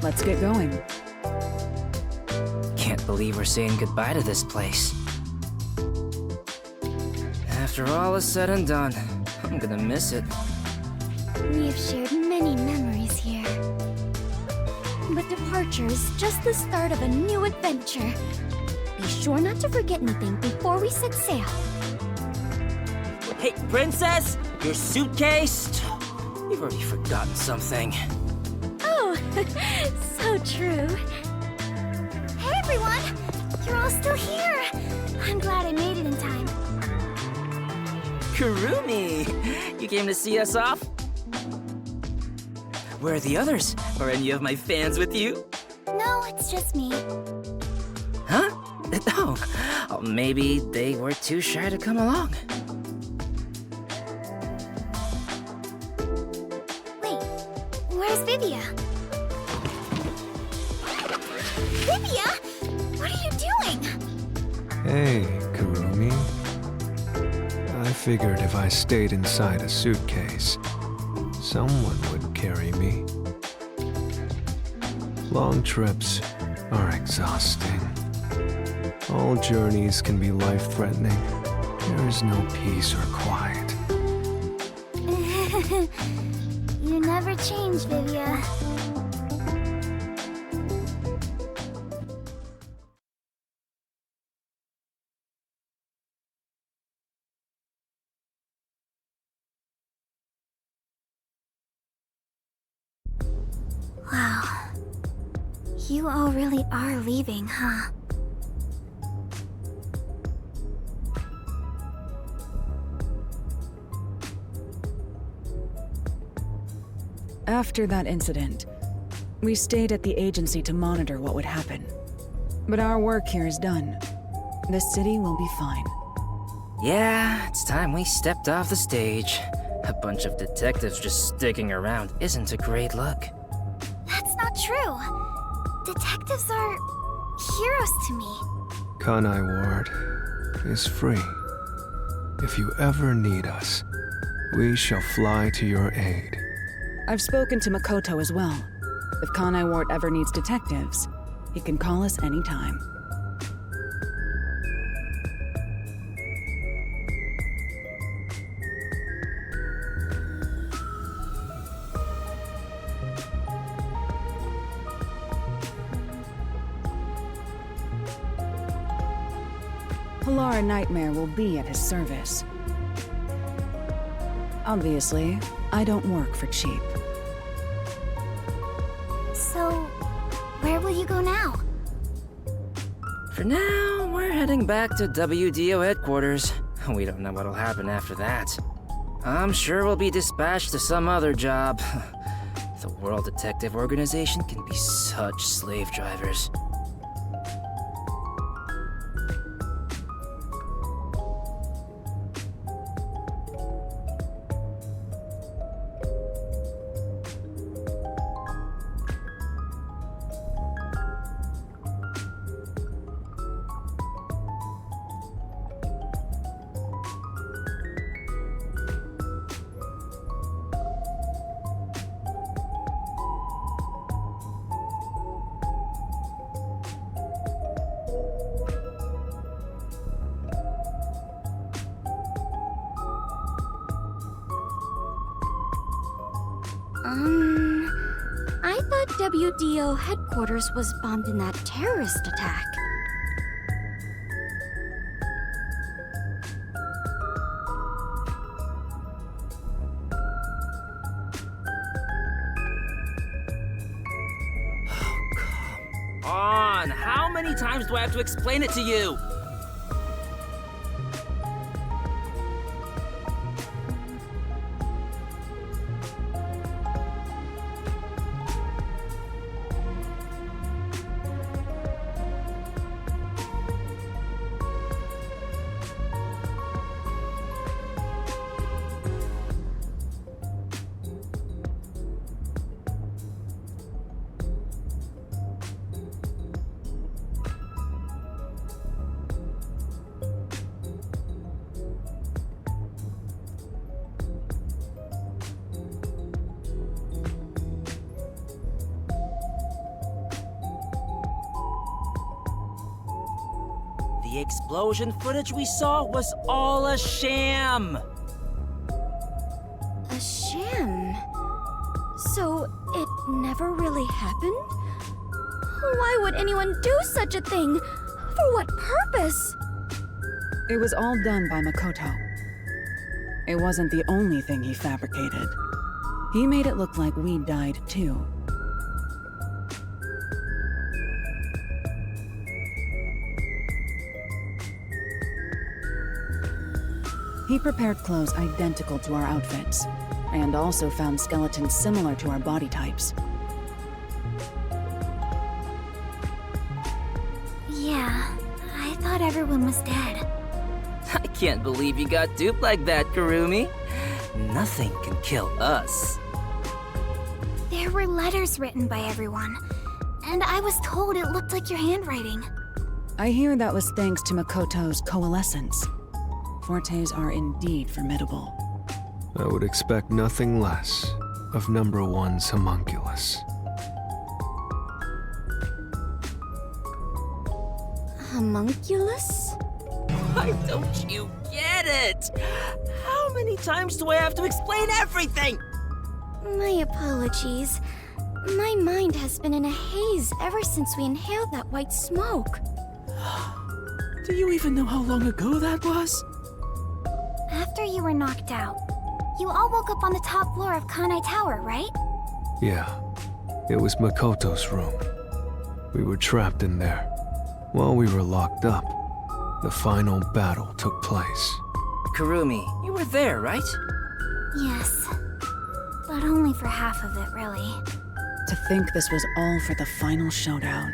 Let's get going. Can't believe we're saying goodbye to this place. After all is said and done, I'm gonna miss it. We have shared many memories here. But departure is just the start of a new adventure. Be sure not to forget anything before we set sail. Hey, Princess! Your suitcase? You've already forgotten something. Oh, so true. Hey everyone! You're all still here! I'm glad I made it in time. Kurumi! You came to see us off? Where are the others? Are any of my fans with you? No, it's just me. Huh? Oh, maybe they were too shy to come along. Wait, where's Vivia? Vivia? What are you doing? Hey, Kurumi. I figured if I stayed inside a suitcase, someone would carry me. Long trips are exhausting. All journeys can be life-threatening. There is no peace or quiet. You never change, Vivia. Wow. You all really are leaving, huh? After that incident, we stayed at the agency to monitor what would happen. But our work here is done. The city will be fine. Yeah, it's time we stepped off the stage. A bunch of detectives just sticking around isn't a great look. That's not true. Detectives are heroes to me. Kanai Ward is free. If you ever need us, we shall fly to your aid. I've spoken to Makoto as well. If Kanai Ward ever needs detectives, he can call us anytime. Polara Nightmare will be at his service. Obviously, I don't work for cheap. So, where will you go now? For now, we're heading back to WDO headquarters. We don't know what'll happen after that. I'm sure we'll be dispatched to some other job. The World Detective Organization can be such slave drivers. I thought WDO headquarters was bombed in that terrorist attack. Come on! How many times do I have to explain it to you? The explosion footage we saw was all a sham! A sham? So, it never really happened? Why would anyone do such a thing? For what purpose? It was all done by Makoto. It wasn't the only thing he fabricated. He made it look like we died too. He prepared clothes identical to our outfits, and also found skeletons similar to our body types. Yeah, I thought everyone was dead. I can't believe you got duped like that, Kurumi. Nothing can kill us. There were letters written by everyone, and I was told it looked like your handwriting. I hear that was thanks to Makoto's coalescence. Fortes are indeed formidable. I would expect nothing less of number one's homunculus. Homunculus? Why don't you get it? How many times do I have to explain everything? My apologies. My mind has been in a haze ever since we inhaled that white smoke. Do you even know how long ago that was? After you were knocked out, you all woke up on the top floor of Kanai Tower, right? Yeah, it was Makoto's room. We were trapped in there. While we were locked up, the final battle took place. Kurumi, you were there, right? Yes. But only for half of it, really. To think this was all for the final showdown.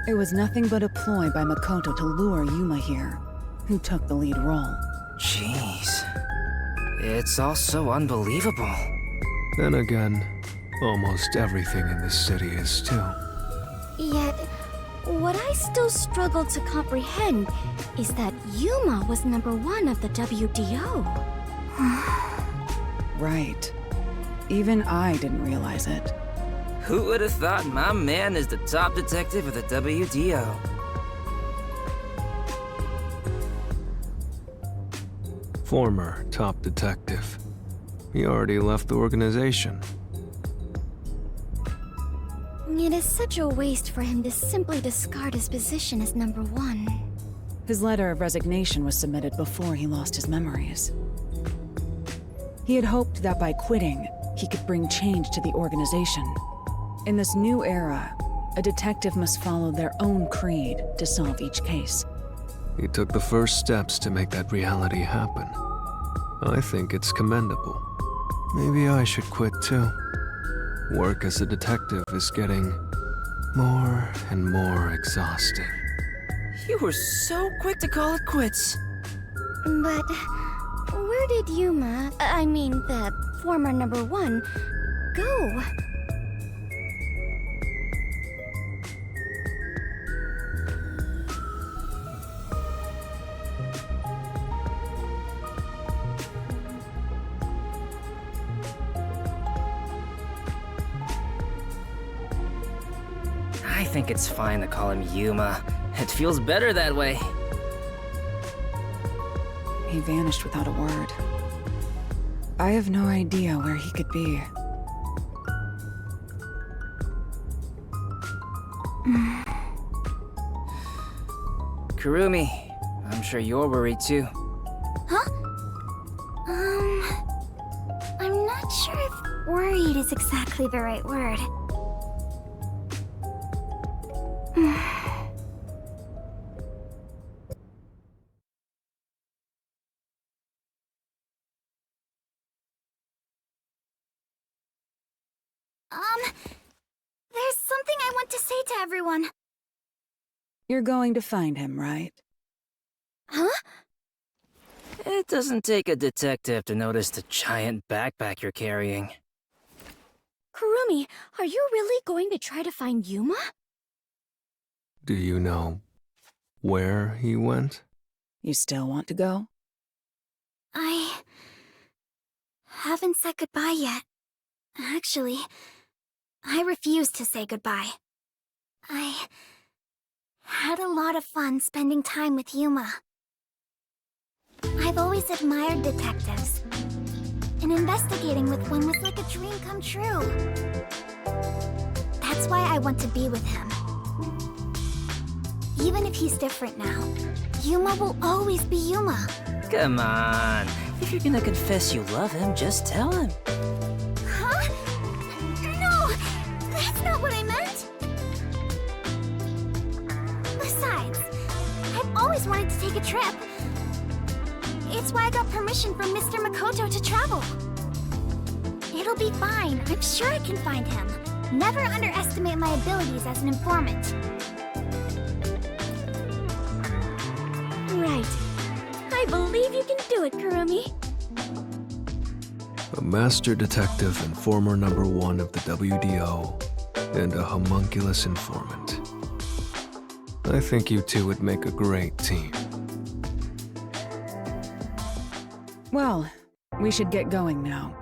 It was nothing but a ploy by Makoto to lure Yuma here, who took the lead role. Jeez. It's all so unbelievable. Then again, almost everything in this city is too. Yet, what I still struggle to comprehend is that Yuma was number one of the WDO. Right. Even I didn't realize it. Who would have thought my man is the top detective of the WDO? Former top detective. He already left the organization. It is such a waste for him to simply discard his position as number one. His letter of resignation was submitted before he lost his memories. He had hoped that by quitting, he could bring change to the organization. In this new era, a detective must follow their own creed to solve each case. He took the first steps to make that reality happen. I think it's commendable. Maybe I should quit too. Work as a detective is getting more and more exhausting. You were so quick to call it quits. But where did Yuma, I mean the former number one, go? I think it's fine to call him Yuma. It feels better that way. He vanished without a word. I have no idea where he could be. Kurumi, I'm sure you're worried too. Huh? I'm not sure if worried is exactly the right word. There's something I want to say to everyone. You're going to find him, right? Huh? It doesn't take a detective to notice the giant backpack you're carrying. Kurumi, are you really going to try to find Yuma? Do you know where he went? You still want to go? I haven't said goodbye yet. Actually, I refuse to say goodbye. I Had a lot of fun spending time with Yuma. I've always admired detectives, and investigating with one was like a dream come true. That's why I want to be with him. Even if he's different now, Yuma will always be Yuma. Come on. If you're gonna confess you love him, just tell him. Huh? No! That's not what I meant! Besides, I've always wanted to take a trip. It's why I got permission from Mr. Makoto to travel. It'll be fine. I'm sure I can find him. Never underestimate my abilities as an informant. Right. I believe you can do it, Kurumi. A master detective and former #1 of the WDO, and a homunculus informant. I think you two would make a great team. Well, we should get going now.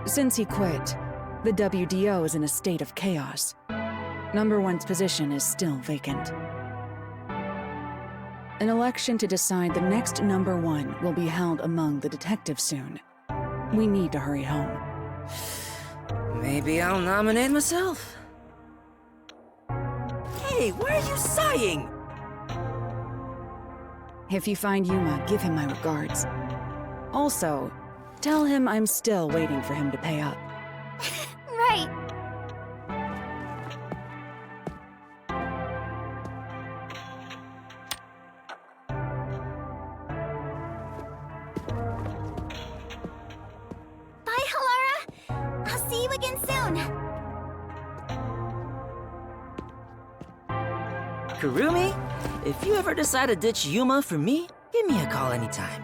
Since he quit, the WDO is in a state of chaos. #1's position is still vacant. An election to decide the next #1 will be held among the detectives soon. We need to hurry home. Maybe I'll nominate myself. Hey, why are you sighing? If you find Yuma, give him my regards. Also, tell him I'm still waiting for him to pay up. Right. Bye, Halara. I'll see you again soon. Kurumi, if you ever decide to ditch Yuma for me, give me a call anytime.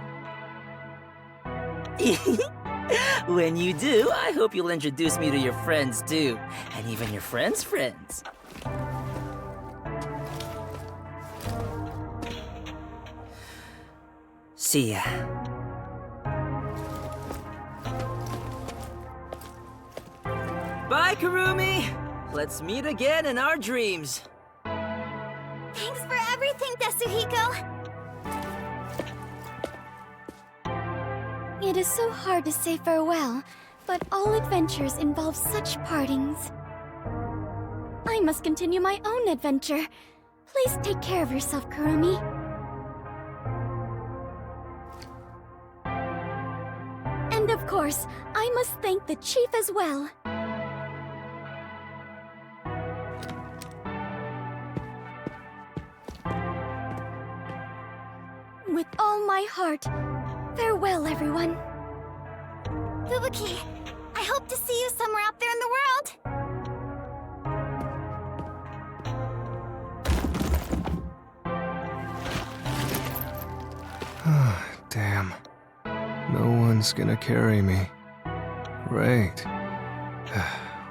When you do, I hope you'll introduce me to your friends too, and even your friends' friends. See ya. Bye, Kurumi! Let's meet again in our dreams. Thanks for everything, Tetsuhiko. It is so hard to say farewell, but all adventures involve such partings. I must continue my own adventure. Please take care of yourself, Kurumi. And of course, I must thank the Chief as well. With all my heart, farewell, everyone. Fubuki, I hope to see you somewhere out there in the world. Damn. No one's gonna carry me. Great.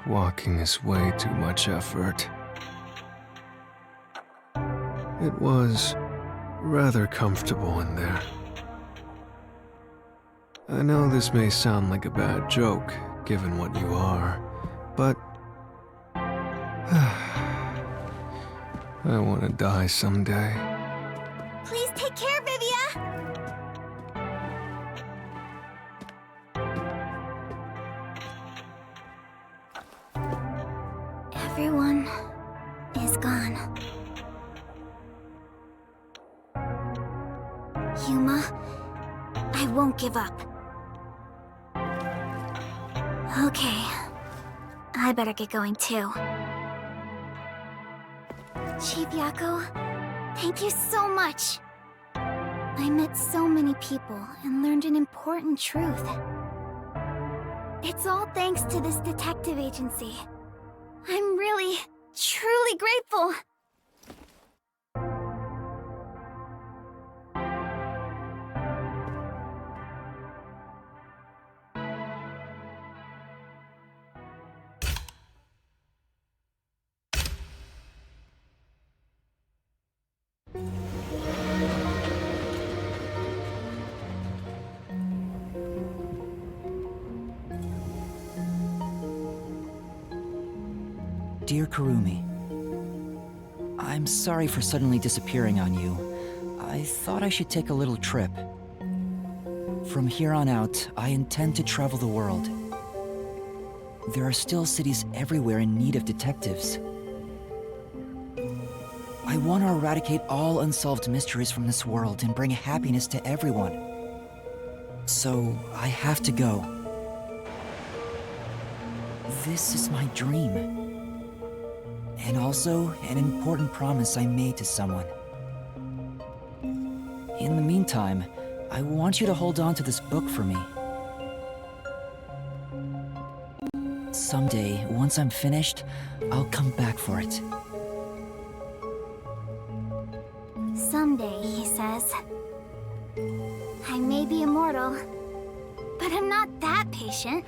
Walking is way too much effort. It was rather comfortable in there. I know this may sound like a bad joke, given what you are, but I want to die someday. Please take care, Vivia! Everyone is gone. Yuma, I won't give up. Okay, I better get going too. Chief Yako, thank you so much. I met so many people and learned an important truth. It's all thanks to this detective agency. I'm really, truly grateful. Dear Kurumi, I'm sorry for suddenly disappearing on you. I thought I should take a little trip. From here on out, I intend to travel the world. There are still cities everywhere in need of detectives. I want to eradicate all unsolved mysteries from this world and bring happiness to everyone. So, I have to go. This is my dream. And also, an important promise I made to someone. In the meantime, I want you to hold on to this book for me. Someday, once I'm finished, I'll come back for it. Someday, he says. I may be immortal, but I'm not that patient.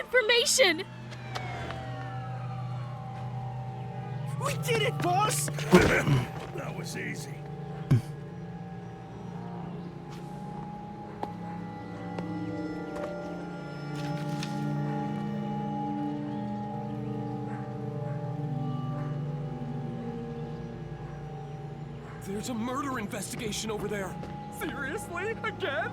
information! We did it, boss! That was easy. There's a murder investigation over there. Seriously? Again?